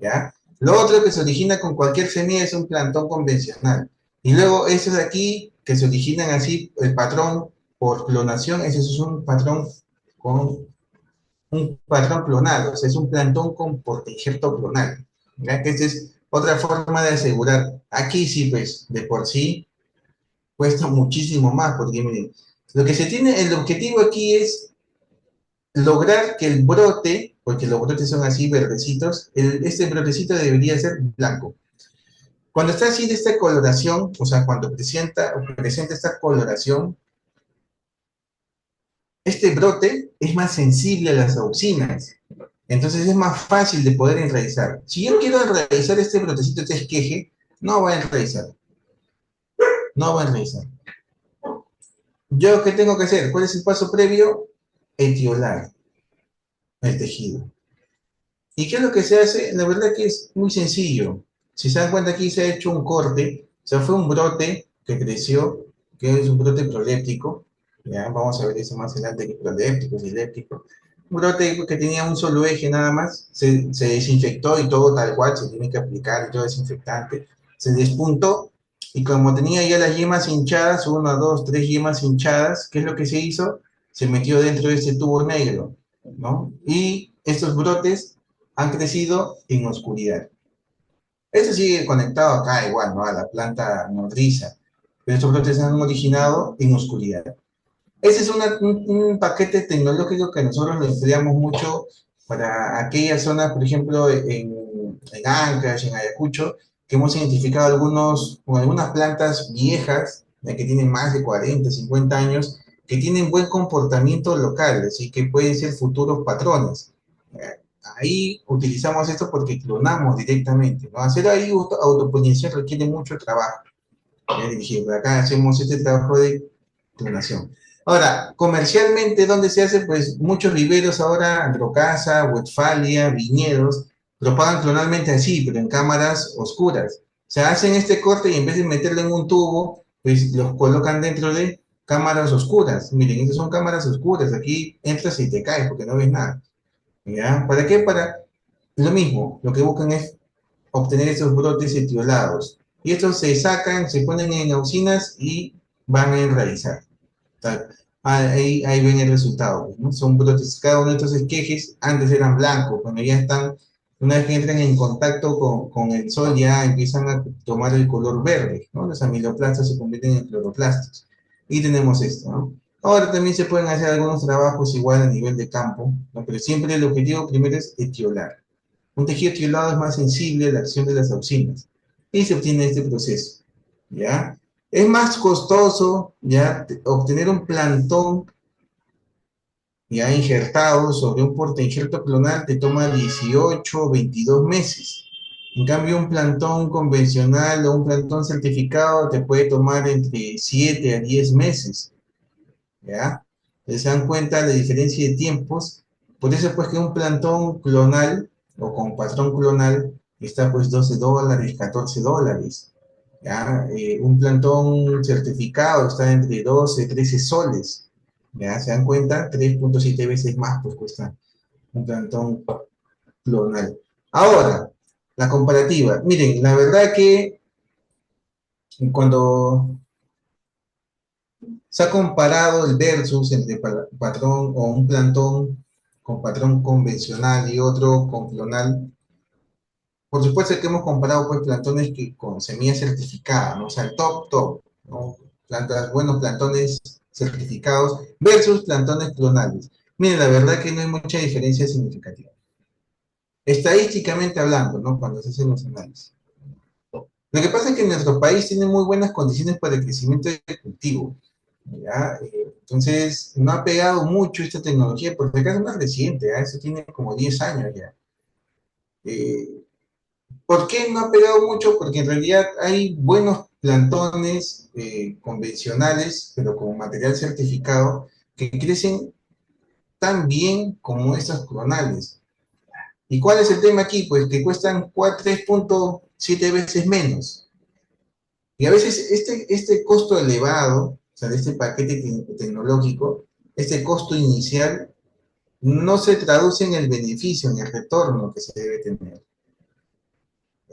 ¿ya? Lo otro que se origina con cualquier semilla es un plantón convencional. Y luego estos de aquí, que se originan así, el patrón por clonación, ese es con un patrón clonal, o sea, es un plantón con portainjerto clonal. ¿Ya? Que esta es otra forma de asegurar. Aquí sí, pues, de por sí, cuesta muchísimo más, porque miren, lo que se tiene, el objetivo aquí es lograr que el brote, porque los brotes son así verdecitos, este brotecito debería ser blanco. Cuando está así de esta coloración, o sea, cuando presenta esta coloración, este brote es más sensible a las auxinas. Entonces es más fácil de poder enraizar. Si yo quiero enraizar este brotecito, este esqueje, no va a enraizar. No va a enraizar. ¿Yo qué tengo que hacer? ¿Cuál es el paso previo? Etiolar el tejido. ¿Y qué es lo que se hace? La verdad que es muy sencillo. Si se dan cuenta, aquí se ha hecho un corte, o sea, fue un brote que creció, que es un brote proléptico. Ya, vamos a ver eso más adelante, que proléptico, siléptico. Un brote que tenía un solo eje nada más, se desinfectó y todo tal cual, se tiene que aplicar y todo desinfectante. Se despuntó y como tenía ya las yemas hinchadas, una, dos, tres yemas hinchadas, ¿qué es lo que se hizo? Se metió dentro de este tubo negro, ¿no? Y estos brotes han crecido en oscuridad. Esto sigue conectado acá igual, ¿no? A la planta nodriza, pero estos brotes han originado en oscuridad. Ese es un paquete tecnológico que nosotros lo empleamos mucho para aquellas zonas, por ejemplo, en Ancash, en Ayacucho, que hemos identificado algunas plantas viejas, ya que tienen más de 40, 50 años, que tienen buen comportamiento local, así que pueden ser futuros patrones. Ahí utilizamos esto porque clonamos directamente, ¿no? Hacer ahí autopolinización requiere mucho trabajo. Ya dije, por acá hacemos este trabajo de clonación. Ahora, comercialmente, ¿dónde se hace? Pues muchos viveros ahora, Androcasa, Westfalia, viñedos, propagan clonalmente así, pero en cámaras oscuras. O sea, hacen este corte y en vez de meterlo en un tubo, pues los colocan dentro de cámaras oscuras. Miren, estas son cámaras oscuras. Aquí entras y te caes porque no ves nada. ¿Ya? ¿Para qué? Para lo mismo. Lo que buscan es obtener esos brotes etiolados. Y estos se sacan, se ponen en auxinas y van a enraizar. Ahí ven el resultado, ¿no? Son brotes, cada uno de estos esquejes antes eran blancos, cuando ya están, una vez que entran en contacto con el sol ya empiezan a tomar el color verde, ¿no? Los amiloplastos se convierten en cloroplastos. Y tenemos esto, ¿no? Ahora también se pueden hacer algunos trabajos igual a nivel de campo, ¿no? Pero siempre el objetivo primero es etiolar. Un tejido etiolado es más sensible a la acción de las auxinas y se obtiene este proceso, ¿ya? Es más costoso ya obtener un plantón ya injertado sobre un portainjerto clonal te toma 18 o 22 meses. En cambio, un plantón convencional o un plantón certificado te puede tomar entre 7 a 10 meses, ¿ya? Se dan cuenta de la diferencia de tiempos. Por eso, pues, que un plantón clonal o con patrón clonal está, pues, $12, $14. ¿Ya? Un plantón certificado está entre 12 13 soles. ¿Ya? ¿Se dan cuenta? 3.7 veces más pues cuesta un plantón clonal. Ahora, la comparativa. Miren, la verdad que cuando se ha comparado el versus entre patrón o un plantón con patrón convencional y otro con clonal, por supuesto que hemos comparado pues plantones que con semilla certificada, ¿no? O sea, el top, ¿no? Plantas, buenos plantones certificados versus plantones clonales. Miren, la verdad que no hay mucha diferencia significativa. Estadísticamente hablando, ¿no? Cuando se hacen los análisis. Lo que pasa es que nuestro país tiene muy buenas condiciones para el crecimiento del cultivo. ¿Ya? Entonces, no ha pegado mucho esta tecnología, porque acá es más reciente, ¿eh? Eso tiene como 10 años ya. Eh, ¿Por qué no ha pegado mucho? Porque en realidad hay buenos plantones convencionales, pero con material certificado, que crecen tan bien como estos clonales. ¿Y cuál es el tema aquí? Pues que cuestan 3.7 veces menos. Y a veces este costo elevado, o sea, de este paquete tecnológico, este costo inicial, no se traduce en el beneficio, en el retorno que se debe tener.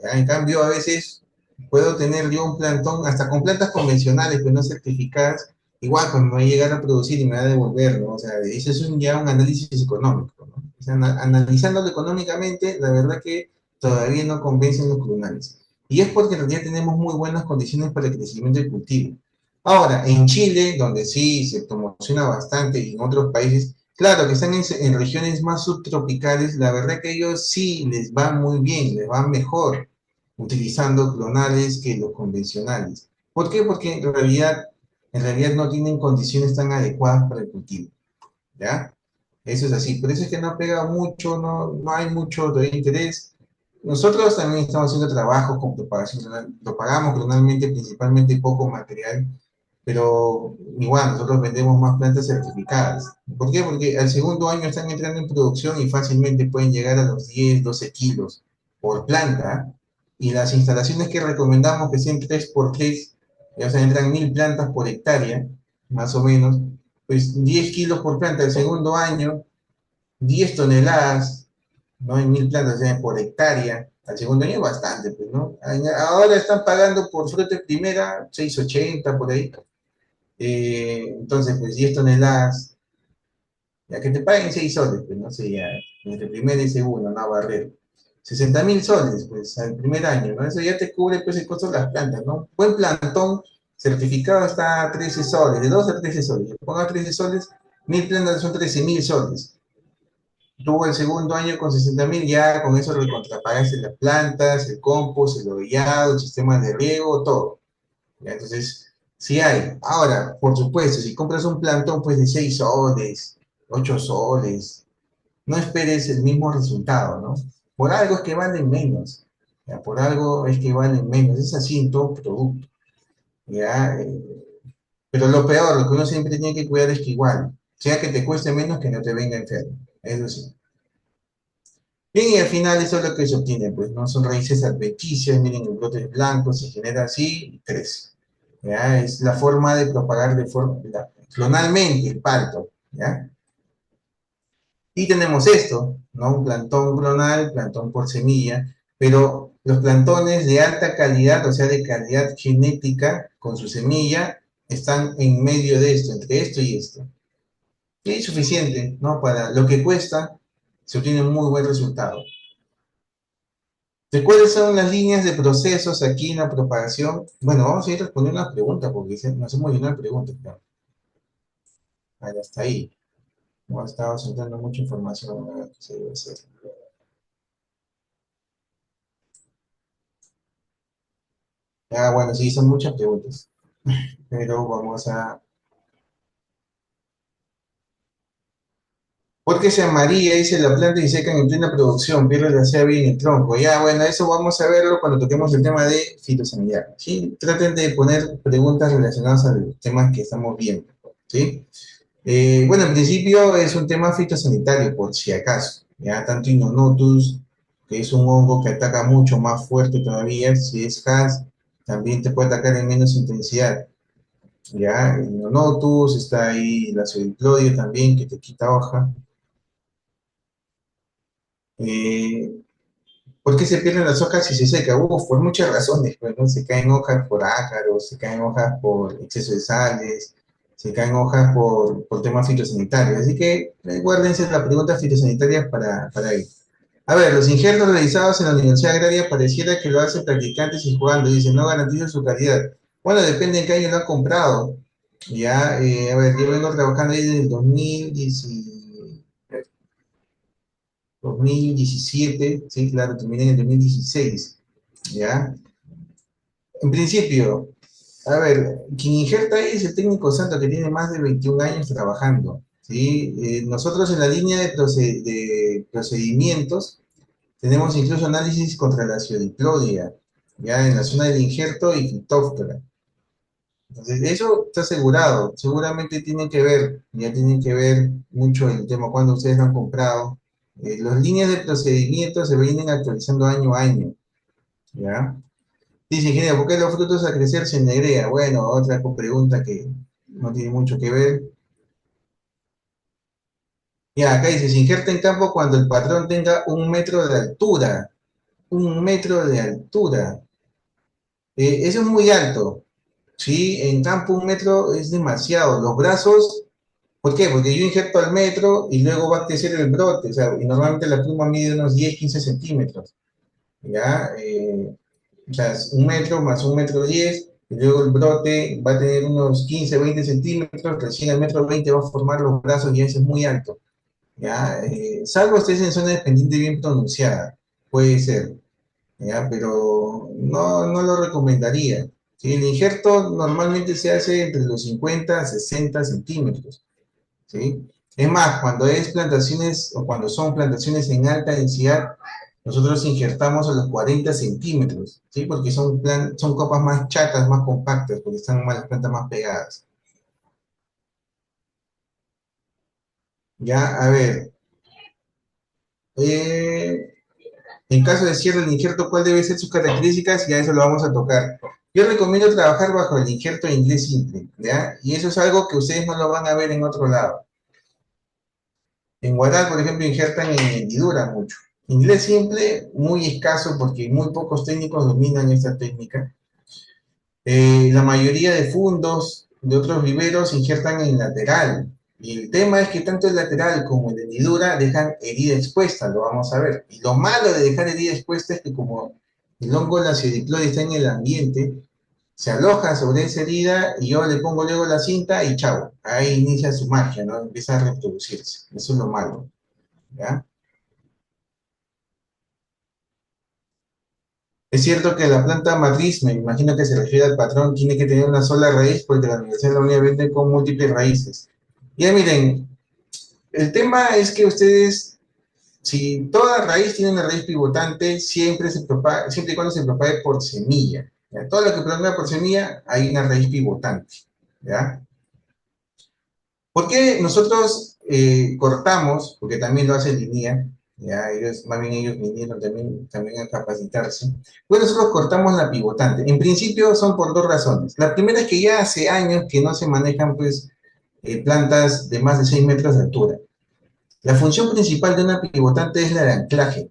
¿Ya? En cambio, a veces puedo tener yo un plantón, hasta con plantas convencionales, pero no certificadas, igual pues me va a llegar a producir y me va a devolver, ¿no? O sea, eso es ya un análisis económico, ¿no? O sea, analizándolo económicamente, la verdad que todavía no convencen los clonales. Y es porque en realidad tenemos muy buenas condiciones para el crecimiento del cultivo. Ahora, en Chile, donde sí se promociona bastante, y en otros países, claro que están en regiones más subtropicales, la verdad que ellos sí les va muy bien, les va mejor utilizando clonales que los convencionales. ¿Por qué? Porque en realidad no tienen condiciones tan adecuadas para el cultivo, ¿ya? Eso es así, por eso es que no pega mucho, no hay mucho de interés. Nosotros también estamos haciendo trabajos con propagación clonal, propagamos clonalmente principalmente poco material, pero igual nosotros vendemos más plantas certificadas. ¿Por qué? Porque al segundo año están entrando en producción y fácilmente pueden llegar a los 10, 12 kilos por planta, y las instalaciones que recomendamos que sean 3 por 3, o sea, entran 1000 plantas por hectárea, más o menos, pues 10 kilos por planta el segundo año, 10 toneladas, ¿no? En 1000 plantas, o sea, por hectárea, al segundo año es bastante, pues, ¿no? Ahora están pagando por fruta primera 6.80 por ahí. Entonces, pues 10 toneladas, ya que te paguen 6 soles, pues no sé, ya, entre primera y segundo, no barrer. 60.000 soles, pues al primer año, ¿no? Eso ya te cubre, pues, el costo de las plantas, ¿no? Buen plantón certificado está a 13 soles, de 2 a 13 soles. Ponga 13 soles, 1000 plantas son 13.000 soles. tuvo el segundo año con 60.000, ya con eso recontrapagaste las plantas, el compost, el orillado, el sistema de riego, todo. ¿Ya? Entonces, sí hay. Ahora, por supuesto, si compras un plantón pues de 6 soles, 8 soles, no esperes el mismo resultado, ¿no? Por algo es que valen menos. ¿Ya? Por algo es que valen menos. Es así en todo producto. ¿Ya? Pero lo peor, lo que uno siempre tiene que cuidar es que igual, sea que te cueste menos que no te venga enfermo. Eso sí. Bien, y al final eso es lo que se obtiene, pues no son raíces adventicias, miren, el brote es blanco, se genera así y crece. ¿Ya? Es la forma de propagar de forma clonalmente el palto. ¿Ya? Y tenemos esto, ¿no? Un plantón clonal, plantón por semilla, pero los plantones de alta calidad, o sea, de calidad genética con su semilla, están en medio de esto, entre esto y esto. Y es suficiente, ¿no? Para lo que cuesta, se obtiene un muy buen resultado. ¿De cuáles son las líneas de procesos aquí en la propagación? Bueno, vamos a ir respondiendo las preguntas, porque nos hemos llenado de preguntas, claro. Ahí está ahí. Hemos estado soltando mucha información. A ver qué se debe hacer. Ah, bueno, sí, son muchas preguntas. Pero vamos a... ¿Por qué se amarilla, dice la planta y secan en plena producción? Pierde la savia en el tronco. Ya, bueno, eso vamos a verlo cuando toquemos el tema de fitosanidad. ¿Sí? Traten de poner preguntas relacionadas a los temas que estamos viendo. ¿Sí? Bueno, en principio es un tema fitosanitario, por si acaso. Ya, tanto Inonotus, que es un hongo que ataca mucho más fuerte todavía, si es HAS, también te puede atacar en menos intensidad. Ya, el Inonotus, está ahí la Pseudiplodio también, que te quita hoja. Eh, ¿Por qué se pierden las hojas si se seca? Uf, por muchas razones, pues, ¿no? Se caen hojas por ácaros, se caen hojas por exceso de sales, se caen hojas por temas fitosanitarios. Así que guárdense la pregunta fitosanitaria para ello. A ver, los injertos realizados en la Universidad Agraria pareciera que lo hacen practicantes y jugando, dice, no garantiza su calidad. Bueno, depende de qué año lo han comprado. Ya, a ver, yo vengo trabajando ahí desde el 2017, sí, claro, terminé en el 2016, ¿ya? En principio, a ver, quien injerta ahí es el técnico santo que tiene más de 21 años trabajando, ¿sí? Nosotros en la línea de procedimientos tenemos incluso análisis contra la ciodiplodia, ya en la zona del injerto y Phytophthora. Entonces, eso está asegurado, seguramente ya tienen que ver mucho el tema cuando ustedes lo han comprado. Las líneas de procedimiento se vienen actualizando año a año, ¿ya? Dice, ingeniero, ¿por qué los frutos al crecer se negrea? Bueno, otra pregunta que no tiene mucho que ver. Ya, acá dice, se injerta en campo cuando el patrón tenga 1 metro de altura. 1 metro de altura. Eso es muy alto, ¿sí? En campo 1 metro es demasiado. Los brazos, ¿por qué? Porque yo injerto al metro y luego va a crecer el brote, o sea, y normalmente la pluma mide unos 10, 15 centímetros, ¿ya? O sea, es 1 metro más 1 metro 10, y luego el brote va a tener unos 15, 20 centímetros, recién al metro 20 va a formar los brazos y ese es muy alto, ¿ya? Salvo estés en zona de pendiente bien pronunciada, puede ser, ¿ya? Pero no lo recomendaría. ¿Sí? El injerto normalmente se hace entre los 50 a 60 centímetros, ¿sí? Es más, cuando es plantaciones o cuando son plantaciones en alta densidad, nosotros injertamos a los 40 centímetros, ¿sí? Porque son copas más chatas, más compactas, porque están las plantas más pegadas. Ya, a ver, eh, en caso de cierre del injerto, ¿cuál debe ser sus características? Ya eso lo vamos a tocar. Yo recomiendo trabajar bajo el injerto de inglés simple, ¿ya? Y eso es algo que ustedes no lo van a ver en otro lado. En Guaral, por ejemplo, injertan en hendidura mucho. Inglés simple, muy escaso porque muy pocos técnicos dominan esta técnica. La mayoría de fundos de otros viveros injertan en lateral. Y el tema es que tanto el lateral como el de hendidura dejan herida expuesta, lo vamos a ver. Y lo malo de dejar herida expuesta es que como el hongo lacidiploide está en el ambiente, se aloja sobre esa herida y yo le pongo luego la cinta y chao, ahí inicia su magia, ¿no? Empieza a reproducirse. Eso es lo malo, ¿ya? Es cierto que la planta matriz, me imagino que se refiere al patrón, tiene que tener una sola raíz porque la Universidad de la Unidad vende con múltiples raíces. Ya miren, el tema es que ustedes, si toda raíz tiene una raíz pivotante, siempre se propaga, siempre y cuando se propague por semilla. ¿Ya? Todo lo que propaga por semilla, hay una raíz pivotante. ¿Ya? ¿Por qué nosotros cortamos? Porque también lo hace línea, ya ellos, más bien ellos vinieron también a capacitarse. Bueno, nosotros cortamos la pivotante. En principio son por dos razones. La primera es que ya hace años que no se manejan pues plantas de más de 6 metros de altura. La función principal de una pivotante es la de anclaje.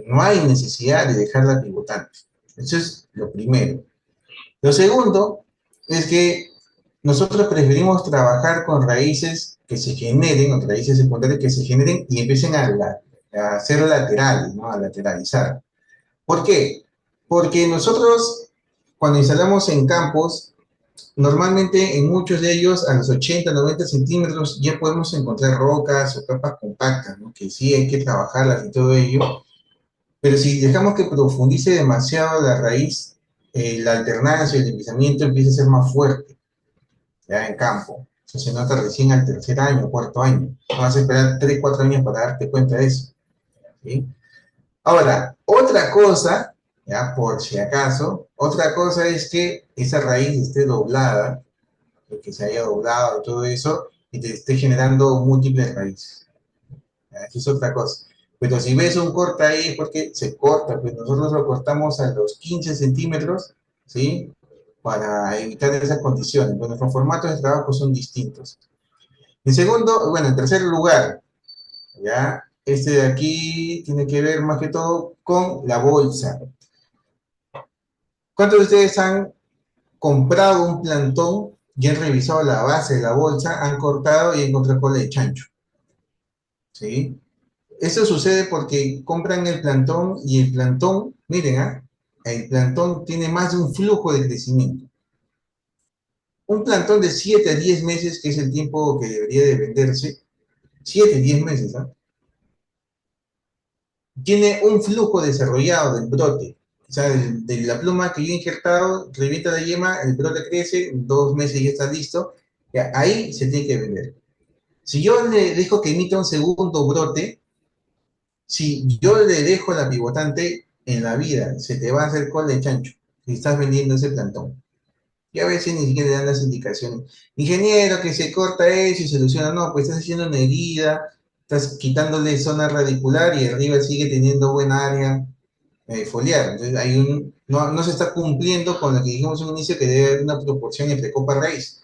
No hay necesidad de dejarla pivotante. Eso es lo primero. Lo segundo es que nosotros preferimos trabajar con raíces que se generen, o raíces secundarias que se generen y empiecen a ser laterales, ¿no? A lateralizar. ¿Por qué? Porque nosotros, cuando instalamos en campos, normalmente en muchos de ellos, a los 80, 90 centímetros, ya podemos encontrar rocas o capas compactas, ¿no? Que sí hay que trabajarlas y todo ello, pero si dejamos que profundice demasiado la raíz, la alternancia y el deslizamiento empieza a ser más fuerte, ya en campo. Eso se nota recién al tercer año, cuarto año. No vas a esperar 3, 4 años para darte cuenta de eso. ¿Sí? Ahora, otra cosa, ya por si acaso, otra cosa es que esa raíz esté doblada, que se haya doblado y todo eso, y te esté generando múltiples raíces. Eso es otra cosa. Pero si ves un corte ahí es porque se corta, pues nosotros lo cortamos a los 15 centímetros, ¿sí? Para evitar esas condiciones. Bueno, nuestros formatos de trabajo son distintos. En segundo, bueno, en tercer lugar, ya, este de aquí tiene que ver más que todo con la bolsa. ¿Cuántos de ustedes han comprado un plantón y han revisado la base de la bolsa, han cortado y han encontrado cola de chancho? ¿Sí? Eso sucede porque compran el plantón y el plantón, miren, el plantón tiene más de un flujo de crecimiento. Un plantón de 7 a 10 meses, que es el tiempo que debería de venderse, 7 a 10 meses, tiene un flujo desarrollado del brote. O sea, de la pluma que yo he injertado, revienta la yema, el brote crece, en 2 meses ya está listo, ya, ahí se tiene que vender. Si yo le dejo que emita un segundo brote, si yo le dejo la pivotante en la vida, se te va a hacer cola de chancho si estás vendiendo ese plantón. Y a veces ni siquiera le dan las indicaciones. Ingeniero, que se corta eso y soluciona. No, pues estás haciendo una herida, estás quitándole zona radicular y arriba sigue teniendo buena área foliar. Entonces no se está cumpliendo con lo que dijimos en un inicio que debe haber una proporción entre copa y raíz.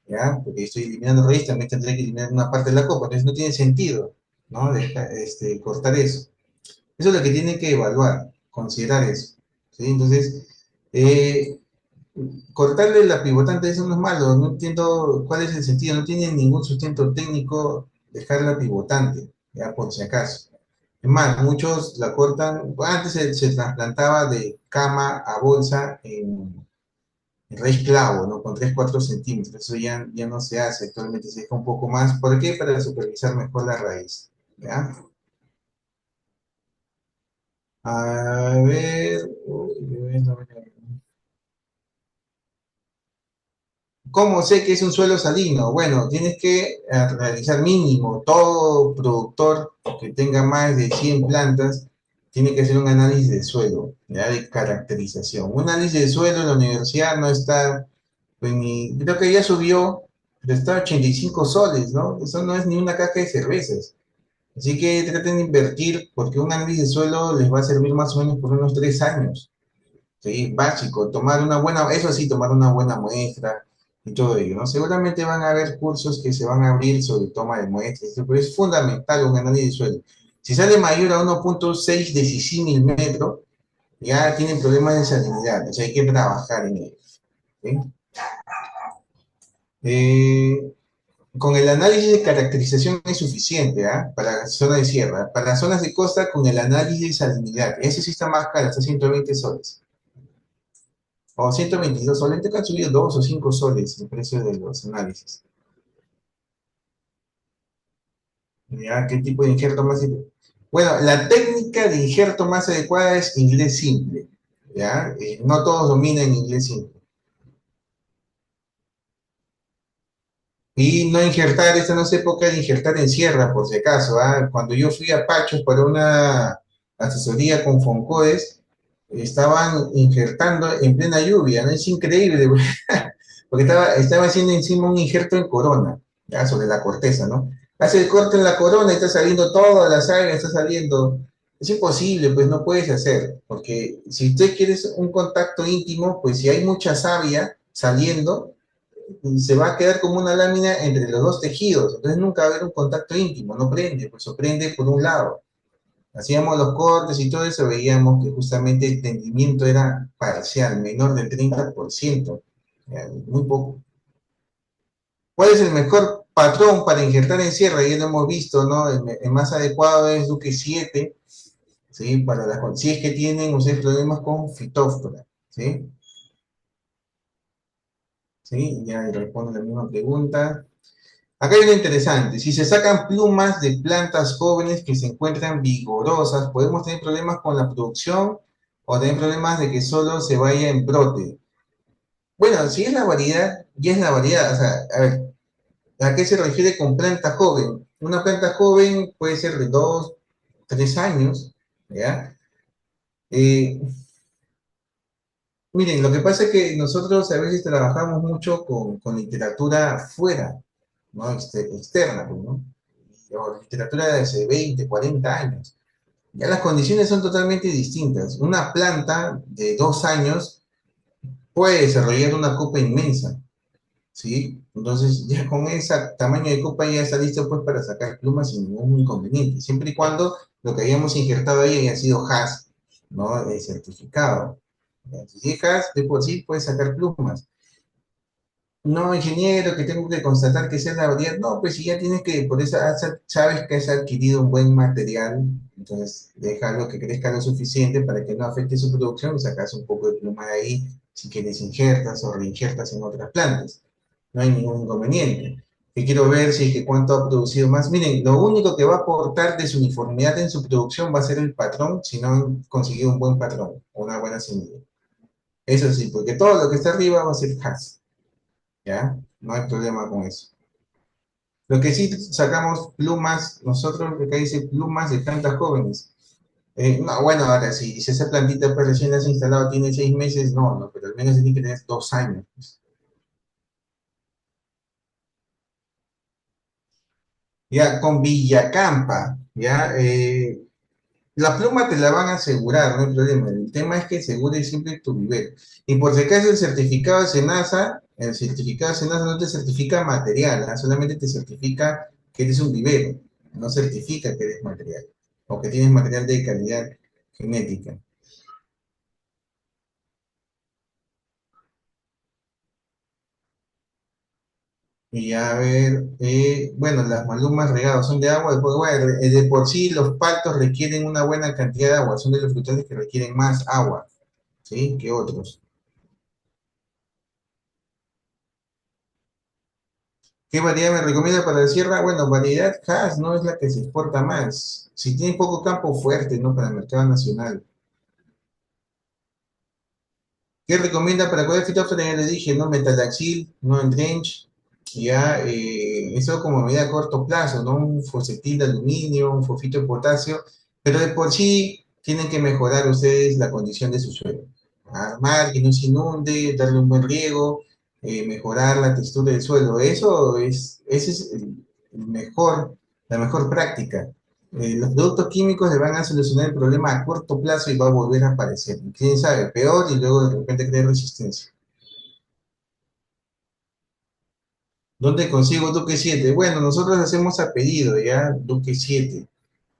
¿Ya? Porque estoy eliminando raíz, también tendré que eliminar una parte de la copa. Entonces no tiene sentido, ¿no? Cortar eso. Eso es lo que tienen que evaluar, considerar eso. ¿Sí? Entonces, eh, cortarle la pivotante, eso no es malo, no entiendo cuál es el sentido, no tiene ningún sustento técnico dejarla pivotante, ya por si acaso. Es más, muchos la cortan, antes se trasplantaba de cama a bolsa en raíz clavo, ¿no? Con 3 4 centímetros, eso ya no se hace, actualmente se deja un poco más, ¿por qué? Para supervisar mejor la raíz, ¿ya? A ver, ¿cómo sé que es un suelo salino? Bueno, tienes que realizar mínimo, todo productor que tenga más de 100 plantas tiene que hacer un análisis de suelo, ya de caracterización. Un análisis de suelo en la universidad no está, pues creo que ya subió, pero está a 85 soles, ¿no? Eso no es ni una caja de cervezas. Así que traten de invertir porque un análisis de suelo les va a servir más o menos por unos 3 años. ¿Sí? Básico, tomar una buena, eso sí, tomar una buena muestra y todo ello, ¿no? Seguramente van a haber cursos que se van a abrir sobre toma de muestras, pero es fundamental un análisis de suelo. Si sale mayor a 1,6 decisímil metro, ya tienen problemas de salinidad, o sea, hay que trabajar en ello. ¿Sí? Eh, con el análisis de caracterización es suficiente, ¿ah? Para la zona de sierra. Para las zonas de costa, con el análisis de salinidad. Ese sí está más caro, está 120 soles. O 122 soles, te han subido 2 o 5 soles el precio de los análisis. ¿Ya? ¿Qué tipo de injerto más sirve? Bueno, la técnica técnica de injerto más adecuada es inglés simple, ¿ya? No todos dominan inglés simple. Y no injertar, esta no es época de injertar en sierra, por si acaso, ¿ah? Cuando yo fui a Pachos para una asesoría con Foncoes, estaban injertando en plena lluvia, ¿no? Es increíble, porque estaba haciendo encima un injerto en corona, ya, sobre la corteza, ¿no? Hace el corte en la corona y está saliendo toda la sangre, está saliendo. Es imposible, pues no puedes hacer, porque si usted quiere un contacto íntimo, pues si hay mucha savia saliendo, se va a quedar como una lámina entre los dos tejidos, entonces nunca va a haber un contacto íntimo, no prende, pues o prende por un lado. Hacíamos los cortes y todo eso, veíamos que justamente el tendimiento era parcial, menor del 30%, muy poco. ¿Cuál es el mejor patrón para injertar en sierra? Ya lo hemos visto, ¿no? El más adecuado es Duque 7, ¿sí? Si es que tienen ustedes problemas con fitóftora, ¿sí? ¿Sí? Ya respondo la misma pregunta. Acá hay una interesante. Si se sacan plumas de plantas jóvenes que se encuentran vigorosas, ¿podemos tener problemas con la producción o tener problemas de que solo se vaya en brote? Bueno, si es la variedad, ya es la variedad. O sea, a ver, ¿a qué se refiere con planta joven? Una planta joven puede ser de 2, 3 años, ¿ya? Eh, Miren, lo que pasa es que nosotros a veces trabajamos mucho con literatura fuera, ¿no? Externa, pues, ¿no? O literatura de hace 20, 40 años. Ya las condiciones son totalmente distintas. Una planta de 2 años puede desarrollar una copa inmensa, ¿sí? Entonces, ya con ese tamaño de copa ya está listo pues para sacar plumas sin ningún inconveniente, siempre y cuando lo que hayamos injertado ahí haya sido Haas, ¿no? Certificado. Si es Haas, de por sí puede sacar plumas. No, ingeniero, que tengo que constatar que sea la variedad. No, pues si ya tienes que, por eso sabes que has adquirido un buen material, entonces déjalo que crezca lo suficiente para que no afecte su producción y sacas un poco de pluma de ahí si quieres injertas o reinjertas en otras plantas. No hay ningún inconveniente. Que quiero ver si es que cuánto ha producido más. Miren, lo único que va a aportar desuniformidad en su producción va a ser el patrón si no han conseguido un buen patrón o una buena semilla. Eso sí, porque todo lo que está arriba va a ser CAS. ¿Ya? No hay problema con eso. Lo que sí sacamos plumas, nosotros acá dice plumas de plantas jóvenes. No, bueno, ahora si esa plantita pues, recién la has instalado tiene 6 meses, no, no, pero al menos tiene que tener 2 años, pues. Ya, con Villacampa, ya, la pluma te la van a asegurar, no hay problema. El tema es que asegure siempre tu nivel. Y por si acaso el certificado de SENASA no te certifica material, ¿ah? Solamente te certifica que eres un vivero, no certifica que eres material o que tienes material de calidad genética. Y a ver, bueno, las malumas regadas son de agua, después, bueno, de por sí los paltos requieren una buena cantidad de agua, son de los frutales que requieren más agua, ¿sí? Que otros. ¿Qué variedad me recomienda para la sierra? Bueno, variedad Hass no es la que se exporta más. Si tiene poco campo fuerte, ¿no? Para el mercado nacional. ¿Qué recomienda para cualquier fitóftora? Ya le dije, ¿no? Metalaxil, no en drench. Ya, eso como medida a corto plazo, ¿no? Un fosfatil de aluminio, un fosfito de potasio. Pero de por sí tienen que mejorar ustedes la condición de su suelo. Armar, que no se inunde, darle un buen riego, mejorar la textura del suelo. Ese es el mejor, la mejor práctica. Los productos químicos le van a solucionar el problema a corto plazo y va a volver a aparecer. Y quién sabe, peor y luego de repente crear resistencia. ¿Dónde consigo Duque 7? Bueno, nosotros hacemos a pedido, ¿ya? Duque 7.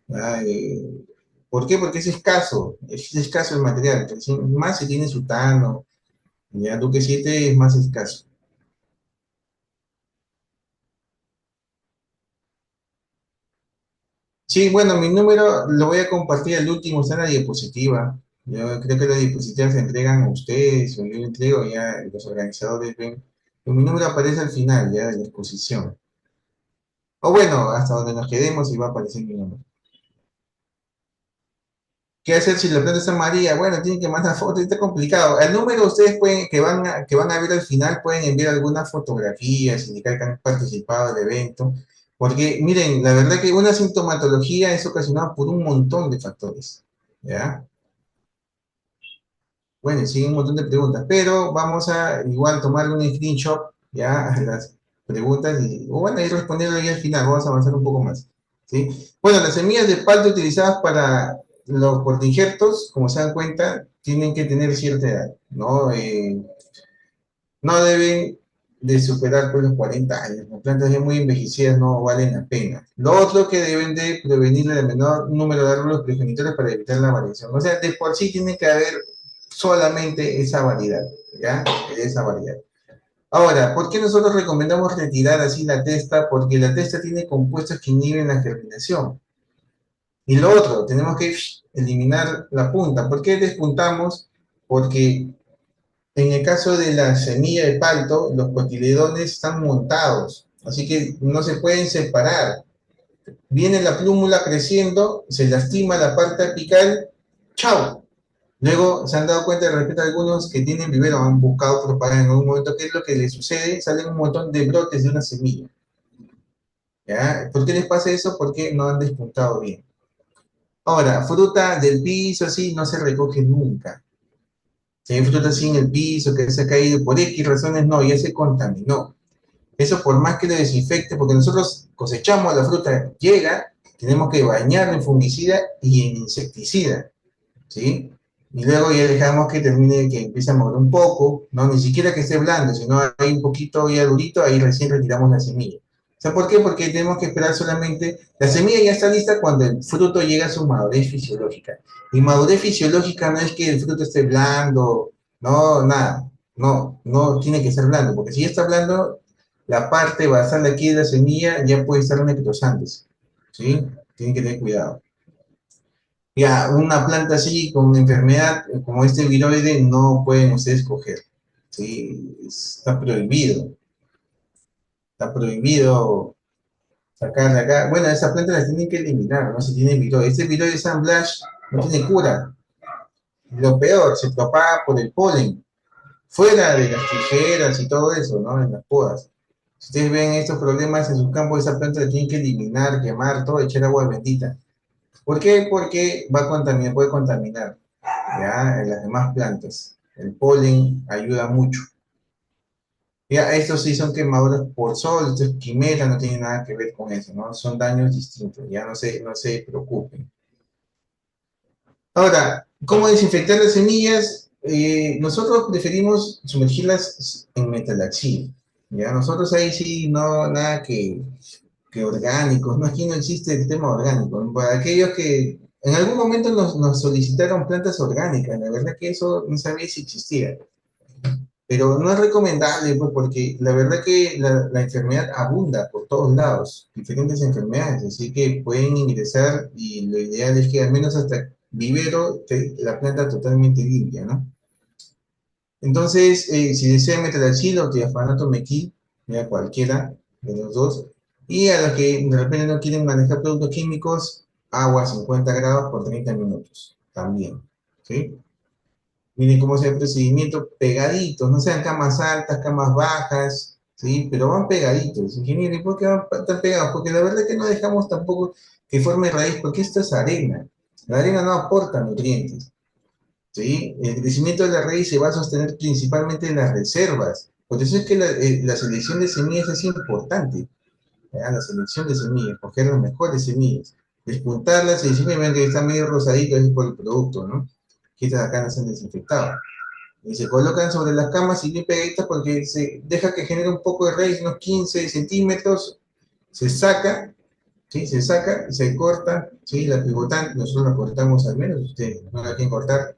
¿Ya? ¿Por qué? Porque es escaso el material. Entonces, más si tiene sutano, ya Duque 7 es más escaso. Sí, bueno, mi número lo voy a compartir al último, está en la diapositiva. Yo creo que las diapositivas se entregan a ustedes, o yo lo entrego ya, los organizadores ven. Pero mi número aparece al final ya de la exposición. O bueno, hasta donde nos quedemos y va a aparecer mi número. ¿Qué hacer si la planta está amarilla? Bueno, tienen que mandar fotos, está complicado. El número ustedes pueden, que van a ver al final, pueden enviar algunas fotografías, indicar que han participado del evento. Porque, miren, la verdad que una sintomatología es ocasionada por un montón de factores. ¿Ya? Bueno, siguen un montón de preguntas, pero vamos a igual tomar un screenshot, ya, a las preguntas y, o bueno, ir respondiendo ahí al final, vamos a avanzar un poco más, ¿sí? Bueno, las semillas de palto utilizadas para los portainjertos, como se dan cuenta, tienen que tener cierta edad, ¿no? No deben de superar pues, los 40 años, las plantas ya muy envejecidas no valen la pena. Lo otro que deben de prevenir el menor número de árboles progenitores para evitar la variación. O sea, de por sí tiene que haber solamente esa variedad, ¿ya? Esa variedad. Ahora, ¿por qué nosotros recomendamos retirar así la testa? Porque la testa tiene compuestos que inhiben la germinación. Y lo otro, tenemos que eliminar la punta. ¿Por qué despuntamos? Porque en el caso de la semilla de palto, los cotiledones están montados, así que no se pueden separar. Viene la plúmula creciendo, se lastima la parte apical, ¡chao! Luego se han dado cuenta de repente algunos que tienen vivero, han buscado propagar en algún momento qué es lo que les sucede, salen un montón de brotes de una semilla. ¿Ya? ¿Por qué les pasa eso? Porque no han despuntado bien. Ahora, fruta del piso así no se recoge nunca. Si hay fruta así en el piso que se ha caído por X razones, no, ya se contaminó. Eso por más que lo desinfecte, porque nosotros cosechamos la fruta, llega, tenemos que bañarlo en fungicida y en insecticida, ¿sí? Y luego ya dejamos que termine, que empiece a mover un poco, no ni siquiera que esté blando, sino hay un poquito ya durito, ahí recién retiramos la semilla. ¿Sabes por qué? Porque tenemos que esperar solamente, la semilla ya está lista cuando el fruto llega a su madurez fisiológica. Y madurez fisiológica no es que el fruto esté blando, no, nada, no tiene que ser blando, porque si ya está blando, la parte basal de aquí de la semilla ya puede estar necrosándose, ¿sí? Tienen que tener cuidado. Ya, una planta así con una enfermedad como este viroide no pueden ustedes coger, ¿sí? Está prohibido sacar de acá. Bueno, esa planta la tienen que eliminar, ¿no? Si tiene viroide. Este viroide San Blas no tiene cura. Lo peor, se propaga por el polen, fuera de las tijeras y todo eso, ¿no? En las podas. Si ustedes ven estos problemas en sus campos, esa planta la tienen que eliminar, quemar, todo, echar agua bendita. ¿Por qué? Porque va a contaminar, puede contaminar, ¿ya? En las demás plantas. El polen ayuda mucho. Ya, estos sí son quemaduras por sol, esto es quimera, no tiene nada que ver con eso, ¿no? Son daños distintos, ya no se preocupen. Ahora, ¿cómo desinfectar las semillas? Nosotros preferimos sumergirlas en metalaxil, ¿ya? Nosotros ahí sí, no, nada que orgánicos, no, aquí no existe el tema orgánico. Para aquellos que en algún momento nos solicitaron plantas orgánicas, la verdad que eso no sabía si existía, pero no es recomendable, pues, porque la verdad que la enfermedad abunda por todos lados, diferentes enfermedades, así que pueden ingresar y lo ideal es que al menos hasta vivero la planta totalmente limpia, ¿no? Entonces, si desean metalaxil o diafanato mequil, ya cualquiera de los dos, y a los que de repente no quieren manejar productos químicos, agua a 50 grados por 30 minutos, también, ¿sí? Miren cómo es el procedimiento, pegaditos, no sean camas altas, camas bajas, ¿sí? Pero van pegaditos. Ingeniero, ¿y por qué van tan pegados? Porque la verdad es que no dejamos tampoco que forme raíz, porque esto es arena. La arena no aporta nutrientes, ¿sí? El crecimiento de la raíz se va a sostener principalmente en las reservas. Por eso es que la selección de semillas es importante, ¿ya? La selección de semillas, coger las mejores semillas, despuntarlas y simplemente que están medio rosaditas es por el producto, ¿no? Que estas acá no se han desinfectado. Y se colocan sobre las camas y bien pegaditas porque se deja que genere un poco de raíz, unos 15 centímetros, se saca, ¿sí? Se saca y se corta, ¿sí? La pivotante, nosotros la cortamos al menos, ustedes no la quieren cortar,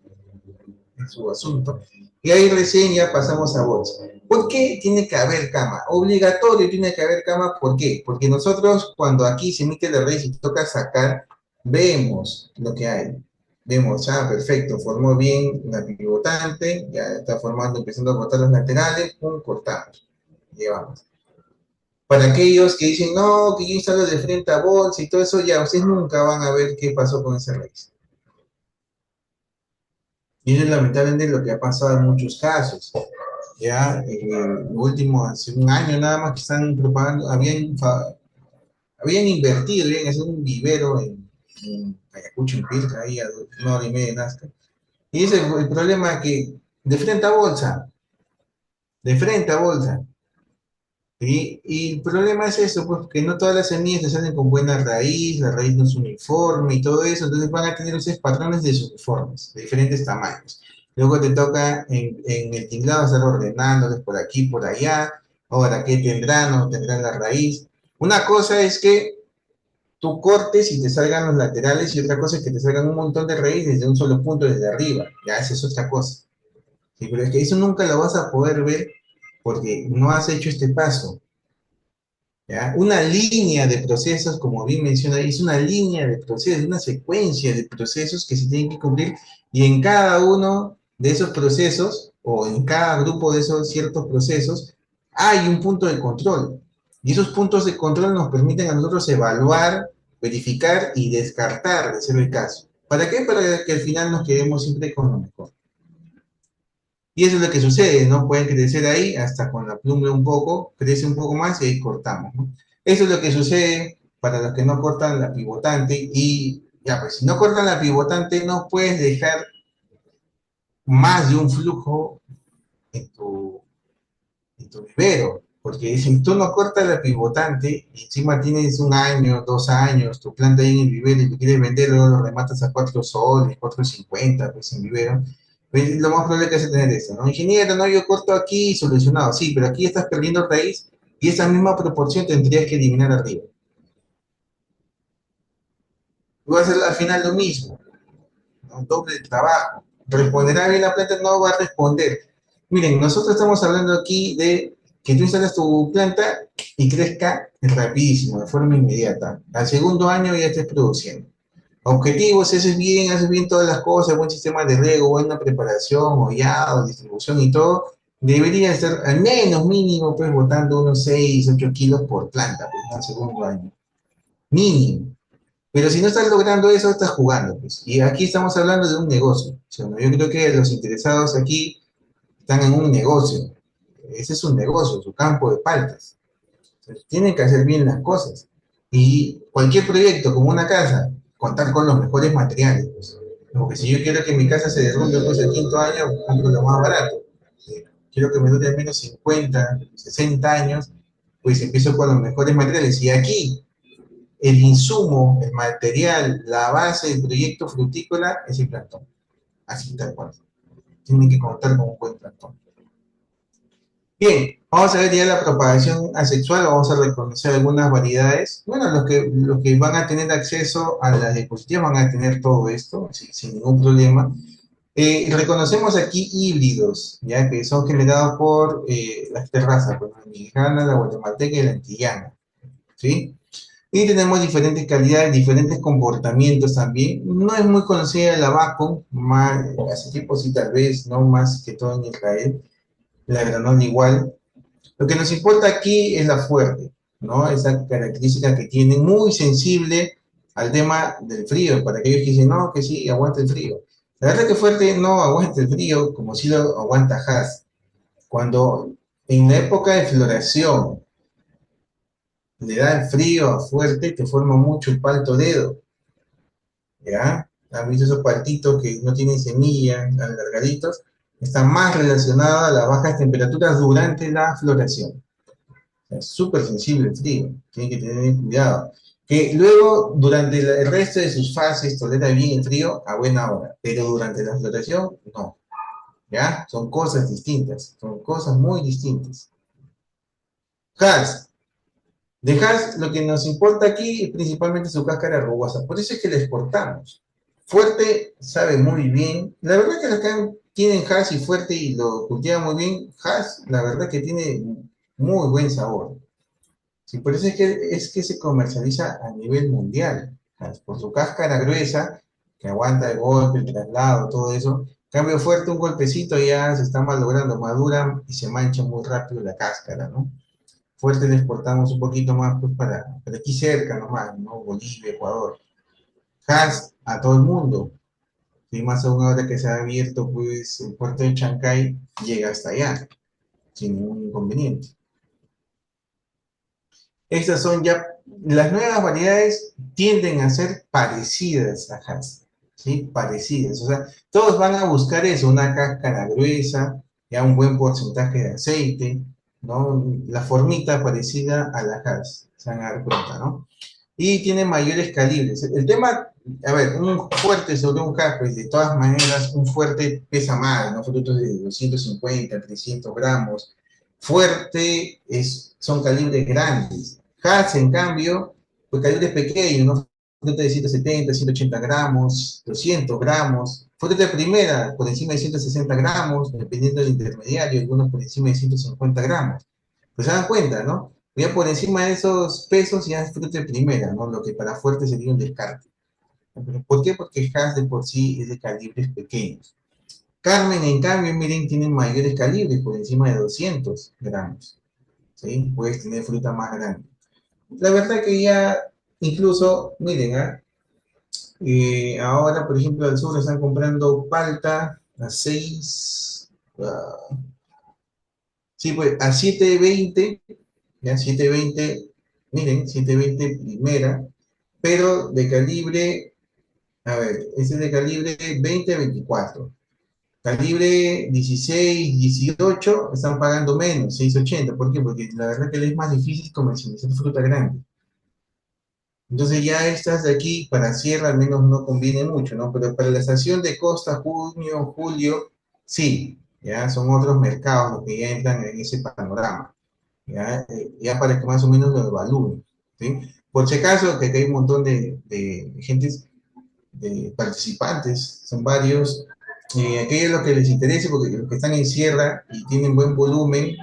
en su asunto. Y ahí recién ya pasamos a bolsa. ¿Por qué tiene que haber cama? Obligatorio tiene que haber cama, ¿por qué? Porque nosotros cuando aquí se emite la raíz y toca sacar, vemos lo que hay. Vemos, ah, perfecto, formó bien la pivotante, ya está formando, empezando a cortar los laterales, pum, cortamos, llevamos. Para aquellos que dicen, no, que yo instalo de frente a bolsa y todo eso, ya ustedes nunca van a ver qué pasó con esa raíz. Y eso es lamentablemente lo que ha pasado en muchos casos. Ya, lo último, hace un año nada más que están propagando, habían invertido en hacer un vivero en Ayacucho, en Pilca, ahí a 1 hora y media de Nazca. Y ese es el problema que de frente a bolsa. Y el problema es eso, pues que no todas las semillas te salen con buena raíz, la raíz no es uniforme y todo eso, entonces van a tener esos patrones desuniformes, de diferentes tamaños. Luego te toca en el tinglado estar ordenándoles por aquí, por allá, ahora qué tendrán o tendrán la raíz. Una cosa es que tú cortes y te salgan los laterales y otra cosa es que te salgan un montón de raíces de un solo punto desde arriba, ya esa es otra cosa. Sí, pero es que eso nunca lo vas a poder ver porque no has hecho este paso. ¿Ya? Una línea de procesos, como bien menciona ahí, es una línea de procesos, una secuencia de procesos que se tienen que cumplir y en cada uno de esos procesos o en cada grupo de esos ciertos procesos hay un punto de control. Y esos puntos de control nos permiten a nosotros evaluar, verificar y descartar, de ser el caso. ¿Para qué? Para que al final nos quedemos siempre con lo mejor. Y eso es lo que sucede, ¿no? Pueden crecer ahí hasta con la pluma un poco, crece un poco más y ahí cortamos, ¿no? Eso es lo que sucede para los que no cortan la pivotante y ya, pues si no cortan la pivotante no puedes dejar más de un flujo en tu vivero, porque si tú no cortas la pivotante y encima tienes 1 año, 2 años, tu planta ahí en el vivero y tú quieres venderlo, luego lo rematas a 4 soles, 4.50, pues en vivero, pues lo más probable que es tener eso, ¿no? Ingeniero, no, yo corto aquí solucionado, sí, pero aquí estás perdiendo raíz y esa misma proporción tendrías que eliminar arriba. Tú vas a hacer al final lo mismo, ¿no? Doble trabajo. ¿Responderá bien la planta? No va a responder. Miren, nosotros estamos hablando aquí de que tú instalas tu planta y crezca rapidísimo, de forma inmediata. Al segundo año ya estés produciendo. Objetivos, haces bien todas las cosas, buen sistema de riego, buena preparación, hollado, distribución y todo. Debería estar al menos mínimo, pues, botando unos 6 8 kilos por planta, pues, al segundo año. Mínimo. Pero si no estás logrando eso, estás jugando, pues. Y aquí estamos hablando de un negocio. ¿Sí? ¿No? Yo creo que los interesados aquí están en un negocio. Ese es un negocio, su campo de paltas. Entonces, tienen que hacer bien las cosas. Y cualquier proyecto, como una casa, contar con los mejores materiales. Pues. Porque si yo quiero que mi casa se derrumbe pues, el quinto año, compro lo más barato. Quiero que me dure al menos 50, 60 años, pues empiezo con los mejores materiales. Y aquí el insumo, el material, la base del proyecto frutícola es el plantón. Así tal cual. Tienen que contar con un buen plantón. Bien, vamos a ver ya la propagación asexual, vamos a reconocer algunas variedades. Bueno, los que van a tener acceso a las diapositivas van a tener todo esto sin ningún problema. Reconocemos aquí híbridos, ya que son generados por las terrazas, pues, la mexicana, la guatemalteca y la antillana, ¿sí? Y tenemos diferentes calidades, diferentes comportamientos también. No es muy conocida la Bacon, más, hace tiempo sí tal vez, no más que todo en Israel, la granola igual. Lo que nos importa aquí es la fuerte, ¿no? Esa característica que tiene muy sensible al tema del frío, para aquellos que dicen, no, que sí, aguanta el frío. La verdad que fuerte no aguanta el frío como si lo aguanta Hass. Cuando en la época de floración le da el frío a fuerte, te forma mucho el palto dedo, ¿ya? ¿Han visto esos paltitos que no tienen semillas, alargaditos? Está más relacionado a las bajas temperaturas durante la floración. Es súper sensible el frío, tiene que tener cuidado. Que luego, durante el resto de sus fases, tolera bien el frío a buena hora, pero durante la floración, no. ¿Ya? Son cosas distintas, son cosas muy distintas. Hals. De Hals, lo que nos importa aquí es principalmente su cáscara rugosa, por eso es que la exportamos. Fuerte sabe muy bien. La verdad que acá tienen Hals y Fuerte y lo cultivan muy bien. Hals, la verdad que tiene muy buen sabor. Sí, por eso es que se comercializa a nivel mundial, ¿sabes? Por su cáscara gruesa, que aguanta el golpe, el traslado, todo eso. Cambio fuerte, un golpecito ya se está malogrando, madura y se mancha muy rápido la cáscara, ¿no? Fuerte le exportamos un poquito más pues, para aquí cerca nomás, ¿no? Bolivia, Ecuador. Hass a todo el mundo, Y más aún ahora que se ha abierto, pues, el puerto de Chancay llega hasta allá, sin ningún inconveniente. Estas son ya, las nuevas variedades tienden a ser parecidas a Hass, ¿sí? Parecidas, o sea, todos van a buscar eso, una cáscara gruesa, ya un buen porcentaje de aceite, ¿no? La formita parecida a la Hass, se van a dar cuenta, ¿no? Y tiene mayores calibres. El tema, a ver, un fuerte sobre un Hass, pues de todas maneras, un fuerte pesa más, ¿no? Frutos de 250, 300 gramos. Fuerte son calibres grandes. Hats, en cambio, pues calibres pequeños, ¿no? Fruta de 170, 180 gramos, 200 gramos. Fruta de primera, por encima de 160 gramos, dependiendo del intermediario, algunos por encima de 150 gramos. Pues se dan cuenta, ¿no? Ya por encima de esos pesos ya es fruta de primera, ¿no? Lo que para fuerte sería un descarte. ¿Por qué? Porque Hass de por sí es de calibres pequeños. Carmen, en cambio, miren, tiene mayores calibres, por encima de 200 gramos. ¿Sí? Puedes tener fruta más grande. La verdad que ya, incluso, miren, ahora, por ejemplo, al sur están comprando palta a 6, sí, pues a 7.20, ya 7.20, miren, 7.20 primera, pero de calibre, a ver, este es de calibre 20 a 24. Calibre 16, 18 están pagando menos, 6.80. ¿Por qué? Porque la verdad que les es más difícil comercializar fruta grande. Entonces ya estas de aquí para sierra al menos no conviene mucho, ¿no? Pero para la estación de costa, junio, julio, sí, ya son otros mercados los que ya entran en ese panorama, ya para que más o menos lo evalúen, ¿sí? Por si acaso, que aquí hay un montón de gentes, de participantes, son varios, aquellos los que les interese, porque los que están en sierra y tienen buen volumen,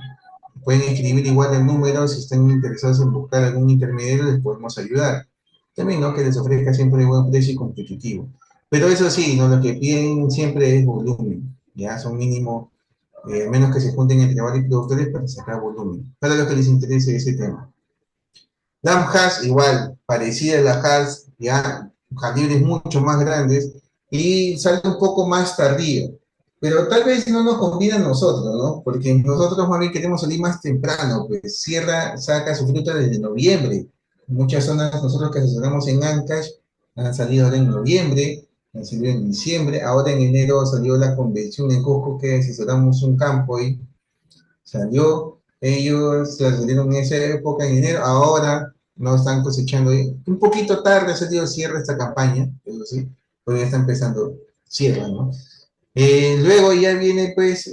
pueden escribir igual el número, si están interesados en buscar algún intermediario, les podemos ayudar. También, ¿no? Que les ofrezca siempre buen precio y competitivo. Pero eso sí, ¿no? Lo que piden siempre es volumen, ya son mínimo, a menos que se junten entre varios productores para sacar volumen, para los que les interese ese tema. Dam Hass, igual, parecida a la Hass, ya calibres mucho más grandes y sale un poco más tardío. Pero tal vez no nos conviene a nosotros, ¿no? Porque nosotros más bien queremos salir más temprano, pues Sierra saca su fruta desde noviembre. Muchas zonas nosotros que asesoramos en Ancash han salido ahora en noviembre, han salido en diciembre, ahora en enero salió la convención en Cusco que asesoramos un campo y salió, ellos la salieron en esa época, en enero, ahora no están cosechando. Un poquito tarde ha salido cierre esta campaña, eso sí, pero ya está empezando cierre, ¿no? Luego ya viene pues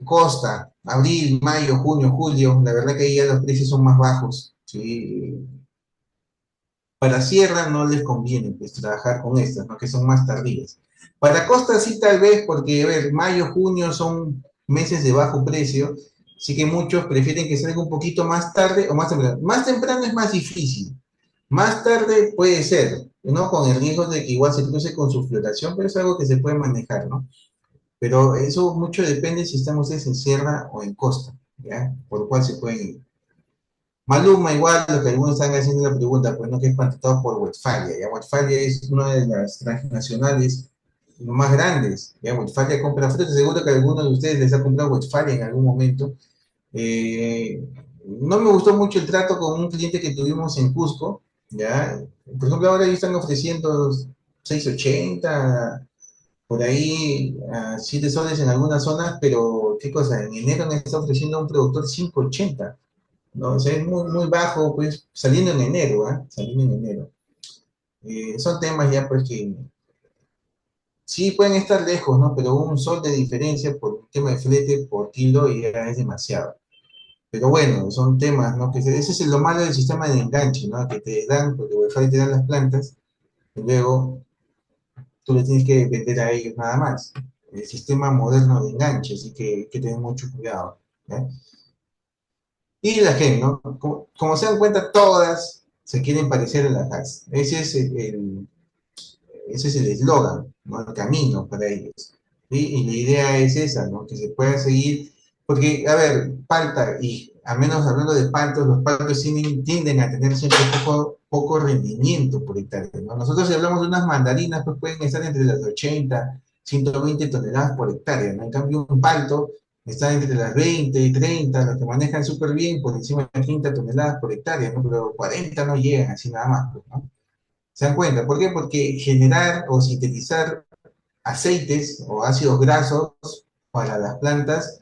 Costa, abril, mayo, junio, julio, la verdad que ahí ya los precios son más bajos, ¿sí? Para Sierra no les conviene pues, trabajar con estas, ¿no? Que son más tardías. Para Costa sí tal vez, porque a ver, mayo, junio son meses de bajo precio, así que muchos prefieren que salga un poquito más tarde o más temprano. Más temprano es más difícil, más tarde puede ser, ¿no? Con el riesgo de que igual se cruce con su floración, pero es algo que se puede manejar, ¿no? Pero eso mucho depende si están ustedes en Sierra o en Costa, ¿ya? Por lo cual se pueden ir. Maluma, igual, lo que algunos están haciendo la pregunta, pues no que es contratado por Westfalia. Ya Westfalia es una de las transnacionales más grandes. Ya Westfalia compra fruta, seguro que alguno de ustedes les ha comprado Westfalia en algún momento. Eh, no me gustó mucho el trato con un cliente que tuvimos en Cusco. Ya, por ejemplo, ahora ellos están ofreciendo 6.80, por ahí a 7 soles en algunas zonas, pero qué cosa, en enero me está ofreciendo a un productor 5.80. ¿No? O sea, es muy, muy bajo, pues, saliendo en enero, ¿ah? Saliendo en enero. Son temas ya, pues, que sí pueden estar lejos, ¿no? Pero un sol de diferencia por un tema de flete por kilo ya es demasiado. Pero bueno, son temas, ¿no? Ese es lo malo del sistema de enganche, ¿no? Que te dan, porque Wi-Fi te dan las plantas, y luego tú le tienes que vender a ellos nada más. El sistema moderno de enganche, así que hay que tener mucho cuidado, ¿ya? Y la gente, ¿no? Como se dan cuenta, todas se quieren parecer a la casa. Ese es el eslogan, ¿no? El camino para ellos. ¿Sí? Y la idea es esa, ¿no? Que se pueda seguir, porque, a ver, palta y al menos hablando de paltos, los paltos tienden a tener siempre poco rendimiento por hectárea, ¿no? Nosotros si hablamos de unas mandarinas, pues pueden estar entre las 80, 120 toneladas por hectárea, ¿no? En cambio, un palto está entre las 20 y 30, los que manejan súper bien, por encima de 30 toneladas por hectárea, ¿no? Pero 40 no llegan así nada más, pues, ¿no? ¿Se dan cuenta? ¿Por qué? Porque generar o sintetizar aceites o ácidos grasos para las plantas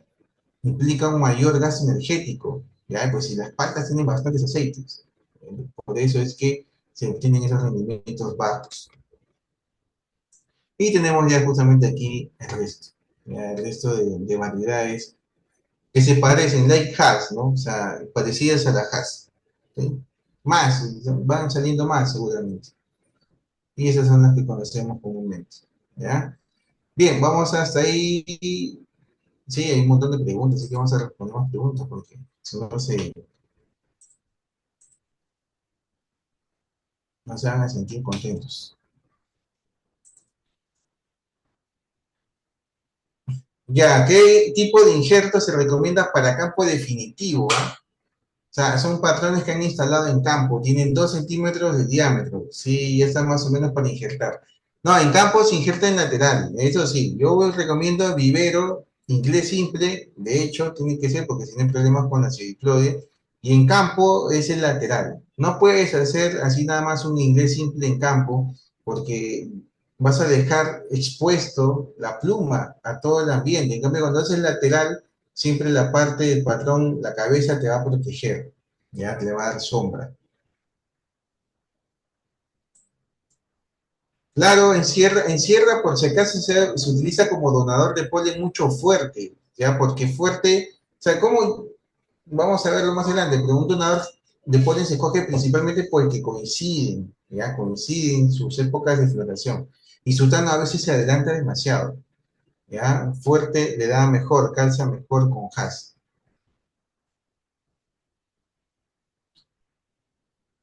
implica un mayor gasto energético, ¿ya? Pues si las plantas tienen bastantes aceites, por eso es que se obtienen esos rendimientos bajos. Y tenemos ya justamente aquí el resto, ¿ya? El resto de variedades que se parecen, like Hass, ¿no? O sea, parecidas a la Hass, ¿sí? Más, van saliendo más seguramente. Y esas son las que conocemos comúnmente, ¿ya? Bien, vamos hasta ahí. Sí, hay un montón de preguntas, así que vamos a responder más preguntas porque si no no se van a sentir contentos. Ya, ¿qué tipo de injerto se recomienda para campo definitivo? ¿Ah? O sea, son patrones que han instalado en campo, tienen 2 centímetros de diámetro. Sí, ya está más o menos para injertar. No, en campo se injerta en lateral, eso sí. Yo recomiendo vivero, inglés simple, de hecho, tiene que ser porque tienen problemas con la acidiploide. Y en campo es el lateral. No puedes hacer así nada más un inglés simple en campo, porque vas a dejar expuesto la pluma a todo el ambiente. En cambio, cuando haces lateral, siempre la parte del patrón, la cabeza te va a proteger, ya te va a dar sombra. Claro, encierra por si acaso se utiliza como donador de polen mucho fuerte, ya porque fuerte, o sea, ¿cómo? Vamos a verlo más adelante, pero un donador de polen se escoge principalmente porque coinciden, ya coinciden sus épocas de floración. Y Sutano a veces se adelanta demasiado, ya fuerte le da mejor, calza mejor con Hass.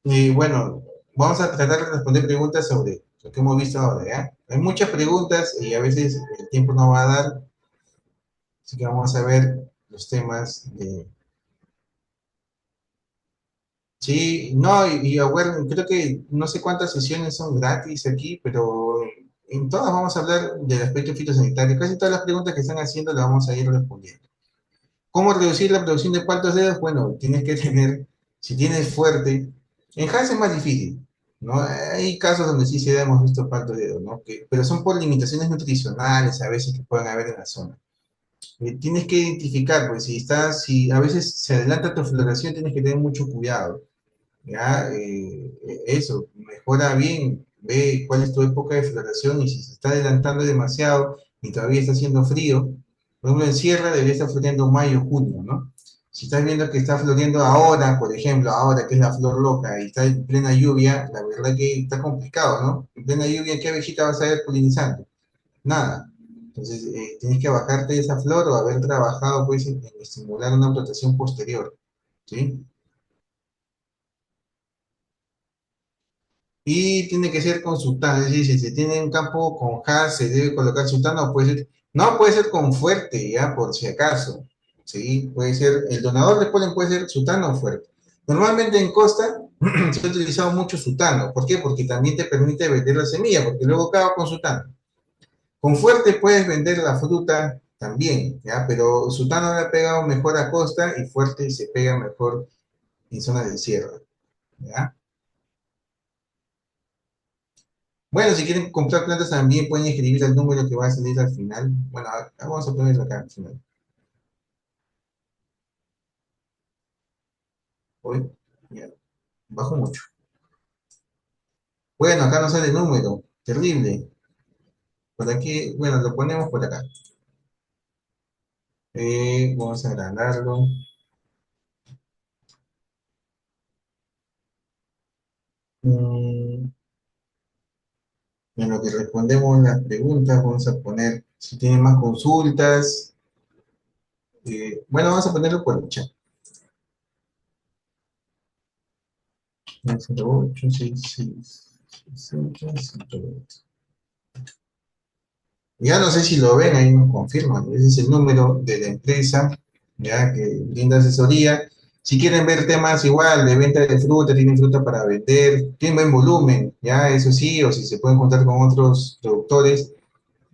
Y bueno, vamos a tratar de responder preguntas sobre lo que hemos visto ahora, ¿ya? Hay muchas preguntas y a veces el tiempo no va a dar, así que vamos a ver los temas de... Sí, no, bueno, creo que no sé cuántas sesiones son gratis aquí, pero en todas vamos a hablar del aspecto fitosanitario. Casi todas las preguntas que están haciendo las vamos a ir respondiendo. ¿Cómo reducir la producción de paltos dedos? Bueno, tienes que tener, si tienes fuerte, en Hans es más difícil, ¿no? Hay casos donde sí se da, hemos visto paltos dedos, ¿no? Pero son por limitaciones nutricionales a veces que pueden haber en la zona. Tienes que identificar, pues si a veces se adelanta tu floración, tienes que tener mucho cuidado, ¿ya? Eso, mejora bien, ve cuál es tu época de floración y si se está adelantando demasiado y todavía está haciendo frío, por ejemplo, en sierra debería estar floreando mayo, junio, ¿no? Si estás viendo que está floreando ahora, por ejemplo, ahora que es la flor loca y está en plena lluvia, la verdad que está complicado, ¿no? En plena lluvia, ¿qué abejita vas a ver polinizando? Nada. Entonces, tienes que bajarte de esa flor o haber trabajado, pues, en estimular una flotación posterior, ¿sí? Y tiene que ser con sultán, es decir, si se tiene un campo con Hass, se debe colocar sultán, o puede ser, no puede ser con fuerte, ya, por si acaso, ¿sí? Puede ser, el donador de polen puede ser sultán o fuerte. Normalmente en costa se ha utilizado mucho sultano, ¿por qué? Porque también te permite vender la semilla, porque luego acaba con sultano. Con fuerte puedes vender la fruta también, ¿ya? Pero sultano le ha pegado mejor a costa y fuerte se pega mejor en zonas de sierra, ¿ya? Bueno, si quieren comprar plantas también pueden escribir el número que va a salir al final. Bueno, vamos a ponerlo acá al final. Hoy, ya, bajo mucho. Bueno, acá no sale el número. Terrible. Por aquí, bueno, lo ponemos por acá. Vamos a agrandarlo. Mm, en lo que respondemos las preguntas, vamos a poner si tienen más consultas. Bueno, vamos a ponerlo por el chat. 086660. Ya no sé si lo ven, ahí nos confirman. Ese es el número de la empresa, ya que brinda asesoría. Si quieren ver temas igual de venta de fruta, tienen fruta para vender, tienen buen volumen, ya, eso sí, o si se pueden contar con otros productores,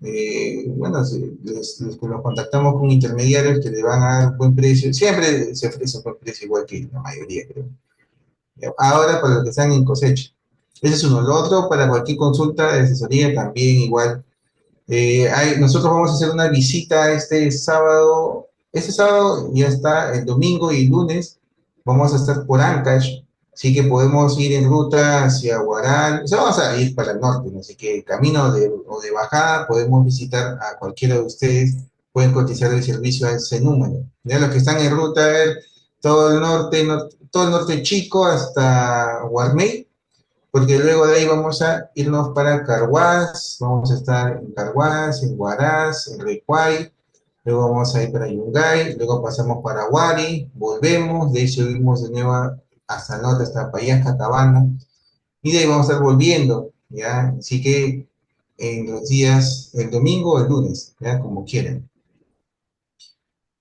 bueno, los contactamos con intermediarios que le van a dar buen precio, siempre se ofrece un buen precio igual que la mayoría, creo. Ahora para los que están en cosecha. Ese es uno. Lo otro, para cualquier consulta de asesoría, también igual. Nosotros vamos a hacer una visita este sábado ya está, el domingo y lunes vamos a estar por Ancash, así que podemos ir en ruta hacia Huaral, o sea, vamos a ir para el norte, ¿no? Así que camino o de bajada podemos visitar a cualquiera de ustedes, pueden cotizar el servicio a ese número. Ya los que están en ruta, a ver, todo el norte chico hasta Guarmey, porque luego de ahí vamos a irnos para Carhuaz, vamos a estar en Carhuaz, en Huaraz, en Recuay, luego vamos a ir para Yungay, luego pasamos para Huari, volvemos, de ahí subimos de nuevo hasta el norte, hasta Payasca, Cabana, y de ahí vamos a estar volviendo, ¿ya? Así que en los días, el domingo o el lunes, ¿ya? Como quieran.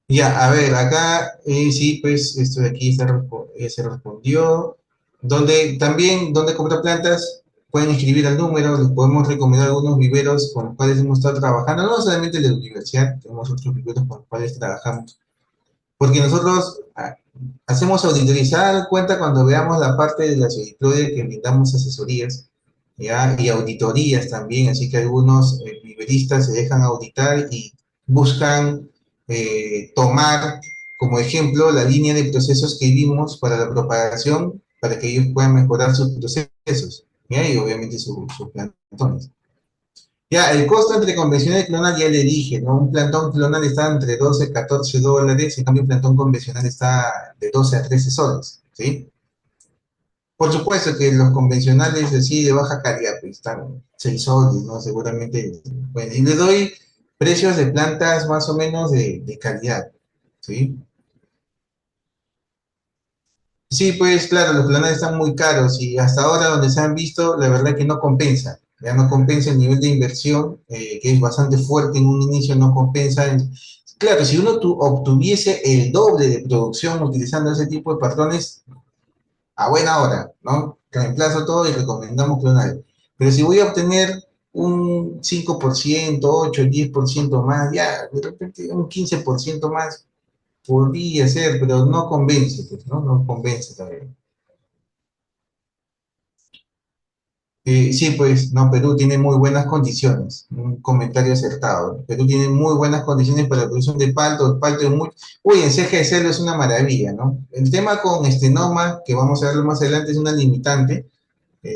Ya, a ver, acá sí, pues esto de aquí se respondió. Donde comprar plantas, pueden escribir al número, les podemos recomendar algunos viveros con los cuales hemos estado trabajando, no solamente de la universidad, tenemos otros viveros con los cuales trabajamos, porque nosotros hacemos auditoría, se dan cuenta cuando veamos la parte de las auditorías que brindamos asesorías, ¿ya? Y auditorías también, así que algunos viveristas se dejan auditar y buscan tomar como ejemplo la línea de procesos que vimos para la propagación, para que ellos puedan mejorar sus procesos, ¿ya? Y obviamente sus plantones. Ya, el costo entre convencional y clonal ya le dije, ¿no? Un plantón clonal está entre 12 y 14 dólares, en cambio un plantón convencional está de 12 a 13 soles, ¿sí? Por supuesto que los convencionales así de baja calidad, pues están 6 soles, ¿no? Seguramente, bueno, y le doy precios de plantas más o menos de calidad, ¿sí? Sí, pues claro, los planes están muy caros y hasta ahora donde se han visto, la verdad que no compensa. Ya no compensa el nivel de inversión, que es bastante fuerte en un inicio, no compensa. Claro, si uno obtuviese el doble de producción utilizando ese tipo de patrones, a buena hora, ¿no? Reemplazo todo y recomendamos clonar. Pero si voy a obtener un 5%, 8, 10% más, ya, de repente un 15% más, podría ser, pero no convence, pues, ¿no? No convence todavía. Sí, pues, no, Perú tiene muy buenas condiciones. Un comentario acertado. Perú tiene muy buenas condiciones para la producción de palto. El palto es muy. Uy, en ceja de selva es una maravilla, ¿no? El tema con estenoma, que vamos a verlo más adelante, es una limitante.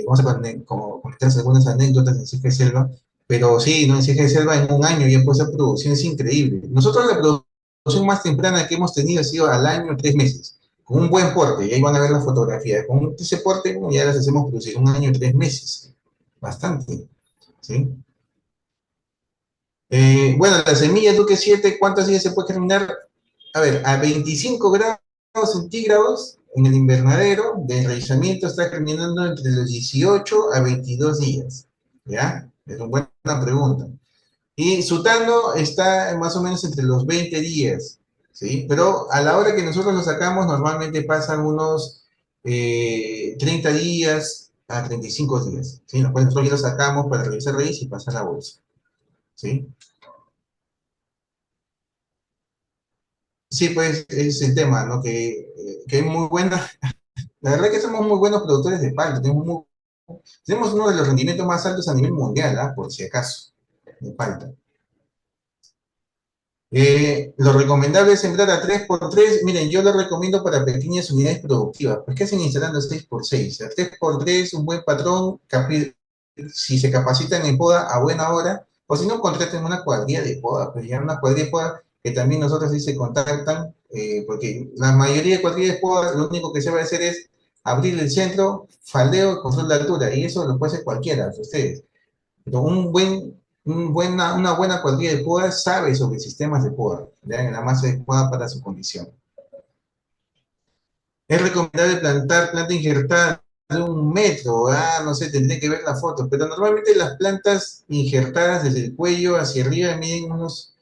Vamos a comentar algunas anécdotas en ceja de selva. Pero sí, ¿no? En ceja de selva en un año ya pues esa producción es increíble. Nosotros la producción más temprana que hemos tenido ha sido al año, 3 meses. Con un buen porte, y ahí van a ver la fotografía. Con ese porte, bueno, ya las hacemos producir un año, 3 meses bastante, ¿sí? Bueno, la semilla Duque 7, ¿cuántos días se puede germinar? A ver, a 25 grados centígrados en el invernadero de enraizamiento está germinando entre los 18 a 22 días, ¿ya? Es una buena pregunta. Y Sutano está más o menos entre los 20 días, ¿sí? Pero a la hora que nosotros lo sacamos, normalmente pasan unos 30 días a 35 días, ¿sí? Los cuales nosotros ya lo sacamos para revisar raíz y pasar a bolsa, ¿sí? Sí, pues es el tema, ¿no? Que es muy buena. La verdad que somos muy buenos productores de palta. Tenemos uno de los rendimientos más altos a nivel mundial, ¿ah? Por si acaso, de palta. Lo recomendable es sembrar a 3x3. Miren, yo lo recomiendo para pequeñas unidades productivas. Pues, ¿qué hacen instalando 6x6? A 3x3, un buen patrón, si se capacitan en poda a buena hora, o si no, contraten una cuadrilla de poda. Pues ya una cuadrilla de poda que también nosotros sí se contactan, porque la mayoría de cuadrillas de poda lo único que se va a hacer es abrir el centro, faldeo, control de altura, y eso lo puede hacer cualquiera de ustedes. Pero una buena cuadrilla de poda sabe sobre sistemas de poda, ¿ya? En la más adecuada para su condición. Es recomendable plantar planta injertada de 1 metro, no sé, tendré que ver la foto, pero normalmente las plantas injertadas desde el cuello hacia arriba miden unos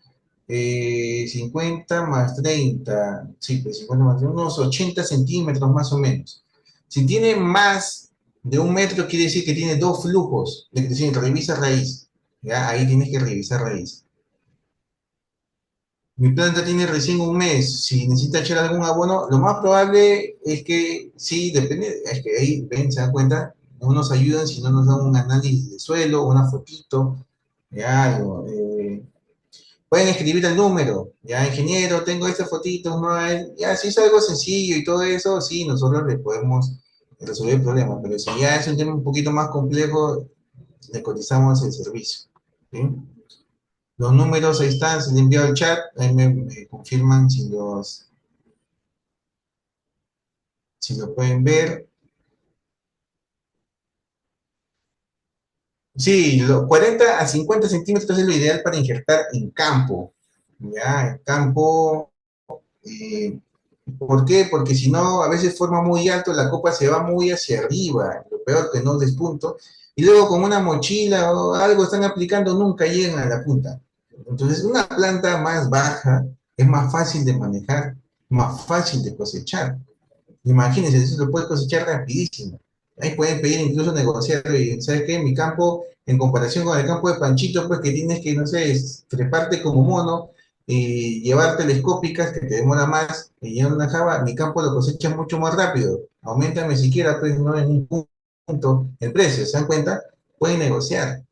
50 más 30, sí, pues 50 más 30, unos 80 centímetros más o menos. Si tiene más de 1 metro, quiere decir que tiene dos flujos de crecimiento. Revisa raíz. ¿Ya? Ahí tienes que revisar raíz. Mi planta tiene recién 1 mes. Si necesita echar algún abono, lo más probable es que sí, depende. Es que ahí, ven, se dan cuenta, no nos ayudan si no nos dan un análisis de suelo, una fotito, ya algo. Pueden escribir el número, ya ingeniero, tengo estas fotitos, no hay, ya si es algo sencillo y todo eso, sí, nosotros le podemos resolver el problema, pero si ya es un tema un poquito más complejo, le cotizamos el servicio. ¿Sí? Los números ahí están, se les envió al chat, ahí me confirman si lo pueden ver. Sí, 40 a 50 centímetros es lo ideal para injertar en campo. Ya, en campo. eh, ¿Por qué? Porque si no, a veces forma muy alto, la copa se va muy hacia arriba, lo peor que no despunto, y luego con una mochila o algo están aplicando, nunca llegan a la punta. Entonces, una planta más baja es más fácil de manejar, más fácil de cosechar. Imagínense, eso lo puedes cosechar rapidísimo. Ahí pueden pedir incluso negociar, y, ¿sabes qué? Mi campo, en comparación con el campo de Panchito, pues que tienes que, no sé, treparte como mono y llevar telescópicas que te demora más y llevar una java, mi campo lo cosecha mucho más rápido. Aumentame siquiera, pues, no en un punto el precio, ¿se dan cuenta? Pueden negociar.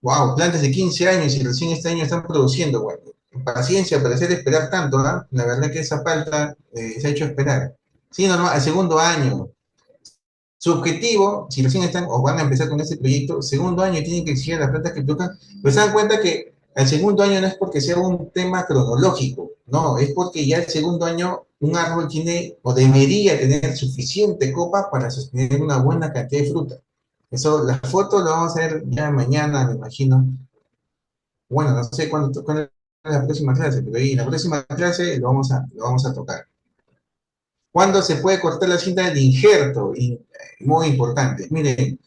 Wow, plantas de 15 años y recién este año están produciendo, bueno, paciencia para hacer esperar tanto, ¿ah? La verdad que esa palta se ha hecho esperar. Sí, normal, al segundo año. Su objetivo, si recién están o van a empezar con este proyecto, segundo año tienen que exigir a las plantas que tocan, pues se dan cuenta que el segundo año no es porque sea un tema cronológico, no, es porque ya el segundo año un árbol tiene o debería tener suficiente copa para sostener una buena cantidad de fruta. Eso, la foto lo vamos a ver ya mañana, me imagino. Bueno, no sé cuándo es la próxima clase, pero ahí en la próxima clase lo vamos a tocar. ¿Cuándo se puede cortar la cinta del injerto? Muy importante. Miren,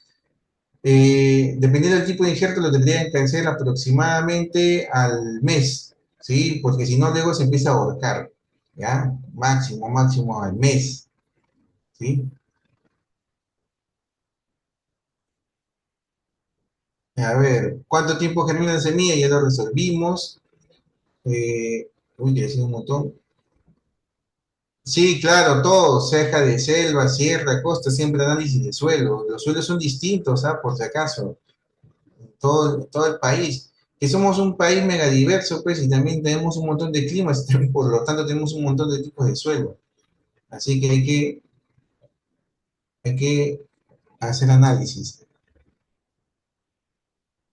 dependiendo del tipo de injerto, lo tendrían que hacer aproximadamente al mes, ¿sí? Porque si no, luego se empieza a ahorcar, ¿ya? Máximo, máximo al mes, ¿sí? A ver, ¿cuánto tiempo germina la semilla? Ya lo resolvimos. Uy, que decía un montón. Sí, claro, todo, ceja de selva, sierra, costa, siempre análisis de suelo. Los suelos son distintos, ¿ah? Por si acaso, todo el país. Que somos un país megadiverso, pues, y también tenemos un montón de climas, y también, por lo tanto, tenemos un montón de tipos de suelo. Así que hay que hacer análisis.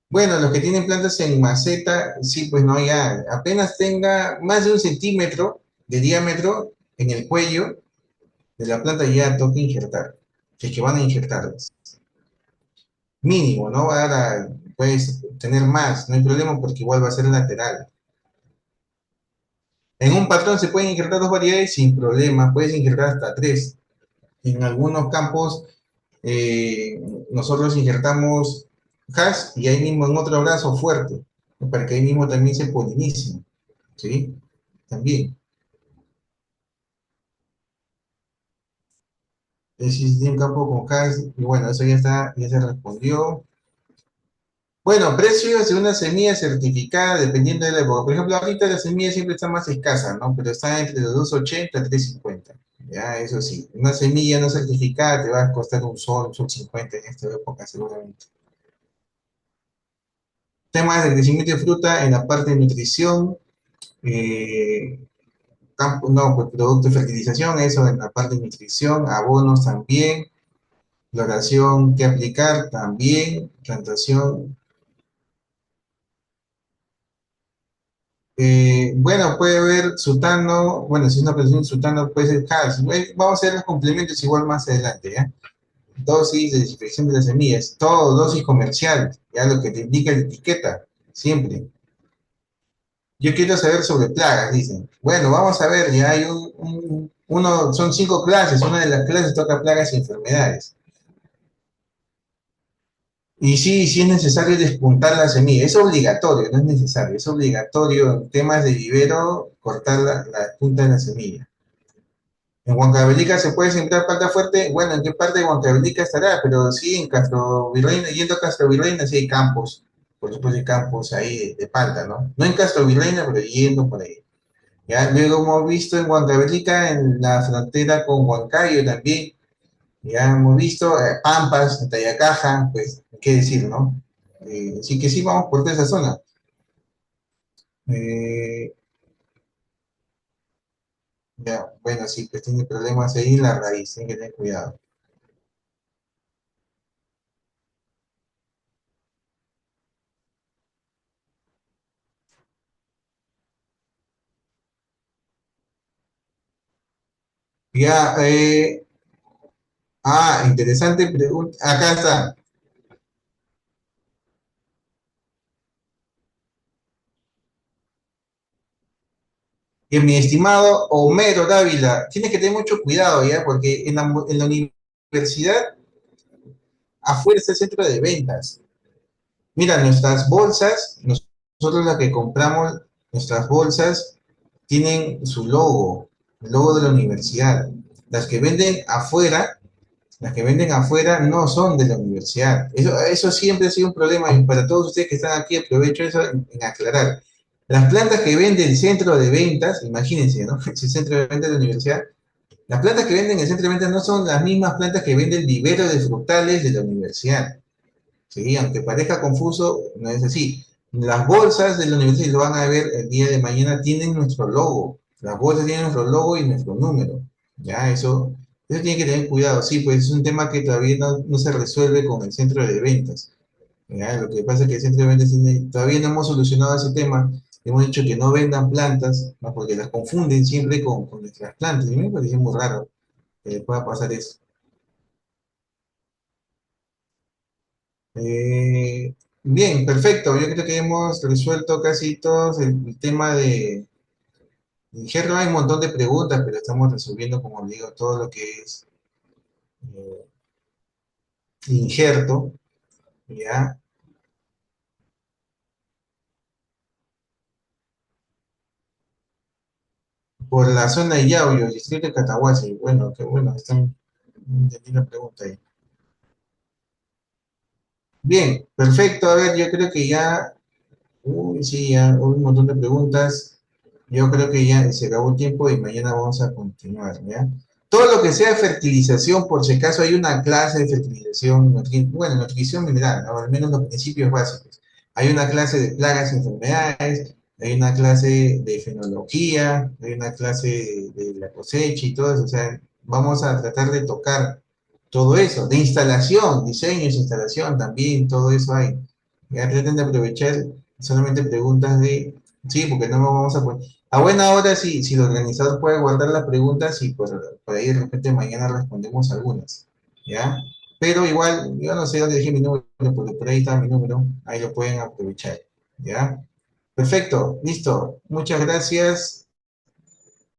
Bueno, los que tienen plantas en maceta, sí, pues no, ya, apenas tenga más de 1 centímetro de diámetro en el cuello de la planta, ya toca injertar. Si es que van a injertarlas. Mínimo, ¿no? Ahora puedes tener más, no hay problema porque igual va a ser lateral. En un patrón se pueden injertar dos variedades sin problema, puedes injertar hasta tres. En algunos campos eh, nosotros injertamos hash y ahí mismo en otro brazo fuerte, ¿no? Para que ahí mismo también se polinice, ¿sí? También. Si tiene un campo con hash, y bueno, eso ya está, ya se respondió. Bueno, precios de una semilla certificada dependiendo de la época. Por ejemplo, ahorita la semilla siempre está más escasa, ¿no? Pero está entre los 2.80 y 3.50. Ya, eso sí. Una semilla no certificada te va a costar un sol 50 en esta época seguramente. Temas de crecimiento de fruta en la parte de nutrición, eh, no, pues producto de fertilización, eso en la parte de nutrición, abonos también, floración que aplicar también, plantación. Bueno, puede haber sutano, bueno, si es una presión sutano puede ser CAS. Vamos a hacer los complementos igual más adelante, ¿ya? Dosis de desinfección de las semillas, todo dosis comercial, ya lo que te indica la etiqueta, siempre. Yo quiero saber sobre plagas, dicen. Bueno, vamos a ver, ya hay son 5 clases, una de las clases toca plagas y enfermedades. Y sí, sí es necesario despuntar la semilla, es obligatorio, no es necesario, es obligatorio en temas de vivero cortar la punta de la semilla. En Huancavelica se puede sembrar palta fuerte, bueno, ¿en qué parte de Huancavelica estará? Pero sí, en Castro Virreina, yendo a Castro Virreina, sí hay campos, por supuesto hay campos ahí de palta, ¿no? No en Castro Virreina, pero yendo por ahí. Ya, luego hemos visto en Huancavelica, en la frontera con Huancayo también, ya hemos visto Pampas, en Tayacaja, pues, qué decir, ¿no? Sí que sí, vamos por toda esa zona. Eh, ya, bueno, sí, pues tiene problemas ahí en la raíz, tiene que tener cuidado. Ya, interesante pregunta. Acá está. Que mi estimado Homero Dávila, tienes que tener mucho cuidado, ¿ya? Porque en la universidad afuera está el centro de ventas. Mira, nuestras bolsas, nosotros las que compramos, nuestras bolsas tienen su logo, el logo de la universidad. Las que venden afuera, las que venden afuera no son de la universidad. Eso siempre ha sido un problema y para todos ustedes que están aquí aprovecho eso en aclarar. Las plantas que vende el centro de ventas, imagínense, ¿no? El centro de ventas de la universidad, las plantas que venden el centro de ventas no son las mismas plantas que vende el vivero de frutales de la universidad. ¿Sí? Aunque parezca confuso, no es así. Las bolsas de la universidad, lo van a ver el día de mañana, tienen nuestro logo. Las bolsas tienen nuestro logo y nuestro número. Ya, eso tiene que tener cuidado. Sí, pues es un tema que todavía no se resuelve con el centro de ventas. Ya, lo que pasa es que el centro de ventas todavía no hemos solucionado ese tema. Hemos dicho que no vendan plantas, ¿no? Porque las confunden siempre con nuestras plantas. Y a mí me parece muy raro que pueda pasar eso. Eh, Bien, perfecto. Yo creo que hemos resuelto casi todos el tema de injerto. Hay un montón de preguntas, pero estamos resolviendo, como digo, todo lo que es eh, injerto, ¿ya? Por la zona de Yauyos, distrito de Catahuasi. Bueno, qué bueno, entendí la pregunta ahí. Bien, perfecto. A ver, yo creo que ya, uy, sí, ya hubo un montón de preguntas. Yo creo que ya se acabó el tiempo y mañana vamos a continuar, ¿ya? Todo lo que sea fertilización, por si acaso hay una clase de fertilización, bueno, nutrición mineral, ¿no? Al menos los principios básicos. Hay una clase de plagas y enfermedades, hay una clase de fenología, hay una clase de la cosecha y todo eso. O sea, vamos a tratar de tocar todo eso, de instalación, diseños, instalación también, todo eso hay. Ya traten de aprovechar solamente preguntas de, sí, porque no vamos a poner, a buena hora si el organizador puede guardar las preguntas y por ahí de repente mañana respondemos algunas, ¿ya? Pero igual, yo no sé dónde dejé mi número, porque por ahí está mi número, ahí lo pueden aprovechar, ¿ya? Perfecto, listo, muchas gracias.